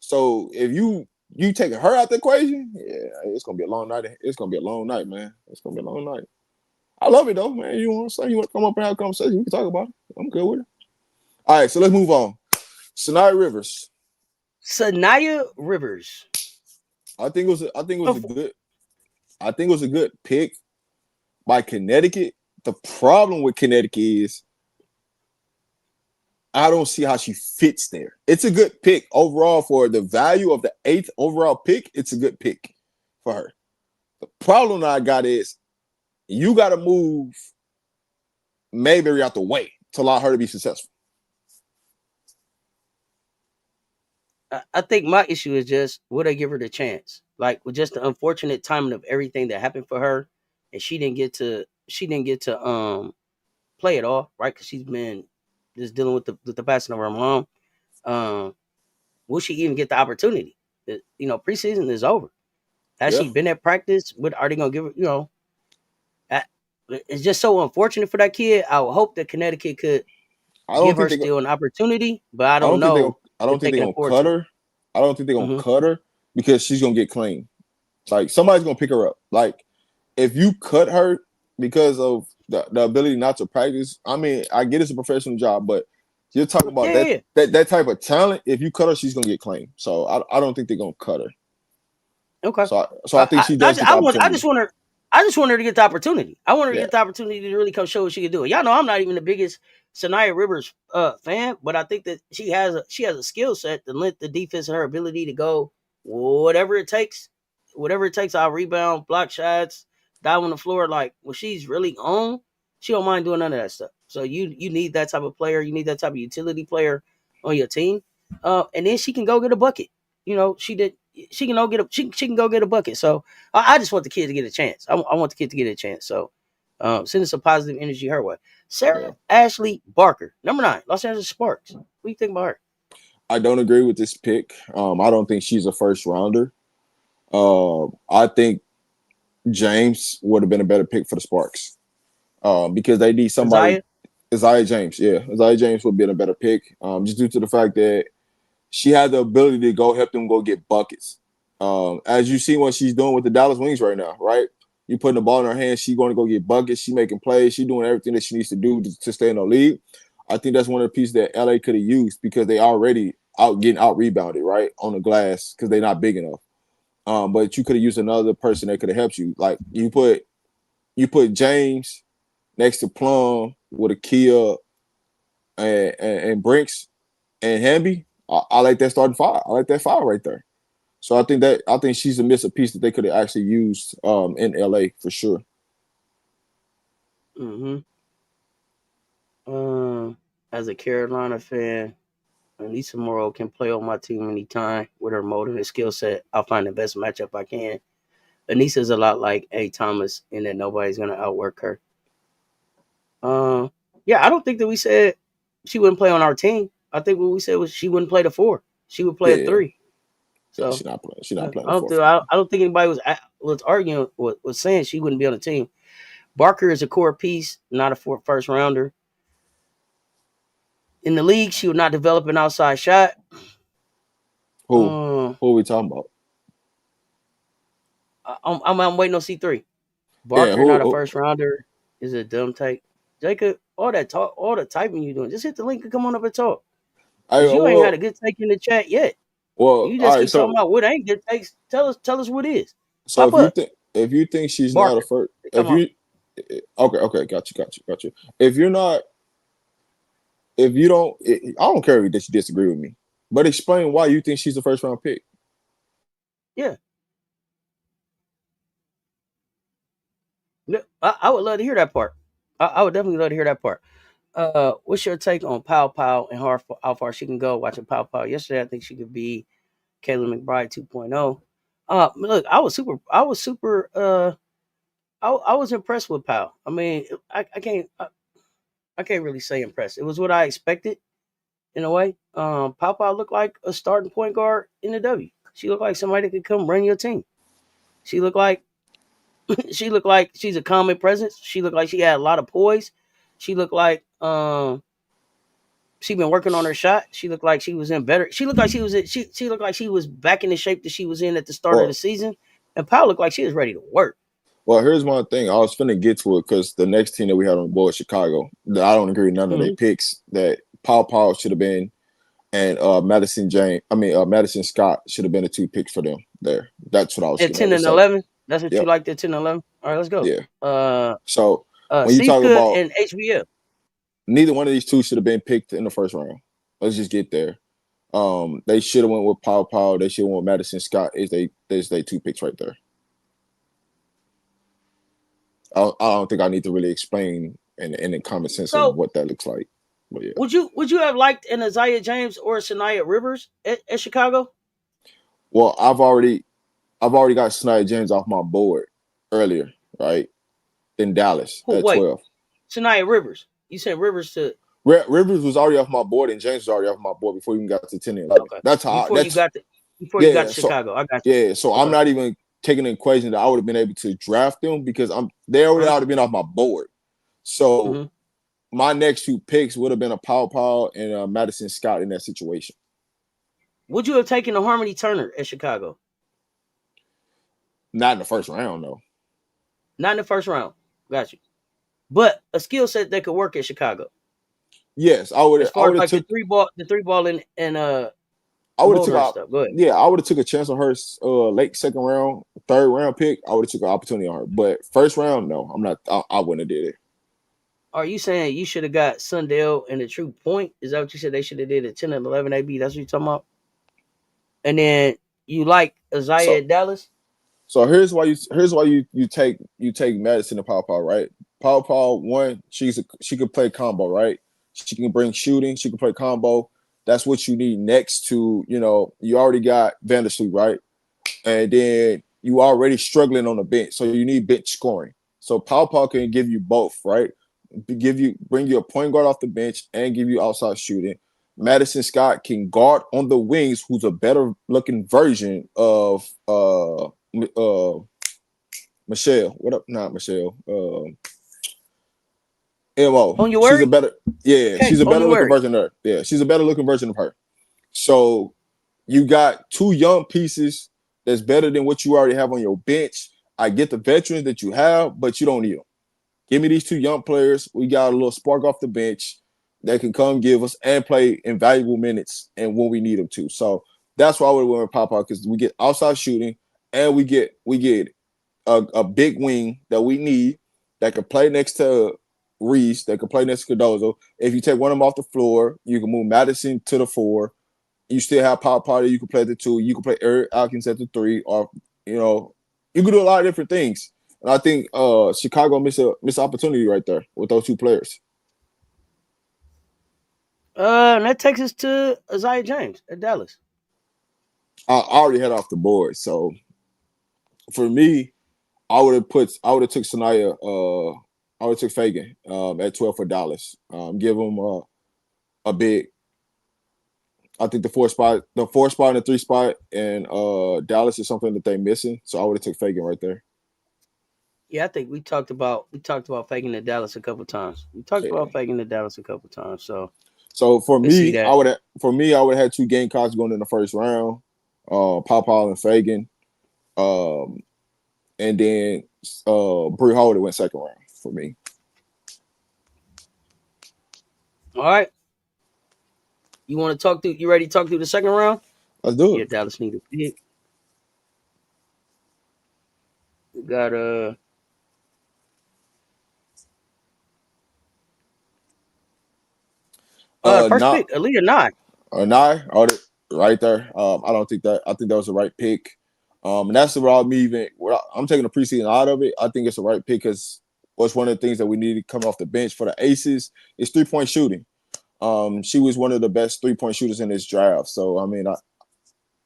So if you taking her out the equation, yeah, it's gonna be a long night. It's gonna be a long night, man. It's gonna be a long night. I love it though, man. You want to come up and have a conversation? We can talk about it. I'm good with it. All right, so let's move on. Sania Rivers. I think it was a good pick by Connecticut. The problem with Connecticut is I don't see how she fits there. It's a good pick overall for the value of the 8th overall pick. It's a good pick for her. The problem that I got is you got to move Mayberry out the way to allow her to be successful. I think my issue is just would I give her the chance? Like with just the unfortunate timing of everything that happened for her, and she didn't get to play at all, right? Because she's been just dealing with the passing of her mom. Will she even get the opportunity? Preseason is over. Has she been at practice? What are they gonna give her? It's just so unfortunate for that kid. I would hope that Connecticut could give her still an opportunity, but I don't know. I don't think they're gonna cut her. I don't think they're gonna cut her because she's gonna get claimed. Like somebody's gonna pick her up. Like if you cut her because of the ability not to practice, I mean, I get it's a professional job, but you're talking about that type of talent. If you cut her, she's gonna get claimed. So I don't think they're gonna cut her. Okay. So I think she does. I just want her to get the opportunity. I want her to get the opportunity to really come show what she can do. Y'all know I'm not even the biggest Sania Rivers fan, but I think that she has a skill set, the length, the defense, and her ability to go whatever it takes. Whatever it takes, I'll rebound, block shots, dive on the floor. Like when she's really on, she don't mind doing none of that stuff. So you need that type of player. You need that type of utility player on your team. And then she can go get a bucket. She can go get a bucket. So I just want the kid to get a chance. I want the kid to get a chance. So send some positive energy her way. Sarah Ashley Barker, number 9, Los Angeles Sparks. What do you think about her? I don't agree with this pick. I don't think she's a first rounder. I think James would have been a better pick for the Sparks because they need somebody. Isaiah James, Isaiah James would have been a better pick just due to the fact that she had the ability to go help them go get buckets. As you see what she's doing with the Dallas Wings right now, right? You putting the ball in her hands, she's going to go get buckets. She making plays. She's doing everything that she needs to do to stay in the league. I think that's one of the pieces that LA could have used because they already getting out rebounded, right, on the glass because they're not big enough. But you could have used another person that could have helped you. Like you put James next to Plum with Akia and Brinks and Hamby. I like that starting 5. I like that 5 right there. So I think she's a missing piece that they could have actually used in LA for sure. As a Carolina fan, Anissa Morrow can play on my team anytime with her motive and skill set. I'll find the best matchup I can. Anissa's a lot like A. Thomas in that nobody's gonna outwork her. Yeah, I don't think that we said she wouldn't play on our team. I think what we said was she wouldn't play the 4. She would play a 3. So yeah, she's not playing. She's not playing. I don't think anybody was arguing was saying she wouldn't be on the team. Barker is a core piece, not a first rounder. In the league, she would not develop an outside shot. Who are we talking about? I'm waiting on C3. Barker, not a first rounder, is a dumb take. Jacob, all that talk, all the typing you doing, just hit the link and come on up and talk. You ain't had a good take in the chat yet. Well, you just keep talking about what ain't good takes. Tell us what is. So if you think she's Barker, not a first, okay, got you. If you don't, I don't care that you disagree with me, but explain why you think she's a first round pick. Yeah. I would love to hear that part. I would definitely love to hear that part. What's your take on Paopao and how far she can go? Watching Paopao yesterday, I think she could be Kayla McBride 2.0. Look, I was impressed with Pau. I mean, I can't really say impressed. It was what I expected in a way. Paopao looked like a starting point guard in the W. She looked like somebody that could come run your team. She looked like she's a common presence. She looked like she had a lot of poise. She looked like she been working on her shot. She looked like she was in better. She looked like she was back in the shape that she was in at the start of the season. And Pau looked like she was ready to work. Well, here's one thing. I was finna get to it because the next team that we had on the board, Chicago, I don't agree with none of their picks. That Paopao should have been, and Madison Scott should have been the 2 picks for them there. That's what I was at 10 and 11. That's what you liked at 10 and 11. All right, let's go. Yeah. So when you talk about and HBL, neither one of these 2 should have been picked in the first round. Let's just get there. They should have went with Paopao. They should have went with Madison Scott. Is they 2 picks right there. I don't think I need to really explain in the common sense of what that looks like. But yeah. Would you have liked an Isaiah James or Sania Rivers at Chicago? Well, I've already got Sania James off my board earlier, right? In Dallas at 12. Sania Rivers. You said Rivers to Rivers was already off my board and James was already off my board before we even got to 10 and 11. Okay. That's how you got to Chicago. I got you. Yeah, so I'm not even taking the equation that I would have been able to draft them because they already would have been off my board. So my next 2 picks would have been a Paopao and Madison Scott in that situation. Would you have taken a Harmony Turner at Chicago? Not in the first round, though. Not in the first round. Got you. But a skill set that could work at Chicago. Yes, I would. As far as like the three ball and I would have took. Go ahead. Yeah, I would have took a chance on her late second round, third round pick. I would have took an opportunity on her, but first round, no, I'm not. I wouldn't have did it. Are you saying you should have got Sundell and the true point? Is that what you said they should have did at 10 and 11 AB? That's what you're talking about. And then you like Isaiah at Dallas. So here's why you take Madison and Paopao, right? Paopao, one, she could play combo, right? She can bring shooting. She can play combo. That's what you need next to, you already got Vandersloot, right? And then you already struggling on the bench. So you need bench scoring. So Paopao can give you both, right? Bring you a point guard off the bench and give you outside shooting. Madison Scott can guard on the wings, who's a better looking version of Michelle. What up? Not Michelle. MO. She's a better, she's a better looking version of her. Yeah, she's a better looking version of her. So you got 2 young pieces that's better than what you already have on your bench. I get the veterans that you have, but you don't need them. Give me these 2 young players. We got a little spark off the bench that can come give us and play invaluable minutes and when we need them to. So that's why I would have went with Paopao, because we get outside shooting and we get a big wing that we need that can play next to Reese, that can play next to Cardozo. If you take one of them off the floor, you can move Madison to the 4. You still have Paopao. You can play the 2. You can play Eric Alkins at the 3, or you can do a lot of different things. And I think Chicago missed an opportunity right there with those 2 players. And that takes us to Isaiah James at Dallas. I already had off the board. So for me, I would have took Sania. I would have took Feagin at 12 for Dallas. Give him a big. I think the four spot and the 3 spot, and Dallas is something that they're missing. So I would have took Feagin right there. Yeah, I think we talked about Feagin at Dallas a couple times. So for me, I would have 2 Gamecocks going in the first round. Paopao and Feagin. And then Bree Hall went second round for me. All right. You want to talk through? You ready to talk through the second round? Let's do it. Yeah, Dallas need a pick. We got first pick, Aaliyah Nye. Nye, right there. I don't think that. I think that was the right pick. And that's about me even. I'm taking the preseason out of it. I think it's the right pick because what's one of the things that we need to come off the bench for the Aces is 3-point shooting. She was one of the best 3-point shooters in this draft. So I mean,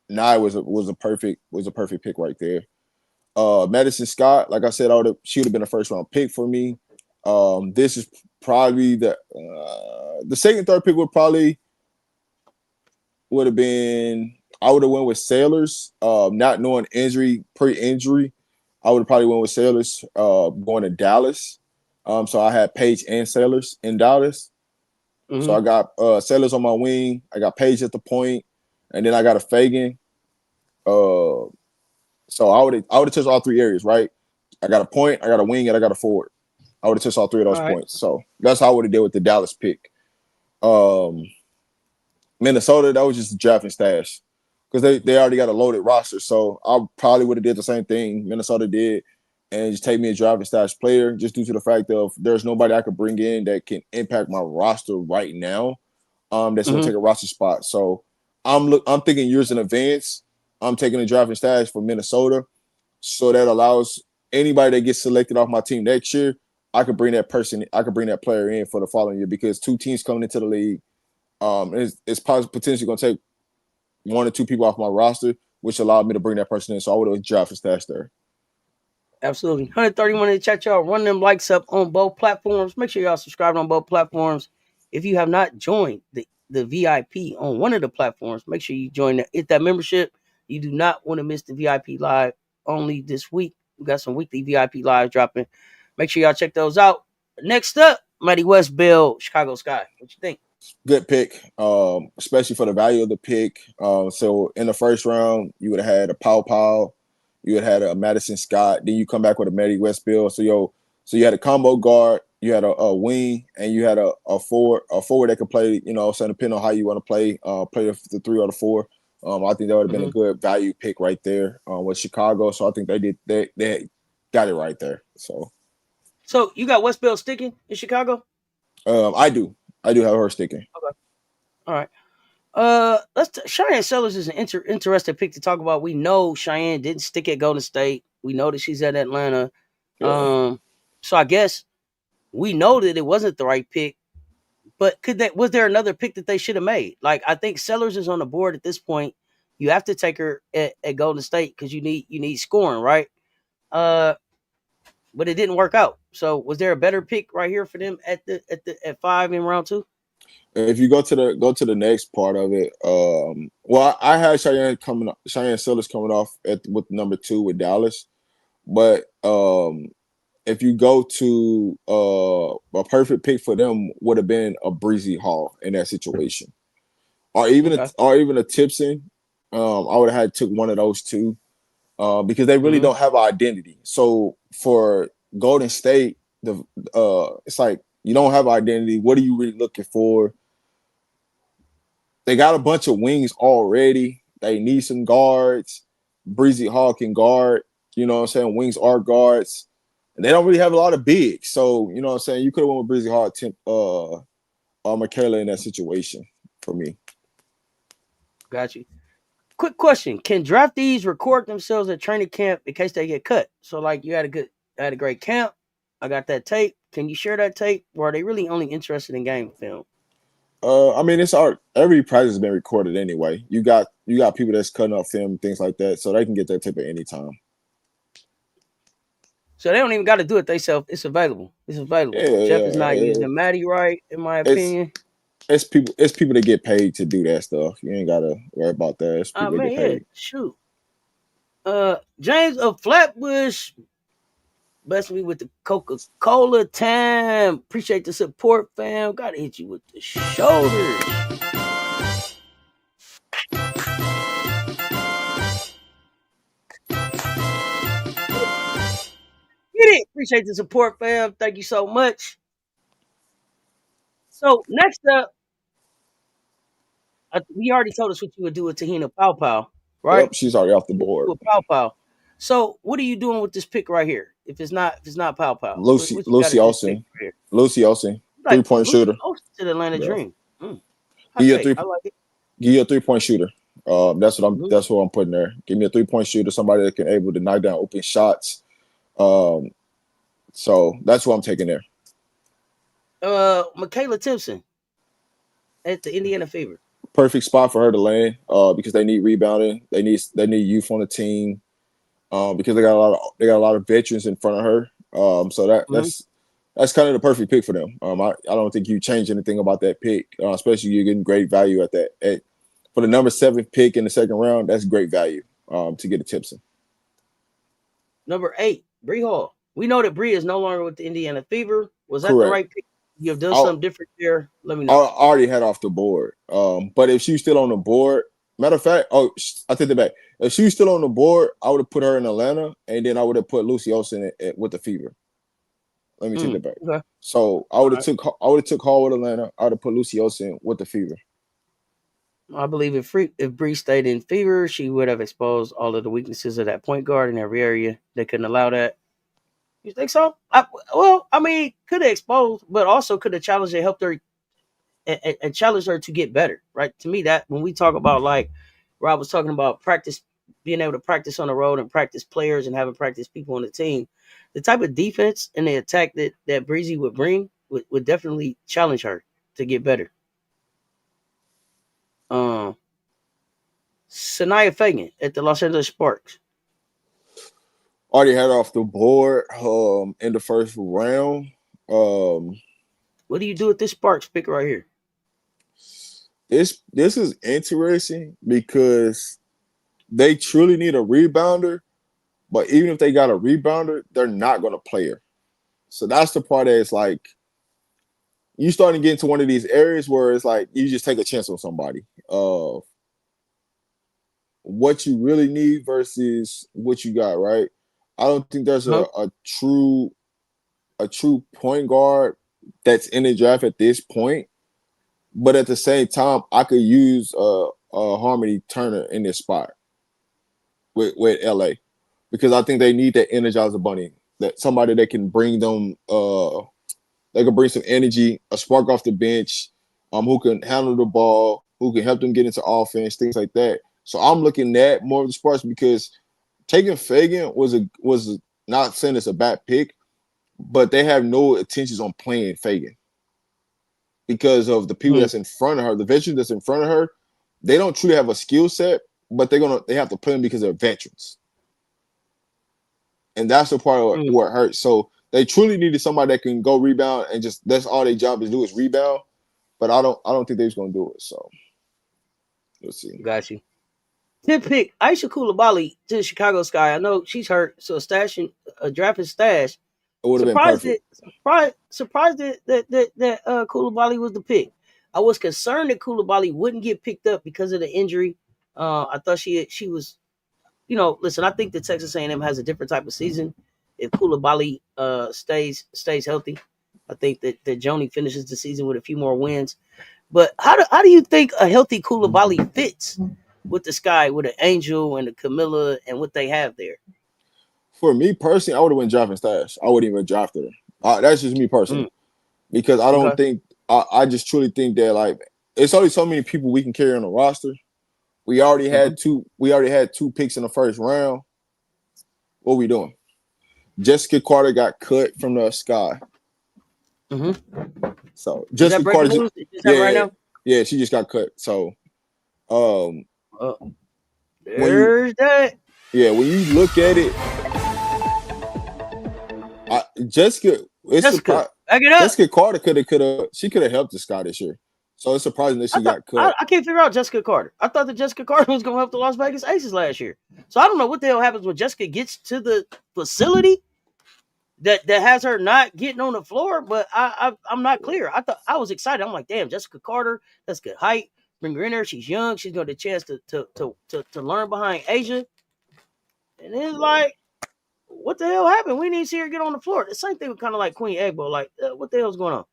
Nye was a perfect pick right there. Madison Scott, like I said, she would have been a first round pick for me. This is probably the second, third pick would have been. I would have went with Sailors, not knowing pre-injury. I would have probably went with Sailors going to Dallas. So I had Page and Sailors in Dallas. Mm-hmm. So I got Sailors on my wing. I got Page at the point, and then I got a Feagin. So I would have touched all 3 areas, right? I got a point, I got a wing, and I got a forward. I would have touched all 3 of those points. So that's how I would have did with the Dallas pick. Minnesota, that was just a draft and stash because they already got a loaded roster. So I probably would have did the same thing Minnesota did and just take me a draft and stash player just due to the fact of there's nobody I could bring in that can impact my roster right now that's going to take a roster spot. So I'm thinking years in advance. I'm taking a draft and stash for Minnesota. So that allows anybody that gets selected off my team next year, I could bring that player in for the following year because 2 teams coming into the league. It's potentially going to take 1 or 2 people off my roster, which allowed me to bring that person in. So I would have drafted stash there. Absolutely. 131 in the chat, y'all. Run them likes up on both platforms. Make sure y'all subscribe on both platforms. If you have not joined the VIP on one of the platforms, make sure you hit that membership. You do not want to miss the VIP live only this week. We got some weekly VIP lives dropping. Make sure y'all check those out. Next up, Mighty West Bell, Chicago Sky. What you think? Good pick, especially for the value of the pick. So in the first round, you would have had a Paopao, you would have had a Madison Scott. Then you come back with a Mighty West Bell. So you had a combo guard, you had a wing, and you had a forward that could play. So depending on how you want to play the 3 or the 4. I think that would have been a good value pick right there with Chicago. So I think they got it right there. So you got West Bell sticking in Chicago? I do have her sticking. Okay. All right. Cheyenne Sellers is an interesting pick to talk about. We know Cheyenne didn't stick at Golden State. We know that she's at Atlanta. Yeah. So I guess we know that it wasn't the right pick. But was there another pick that they should have made? Like I think Sellers is on the board at this point. You have to take her at Golden State because you need scoring, right? But it didn't work out. So was there a better pick right here for them at 5 in round 2? If you go to the next part of it, well, I had Cheyenne Sellers coming off with number 2 with Dallas, but if you go to a perfect pick for them would have been a Bree Hall in that situation, or even a Tipson. I would have took one of those 2 because they really don't have an identity. So for Golden State, it's like you don't have an identity. What are you really looking for? They got a bunch of wings already. They need some guards. Bree Hall can guard. You know what I'm saying? Wings are guards. And they don't really have a lot of bigs. So, you know what I'm saying? You could have went with Bree Hall or Michaela in that situation for me. Got you. Quick question. Can draftees record themselves at training camp in case they get cut? So, like, you had a great camp. I got that tape. Can you share that tape? Or are they really only interested in game film? I mean, it's art. Every practice has been recorded anyway. You got people that's cutting up film, things like that, so they can get that tip at any time. So they don't even got to do it themselves. It's available. It's available. Yeah, Jeff is not using Maddie right, in my opinion. It's people that get paid to do that stuff. You ain't gotta worry about that. It's people that get paid. Yeah, shoot. James of Flatbush blessed me with the Coca-Cola time. Appreciate the support, fam. Gotta hit you with the shoulders. Get it. Appreciate the support, fam. Thank you so much. So next up, we already told us what you would do with Te-Hina Paopao, right? Yep, she's already off the board. With Paopao. So what are you doing with this pick right here? If it's not Paopao, Lucy Olsen. Lucy Olsen, 3-point shooter. Olsen to the Atlanta Dream. Give you a 3-point shooter. That's what I'm putting there. Give me a 3-point shooter, somebody that can able to knock down open shots. So that's what I'm taking there. Michaela Timpson at the Indiana Fever. Perfect spot for her to land because they need rebounding. They need youth on the team because they got a lot of veterans in front of her. So that's kind of the perfect pick for them. I don't think you change anything about that pick, especially you're getting great value at that. For the number 7 pick in the second round, that's great value to get a Timpson. Number 8, Bree Hall. We know that Bree is no longer with the Indiana Fever. Was that Correct. The right pick? You have done something different there? Let me know. I already had off the board. But if she's still on the board, matter of fact, I take it back. If she's still on the board, I would have put her in Atlanta, and then I would have put Lucy Olsen with the Fever. Let me take it back. Okay. So I would have took Hall with Atlanta. I would have put Lucy Olsen with the Fever. I believe if Bree stayed in Fever, she would have exposed all of the weaknesses of that point guard in every area. They couldn't allow that. You think so? Could have exposed, but also could have challenged and helped her and challenged her to get better, right? To me, that when we talk about, like Rob was talking about, practice, being able to practice on the road and practice players and having practice people on the team, the type of defense and the attack that Breezy would bring would definitely challenge her to get better. Sania Feagin at the Los Angeles Sparks. Already had off the board in the first round. What do you do with this Sparks pick right here? This is interesting because they truly need a rebounder, but even if they got a rebounder, they're not going to play her. So that's the part that it's like you starting to get into one of these areas where it's like you just take a chance on somebody. What you really need versus what you got, right? I don't think there's a true point guard that's in the draft at this point. But at the same time, I could use Harmony Turner in this spot with LA because I think they need that Energizer Bunny, that somebody that can bring them, they can bring some energy, a spark off the bench, who can handle the ball, who can help them get into offense, things like that. So I'm looking at more of the Sparks because taking Feagin was not saying it's a bad pick, but they have no intentions on playing Feagin because of the people that's in front of her, the veterans that's in front of her. They don't truly have a skill set, but they have to play them because they're veterans, and that's the part where it hurts. So they truly needed somebody that can go rebound and just that's all their job is do is rebound. But I don't think they're going to do it. So let's see. Got you. 10th pick, Aisha Coulibaly to the Chicago Sky. I know she's hurt, so a drafted stash. It would have been perfect. Surprised that Coulibaly was the pick. I was concerned that Coulibaly wouldn't get picked up because of the injury. I thought she was, listen. I think that Texas A&M has a different type of season if Coulibaly stays healthy. I think that Joni finishes the season with a few more wins. But how do you think a healthy Coulibaly fits with the Sky, with an Angel and a Camilla and what they have there? For me personally, I would have went drafting stash. I wouldn't even drafted her. That's just me personally, because I don't think I just truly think that like it's only so many people we can carry on the roster. We already had two. We already had 2 picks in the first round. What are we doing? Jessica Carter got cut from the Sky. So Jessica Carter, right now? Yeah, she just got cut. So, there's that. Yeah, when you look at it, Jessica Carter could have helped the Sky this year. So it's surprising that she got cut. I can't figure out Jessica Carter. I thought that Jessica Carter was going to help the Las Vegas Aces last year. So I don't know what the hell happens when Jessica gets to the facility that has her not getting on the floor. But I'm not clear. I was excited. I'm like, damn, Jessica Carter, that's good height. Bring her in there. She's young. She's got a chance to learn behind Asia. And it's like, what the hell happened? We didn't see her get on the floor. The same thing with kind of like Queen Egbo. Like, what the hell's going on?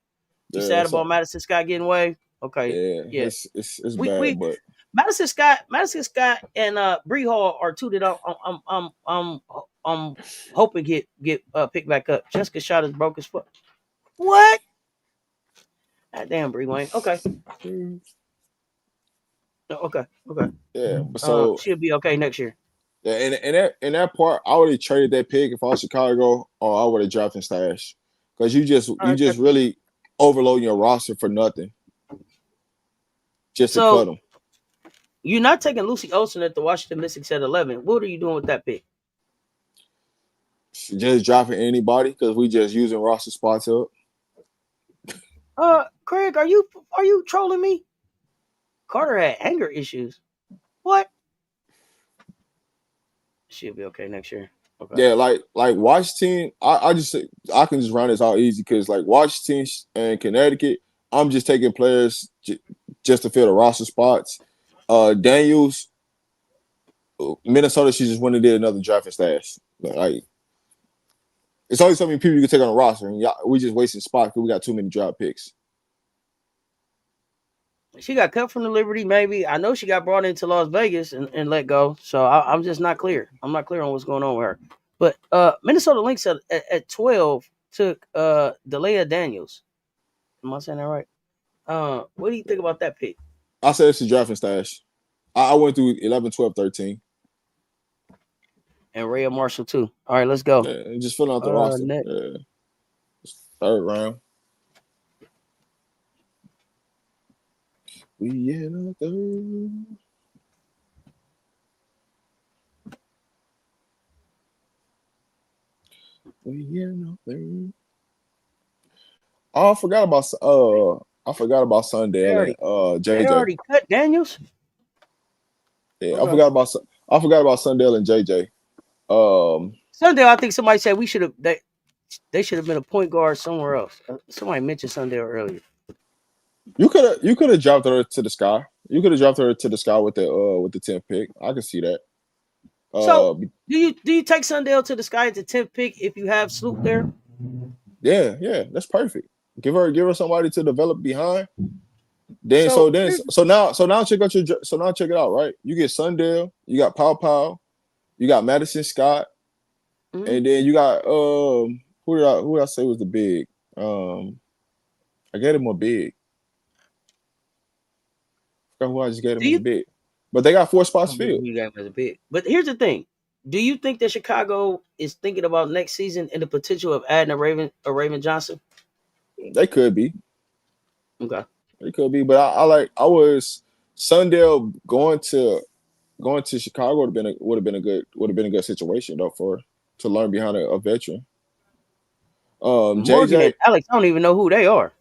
You sad about Madison Scott getting away? Okay, yeah. It's bad, but Madison Scott, and Bree Hall are two that I'm hoping get picked back up. Jessica shot his broke his foot. What? God damn, Bree Wayne. Okay. Okay. Yeah, so she'll be okay next year. Yeah, and in that part, I would have traded that pick if I was Chicago, or I would have drafted Stash, because you just really overloading your roster for nothing, just to cut them. You're not taking Lucy Olsen at the Washington Mystics at 11. What are you doing with that pick? Just dropping anybody because we just using roster spots up. Craig, are you trolling me? Carter had anger issues. What? She'll be okay next year. Okay. Yeah, like Washington, I can just run this out easy because like Washington and Connecticut, I'm just taking players just to fill the roster spots. Daniels, Minnesota, she just went and did another drafting stash. Like, it's always so many people you can take on the roster, and we just wasting spots because we got too many draft picks. She got cut from the Liberty, maybe. I know she got brought into Las Vegas and let go. So I'm just not clear. I'm not clear on what's going on with her. But Minnesota Lynx at 12 took Delia Daniels. Am I saying that right? What do you think about that pick? I said it's a drafting stash. I went through 11, 12, 13. And Rhea Marshall, too. All right, let's go. Yeah, just filling out the roster. Yeah. Third round. We in a third. We in a third. Oh, I forgot about Sundale and JJ. They already cut Daniels. Yeah, okay. I forgot about Sundale and JJ. Sundale, I think somebody said they should have been a point guard somewhere else. Somebody mentioned Sundale earlier. You could have dropped her to the Sky. You could have dropped her to the Sky with the 10th pick. I can see that. So do you take Sundale to the Sky at the 10th pick if you have Sloop there? Yeah, that's perfect. Give her somebody to develop behind. So now check it out, right? You get Sundale, you got Paopao, you got Madison Scott, and then you got who did I say was the big? I gave him a big. I forgot who I just gave him as a big. But they got 4 spots filled. You got him as a big. But here's the thing. Do you think that Chicago is thinking about next season and the potential of adding a Raven Johnson? They could be. Okay. They could be, but I was Sundale going to Chicago would have been a good situation though to learn behind a veteran. Morgan JJ and Alex, I don't even know who they are.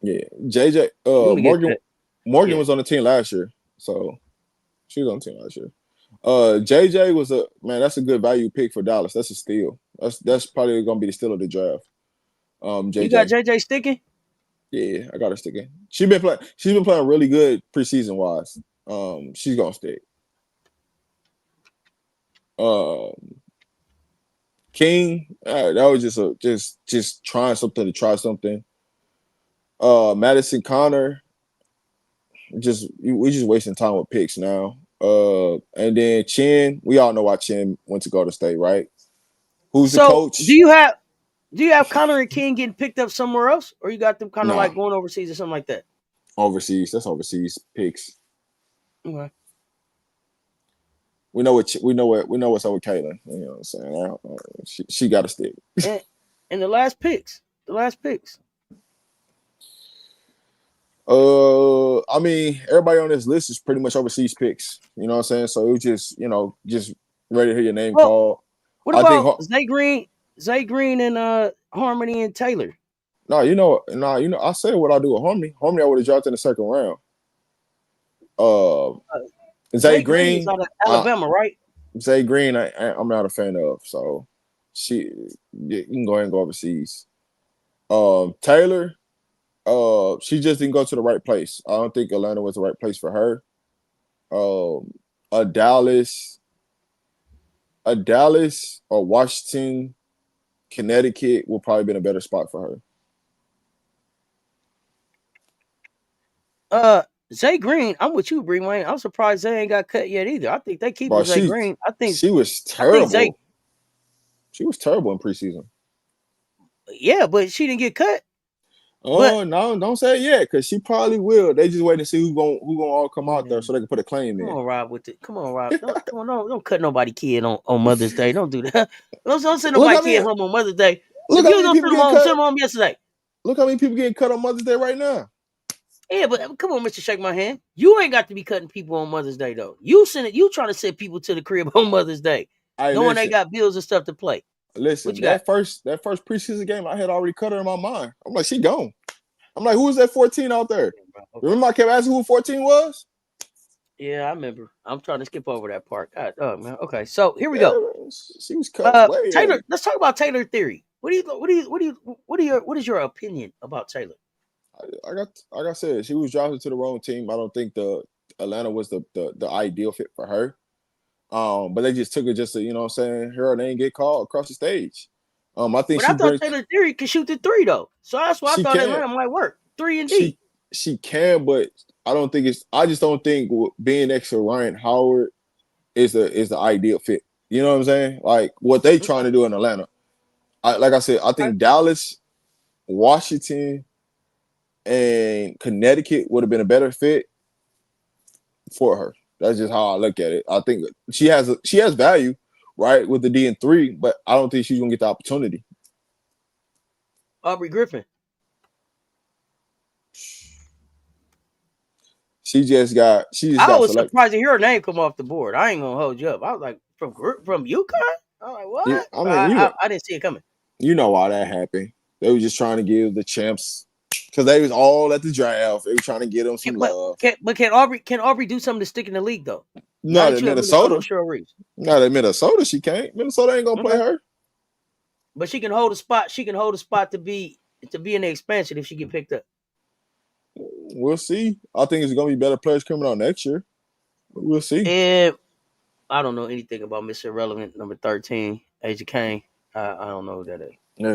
Yeah, JJ Morgan was on the team last year, so she was on the team last year. JJ was that's a good value pick for Dallas. That's a steal. That's probably gonna be the steal of the draft. JJ. You got JJ sticking? Yeah, I got her sticking. She's been playing really good preseason wise. She's gonna stick. King, that was just trying something to try something. Madison Connor, we just wasting time with picks now. And then Chin, we all know why Chin went to Golden State, right? Who's the coach? Do you have Connor and King getting picked up somewhere else, or you got them kind of like going overseas or something like that? Overseas, that's overseas picks. Okay. We know what's up with Caitlin. You know what I'm saying? She got to stick. And the last picks. I mean, everybody on this list is pretty much overseas picks. You know what I'm saying? So it was just, just ready to hear your name called. What about Zay Green, and Harmony and Taylor? I said what I do with Harmony. Harmony, I would have dropped in the second round. Zay Green is out of Alabama, right? Zay Green, I'm not a fan of. So you can go ahead and go overseas. Taylor, she just didn't go to the right place. I don't think Atlanta was the right place for her. A Dallas or Washington, Connecticut will probably been a better spot for her. Zay Green, I'm with you, Bree Wayne. I'm surprised Zay ain't got cut yet either. I think they keep Zay Green. I think she was terrible. She was terrible in preseason. Yeah, but she didn't get cut. Oh no! Don't say it yet, because she probably will. They just wait to see who gonna all come out there so they can put a claim in. Come on, Rob, with it. Come on, Rob. Don't cut nobody kid on Mother's Day. Don't do that. Don't send nobody kid home on Mother's Day. Look how many people getting cut. Send them home yesterday. Look how many people getting cut on Mother's Day right now. Yeah, but come on, Mr. Shake My Hand. You ain't got to be cutting people on Mother's Day though. You trying to send people to the crib on Mother's Day, knowing they got bills and stuff to play. Listen, that first preseason game, I had already cut her in my mind. I'm like, she gone. I'm like, who was that 14 out there? Okay. Remember I kept asking who 14 was? Yeah, I remember. I'm trying to skip over that part. God, man. Okay, so here we go. She was cut way Taylor. in. Let's talk about Taylor theory. What is your opinion about Taylor? Like I said, she was drafted to the wrong team. I don't think the Atlanta was the ideal fit for her. But they just took her just to, you know what I'm saying, her name get called across the stage. I think I thought Taylor theory could shoot the three though. So that's why I thought Atlanta might work. 3 and D. She can, but I just don't think being next to Ryan Howard is the ideal fit. You know what I'm saying? Like what they trying to do in Atlanta. Like I said, I think Dallas, Washington, and Connecticut would have been a better fit for her. That's just how I look at it. I think she has value, right, with the D and 3, but I don't think she's gonna get the opportunity. Aubrey Griffin. She just got. I was surprised to hear her name come off the board. I ain't gonna hold you up. I was like, from UConn. I'm like, what? Yeah, I mean, I didn't see it coming. You know why that happened? They were just trying to give the champs, because they was all at the draft. They were trying to get them some love. Can Aubrey do something to stick in the league though? Not at Minnesota. Not at Minnesota. She can't. Minnesota ain't gonna play her. But she can hold a spot. She can hold a spot to be in the expansion if she get picked up. We'll see. I think it's gonna be better players coming out next year. We'll see. And I don't know anything about Mr. Irrelevant, number 13, Asia Kane. I don't know who that is. Yeah.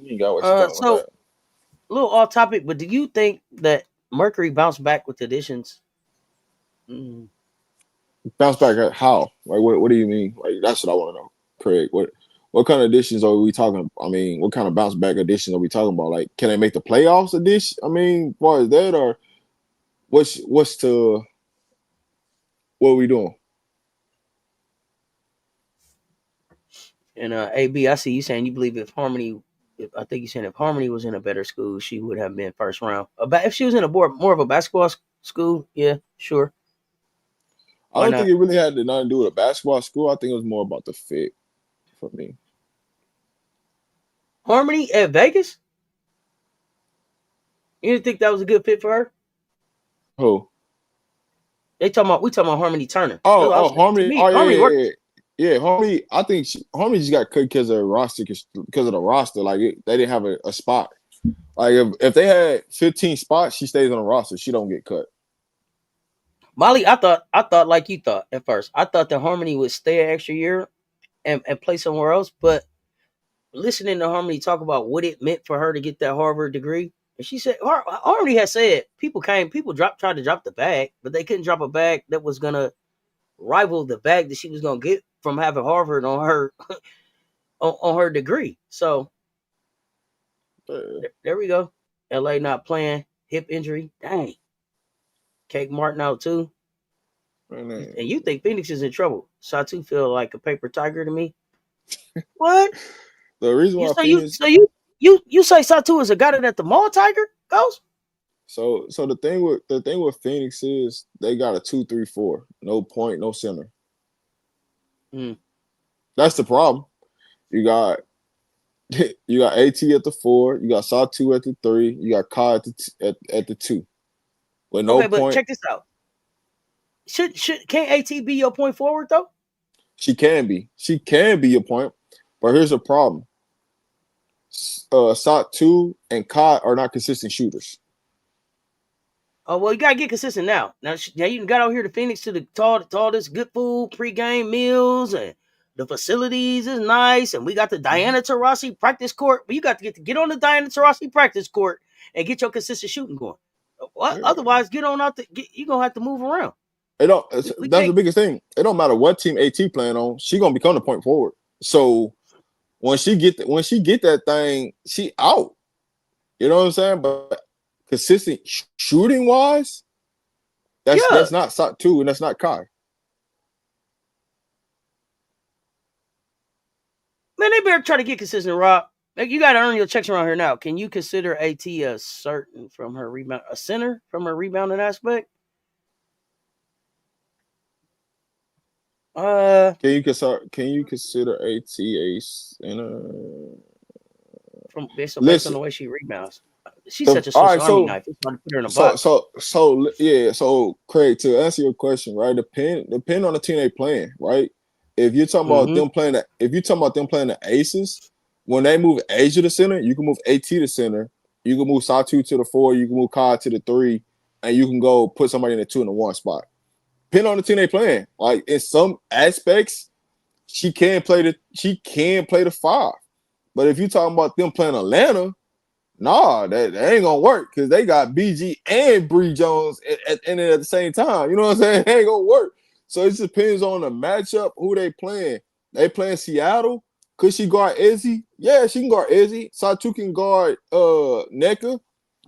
You got what you're talking about. A little off topic, but do you think that Mercury bounced back with additions? Bounce back how? Like what do you mean? Like that's what I want to know, Craig. What kind of additions are we talking? I mean, what kind of bounce back additions are we talking about? Like, can they make the playoffs addition? I mean, as far as that, or what are we doing? And AB, I see you saying you believe if Harmony was in a better school, she would have been first round. If she was in a more of a basketball school, yeah, sure. I don't think it really had nothing to do with a basketball school. I think it was more about the fit for me. Harmony at Vegas? You didn't think that was a good fit for her? Who? We talking about Harmony Turner. Harmony. Harmony. Yeah, Harmony. I think Harmony just got cut because of the roster. Like they didn't have a spot. Like if they had 15 spots, she stays on the roster. She don't get cut. Molly, I thought like you thought at first. I thought that Harmony would stay an extra year and play somewhere else. But listening to Harmony talk about what it meant for her to get that Harvard degree, and she said Harmony had said people tried to drop the bag, but they couldn't drop a bag that was gonna rival the bag that she was gonna get from having Harvard on her on her degree. So there we go. LA not playing, hip injury. Dang. Cake Martin out too. And you think Phoenix is in trouble. Satu feel like a paper tiger to me. What? The reason why you say Satu is a got it at the mall tiger, Ghost? So the thing with Phoenix is they got a 2-3-4, no point, no center. That's the problem. You got AT at the 4, you got Satu at the 3, you got Kai at the 2. With no point. But check this out. Can't AT be your point forward though? She can be your point, but here's the problem. Satu and Kai are not consistent shooters. Oh well, you gotta get consistent now. Now you got out here to Phoenix to all this good food, pregame meals, and the facilities is nice, and we got the Diana Taurasi practice court. But you got to get on the Diana Taurasi practice court and get your consistent shooting going. Well, otherwise, you're gonna have to move around. That's the biggest thing. It don't matter what team AT playing on, she gonna become the point forward. So when she get that thing, she out. You know what I'm saying? But consistent shooting wise, that's not Satu and that's not Kai. Man, they better try to get consistent, Rob. Like, you got to earn your checks around here now. Can you consider AT a center from her rebounding aspect? Can you consider AT a center? Based on the way she rebounds. She's such a Swiss Army knife. It's hard to put her in a box. So Craig, to answer your question, right? Depend on the team they playing, right? If you're talking about them playing the Aces, when they move Asia to center, you can move AT to center, you can move Satu to the 4, you can move Kai to the 3, and you can go put somebody in the 2 and the 1 spot. Depending on the team they playing. Like in some aspects, she can play the 5. But if you're talking about them playing Atlanta, nah, that ain't gonna work because they got BG and Bree Jones at the same time. You know what I'm saying? It ain't gonna work. So it just depends on the matchup, who they playing. They playing Seattle. Could she guard Izzy? Yeah, she can guard Izzy. Satu can guard Nneka.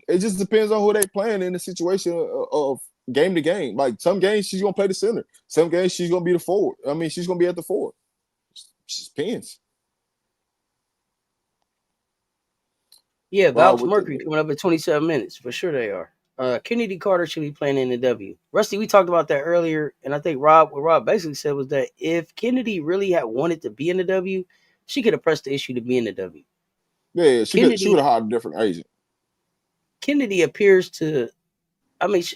It just depends on who they playing in the situation of game to game. Like some games she's gonna play the center. Some games she's gonna be the forward. I mean, she's gonna be at the 4. It just depends. Yeah, Valks Mercury coming up in 27 minutes. For sure they are. Kennedy Carter should be playing in the W. Rusty, we talked about that earlier, and I think what Rob basically said was that if Kennedy really had wanted to be in the W, she could have pressed the issue to be in the W. Yeah, she would have hired a different agent. Kennedy appears to,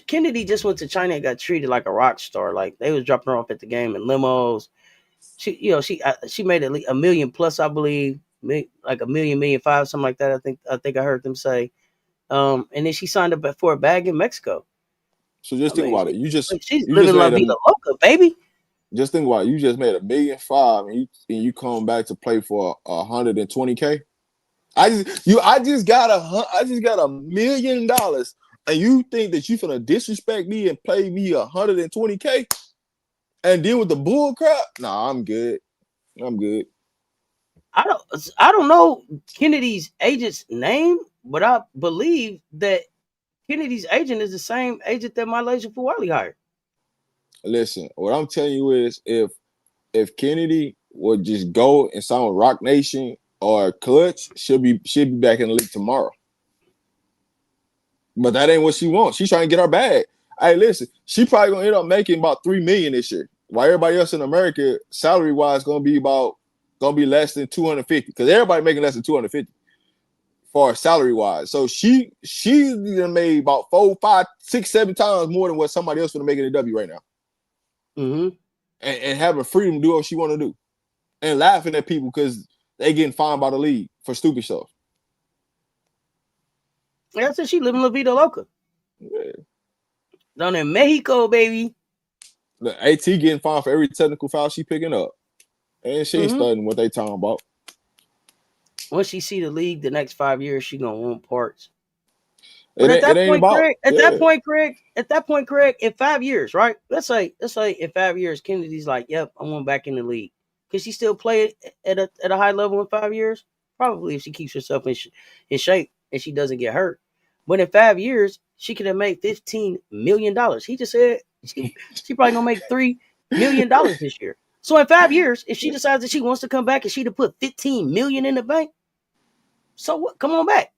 Kennedy just went to China and got treated like a rock star. Like they was dropping her off at the game in limos. She made at least $1 million plus, I believe, like $1.5 million, something like that. I think I heard them say. And then she signed up for a bag in Mexico. So just think about it. She's living La Vida Loca, baby. Just think about it. You just made $1.5 million, and you come back to play for $120K. I just got $1 million, and you think that you finna disrespect me and play me $120K, and deal with the bull crap? Nah, I'm good. I don't know Kennedy's agent's name, but I believe that Kennedy's agent is the same agent that Malaysia Fuwali hired. Listen, what I'm telling you is if Kennedy would just go and sign with Rock Nation or Clutch, she'll be back in the league tomorrow. But that ain't what she wants. She's trying to get her bag. Hey, listen, she probably gonna end up making about $3 million this year. While everybody else in America, salary wise, gonna be less than $250 because everybody making less than $250 for salary wise. So she's made about 4, 5, 6, 7 times more than what somebody else would make in the W right now. Mm-hmm. And having freedom to do what she want to do, and laughing at people because they getting fined by the league for stupid stuff. Like I said, she living La Vida Loca. Yeah. Down in Mexico, baby. The AT getting fined for every technical foul she picking up. And she ain't studying what they talking about. Once she see the league the next 5 years, she gonna want parts. But at that point, Craig, in 5 years, right? Let's say in 5 years, Kennedy's like, yep, I want back in the league. Could she still play at a high level in 5 years? Probably, if she keeps herself in shape and she doesn't get hurt. But in 5 years, she could have made $15 million. He just said she probably gonna make $3 million this year. So in 5 years, if she decides that she wants to come back and she'd have put $15 million in the bank, so what? Come on back.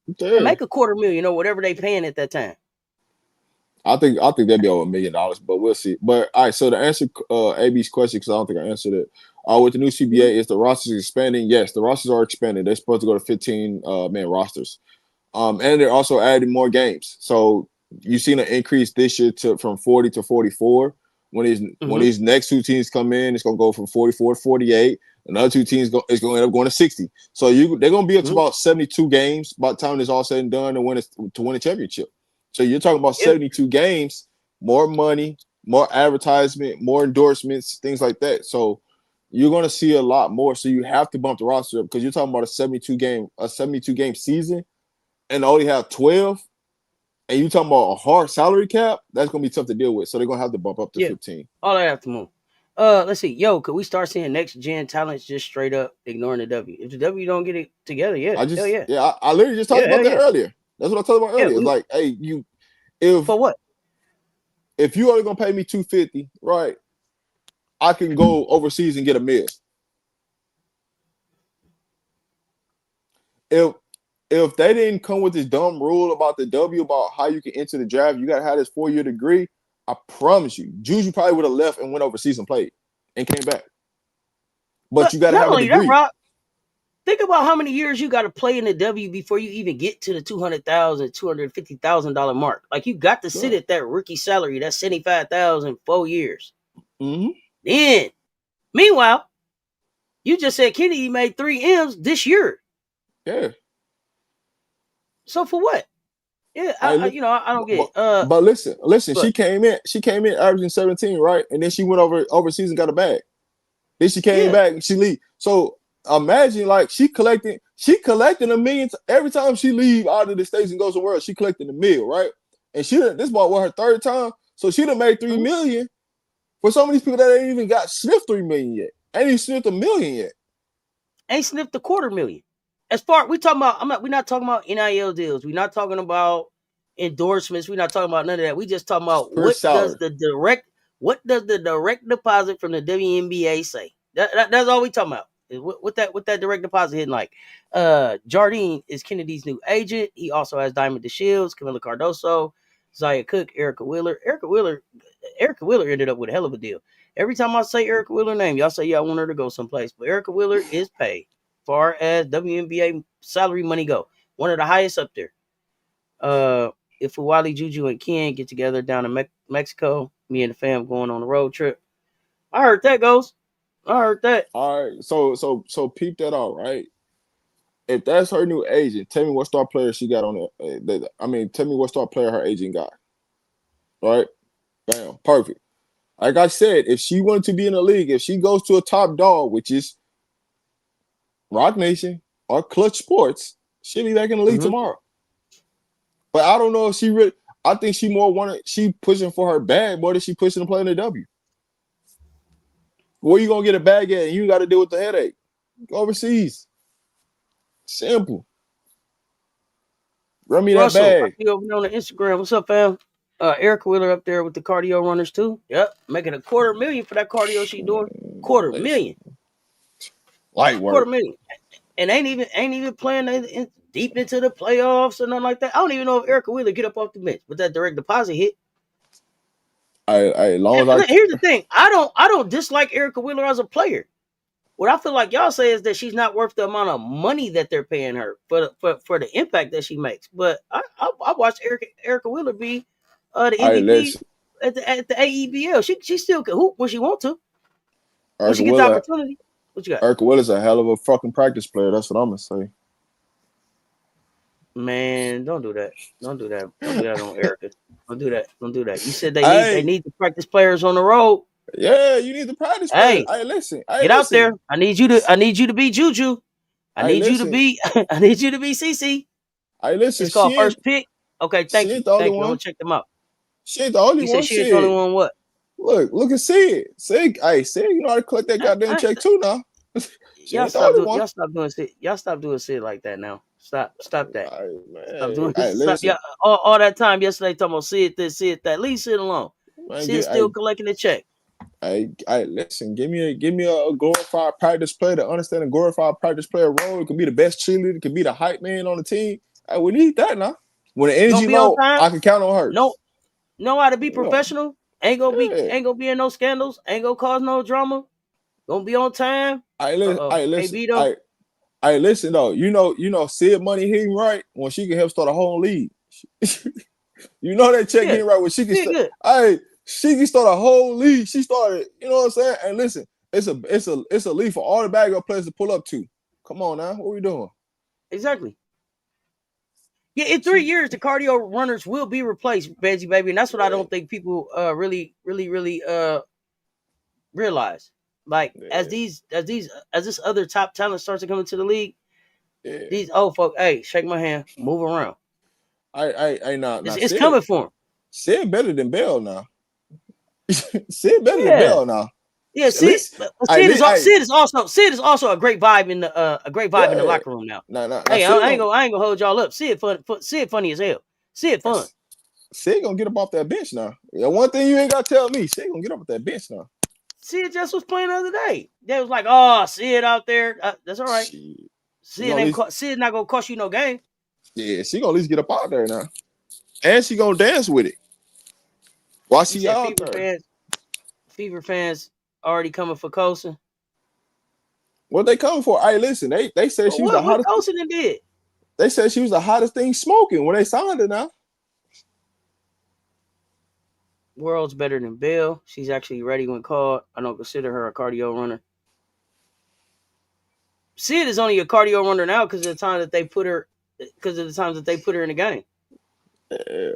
I make $250,000 or whatever they paying at that time. I think that'd be over $1 million, but we'll see. But all right, so to answer AB's question, because I don't think I answered it. With the new CBA, is the rosters expanding? Yes, the rosters are expanding. They're supposed to go to 15 man rosters. And they're also adding more games. So you've seen an increase this year from 40 to 44. When these next two teams come in, it's gonna go from 44 to 48. Another two teams is going to end up going to 60. So they're gonna be up to about 72 games by the time it's all said and done to win a championship. So you're talking about 72 games, more money, more advertisement, more endorsements, things like that. So you're going to see a lot more. So you have to bump the roster up because you're talking about a 72 game season, and only have 12. And you're talking about a hard salary cap. That's going to be tough to deal with. So they're going to have to bump up to 15. All I have to move. Let's see. Could we start seeing next gen talents just straight up ignoring the W? If the W don't get it together, I literally just talked about that earlier. That's what I talked about earlier. It's like, hey, for what? If you only gonna pay me $250, right? I can go overseas and get $1 million. If they didn't come with this dumb rule about the W, about how you can enter the draft, you gotta have this 4-year degree. I promise you, Juju probably would have left and went overseas and played and came back. But you gotta have a degree. That, Rob, think about how many years you got to play in the W before you even get to the $200,000, $250,000 mark. Like you got to sit at that rookie salary, that's $75,000, 4 years. Then, meanwhile, you just said Kennedy made 3 M's this year. Yeah. So for what? Yeah, I don't get it. But listen, she came in averaging 17, right? And then she went overseas and got a bag. Then she came back and she leave. So imagine like she collecting $1 million every time she leave out of the States and goes to work. She collecting $1 million, right? And this was her 3rd time, so she done made $3 million for some of these people that ain't even got sniffed $3 million yet. Ain't even sniffed $1 million yet. Ain't sniffed $250,000. As far we're not talking about NIL deals. We're not talking about endorsements. We're not talking about none of that. We just talking about what does the direct deposit from the WNBA say? That's all we talking about. What that direct deposit hitting like. Jardine is Kennedy's new agent. He also has Diamond DeShields, Camila Cardoso, Zaya Cook, Erica Wheeler. Erica Wheeler ended up with a hell of a deal. Every time I say Erica Wheeler name, y'all say I want her to go someplace. But Erica Wheeler is paid. Far as WNBA salary money go, one of the highest up there. If Fuwali, Juju, and Ken get together down in Mexico, me and the fam going on a road trip. I heard that goes. I heard that. All right, so peep that out, right? If that's her new agent, tell me what star player she got on it. Tell me what star player her agent got. Right? Bam, perfect. Like I said, if she wanted to be in the league, if she goes to a top dog, which is Rock Nation or Clutch Sports, she'll be back in the league tomorrow. But I don't know if she really. I think she pushing for her bag more than she pushing to play in the W. Where you gonna get a bag at? And you got to deal with the headache. Go overseas. Simple. Run me that bag. I see over on the Instagram. What's up, fam? Erica Wheeler up there with the cardio runners too. Yep, making $250,000 for that cardio she doing. $250,000. Light work. $250,000. And ain't even playing deep into the playoffs or nothing like that. I don't even know if Erica Wheeler get up off the bench with that direct deposit hit. Here's the thing. I don't dislike Erica Wheeler as a player. What I feel like y'all say is that she's not worth the amount of money that they're paying her for the impact that she makes. But I watched Erica Wheeler be the MVP at the AEBL. She still can hoop when she want to. When she gets the opportunity. What you got? Erica Wheeler's a hell of a fucking practice player. That's what I'm gonna say. Man, don't do that. Don't do that. Don't do that on Erica. Don't do that. Don't do that. You said they need the practice players on the road. Yeah, you need the practice players. Hey, listen. Get out there. I need you to be Juju. I need you to be CC. Hey, listen. It's called first pick. Okay, thank you. I'm gonna check them out. She ain't the only one. She ain't the only one. What? Look and see it. Sid, you know how to collect that goddamn check too now. Y'all stop doing shit. Y'all stop doing shit like that now. Stop that. Stop doing this. Stop. All that time yesterday talking about see it this, see it that. Leave shit alone. Sid's still collecting the check. Hey, listen. Give me a glorified practice player to understand a glorified practice player role. It could be the best cheerleader. It could be the hype man on the team. Hey, we need that now. When the energy low, I can count on her. Know how to be professional. Ain't gonna be in no scandals. Ain't gonna cause no drama. Gonna be on time. Listen though. You know, Sid money hitting right when she can help start a whole league. You know that check hitting right when she can she can start a whole league. She started, you know what I'm saying? And listen, it's a league for all the backup players to pull up to. Come on now, what we doing? Exactly. Yeah, in 3 years, the cardio runners will be replaced, Benji, baby, and that's what I don't think people really realize. Like as this other top talent starts to come into the league, these old folk, hey, shake my hand, move around. It's coming for him. Sid better than Bell now. Sid better than Bell now. Yeah, Sid is also a great vibe in the in the locker room now. Hey, I ain't gonna hold y'all up. Sid funny as hell. Sid fun. Sid gonna get up off that bench now. Yeah, one thing you ain't gotta tell me, Sid gonna get up off that bench now. Sid just was playing the other day. They was like, oh, Sid out there. That's all right. Sid not gonna cost you no game. Yeah, she gonna at least get up out there now. And she gonna dance with it. Why she out there? Fever fans already coming for Coulson. What they coming for? Hey, listen, they said she was the hottest. What Coulson did? They said she was the hottest thing smoking when they signed her now. World's better than Bell. She's actually ready when called. I don't consider her a cardio runner. Sid is only a cardio runner now because of the time that they put her. Because of the times that they put her in the game. Yeah.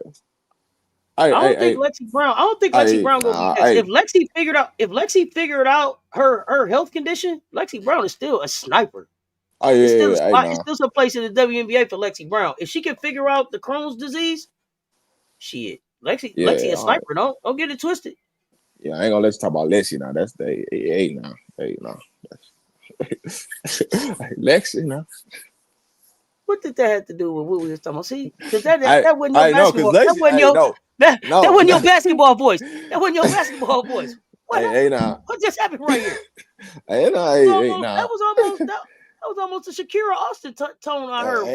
I don't think Lexi Brown gonna be next. If Lexi figured out her health condition, Lexi Brown is still a sniper. It's still some place in the WNBA for Lexi Brown. If she can figure out the Crohn's disease, shit. Lexi a sniper. Don't get it twisted. Yeah, I ain't gonna let you talk about Lexi now. That's the eight now. Lexi now. What did that have to do with what we was talking about? See, because that wasn't your basketball. That wasn't your basketball voice. That wasn't your basketball voice. What just happened right here? That was almost a Shakira Austin tone I heard.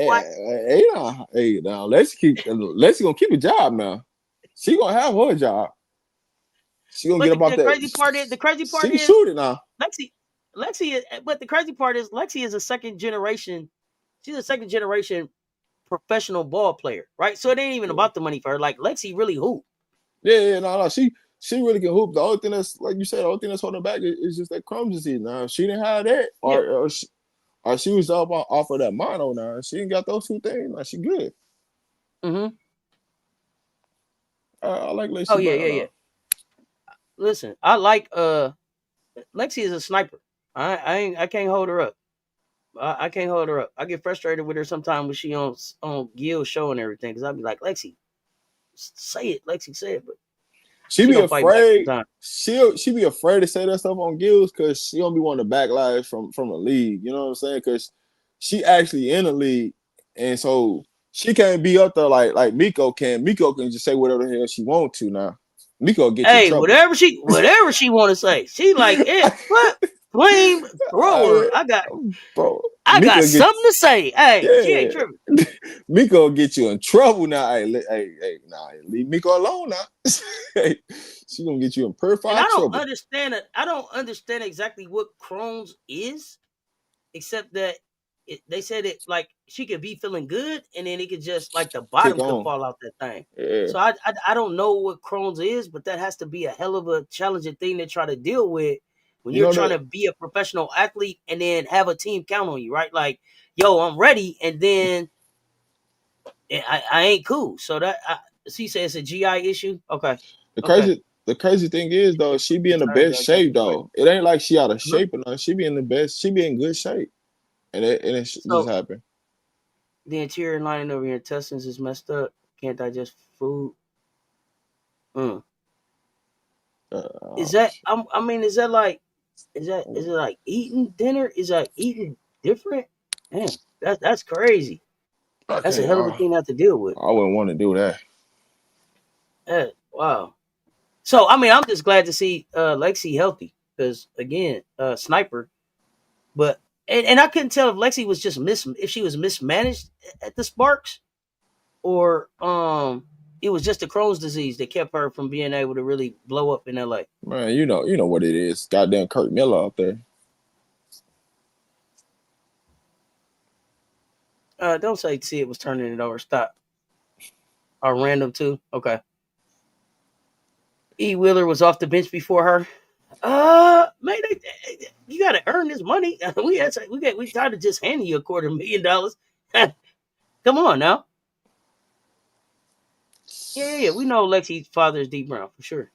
Lexi gonna keep a job now. She gonna have her job. She gonna get about that. The crazy part she can shoot it now. Lexi, but the crazy part is Lexi is a second generation. She's a second generation professional ball player, right? So it ain't even about the money for her. Like Lexi really hoop. No. She really can hoop. The only thing that's, like you said, the only thing that's holding her back is just that Crohn's disease. Now, if she didn't have that, or she was up off of that mono. Now, she ain't got those two things. Now, she good. Mm-hmm. I like Lexi. Oh yeah. Listen, I like Lexi is a sniper. I can't hold her up. I can't hold her up. I get frustrated with her sometimes when she on Gil's show and everything because I'll be like, Lexi, say it. Lexi, say it. But she be afraid. She be afraid to say that stuff on Gil's because she don't be wanting to backlash from the league. You know what I'm saying? Because she actually in the league, and so she can't be up there like Miko can. Miko can just say whatever the hell she want to now. Miko get you in trouble. whatever she want to say. She like it. What? Flame thrower. I got something to say. Hey, she ain't tripping. Miko get you in trouble now. Hey, leave Miko alone now. She gonna get you in perfect trouble. I don't understand exactly what Crohn's is, except that they said it like she could be feeling good and then it could just like the bottom could fall out that thing. Yeah. So I don't know what Crohn's is, but that has to be a hell of a challenging thing to try to deal with. When you're trying to be a professional athlete and then have a team count on you, right? Like, yo, I'm ready, and then I ain't cool. So she said it's a GI issue. Okay. The crazy thing is though, she be in the best shape though. It ain't like she out of shape or nothing. She be in the best. She be in good shape, and it just happened. The interior lining of your intestines is messed up. Can't digest food. Is that? I mean, is that like? Is it like eating dinner? Is that eating different? Man, that's crazy. That's a hell of a thing to have to deal with. I wouldn't want to do that. Wow. So I mean, I'm just glad to see Lexi healthy because again, sniper. But and I couldn't tell if Lexi was just if she was mismanaged at the Sparks or it was just the Crohn's disease that kept her from being able to really blow up in LA? Man, you know what it is. Goddamn Kurt Miller out there. Don't say Sid was turning it over. Stop. Or random too. Okay. E. Wheeler was off the bench before her. Man, you gotta earn this money. We tried to just hand you $250,000. Come on now. Yeah. We know Lexi's father is Dee Brown for sure.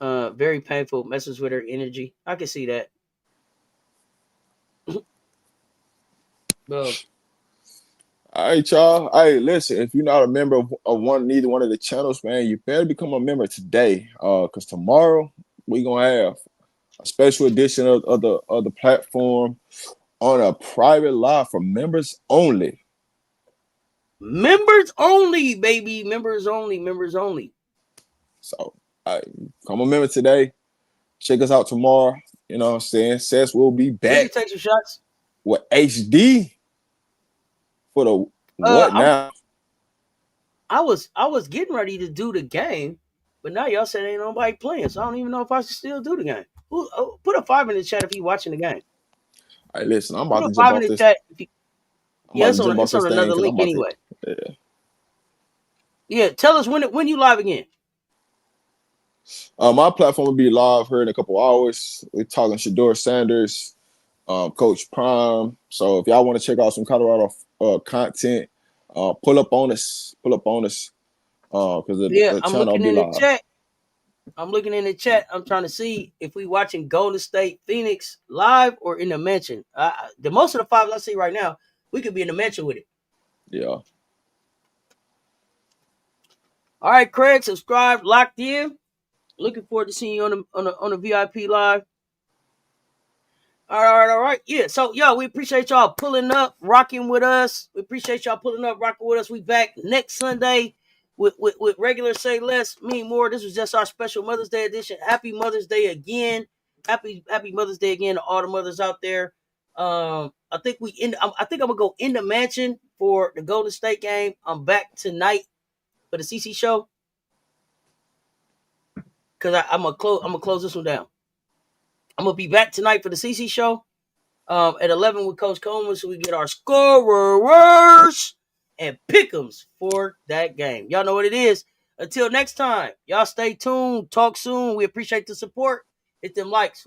Very painful. Messes with her energy. I can see that. Well, all right, y'all. Hey, listen, if you're not a member of neither one of the channels, man, you better become a member today. Because tomorrow we're gonna have a special edition of the platform on a private live for members only. Members only, baby. Members only. So, come a member today. Check us out tomorrow. You know what I'm saying? Cess will be back. Will you take some shots? With HD for the what now? I was getting ready to do the game, but now y'all said ain't nobody playing, so I don't even know if I should still do the game. Put a 5 in the chat if you watching the game. All right, listen, I'm about to jump off this. Chat it's on another link anyway. Yeah, tell us when you live again. My platform will be live here in a couple hours. We're talking Shador Sanders, Coach Prime. So if y'all want to check out some Colorado content, pull up on us. Because the channel will be live. Chat. I'm looking in the chat. I'm trying to see if we watching Golden State Phoenix live or in the mansion. The most of the 5 I see right now, we could be in the mansion with it. Yeah. All right, Craig, subscribe, locked in. Looking forward to seeing you on the VIP live. All right. Yeah. So, we appreciate y'all pulling up, rocking with us. We appreciate y'all pulling up, rocking with us. We back next Sunday with regular Say Less, Mean More. This was just our special Mother's Day edition. Happy Mother's Day again. Happy Mother's Day again to all the mothers out there. I think I'm gonna go in the mansion for the Golden State game. I'm back tonight for the CC show. Cause I'm gonna close this one down. I'm gonna be back tonight for the CC show at 11 with Coach Coleman, so we get our scorers and pick'ems for that game. Y'all know what it is. Until next time, y'all stay tuned. Talk soon. We appreciate the support. Hit them likes.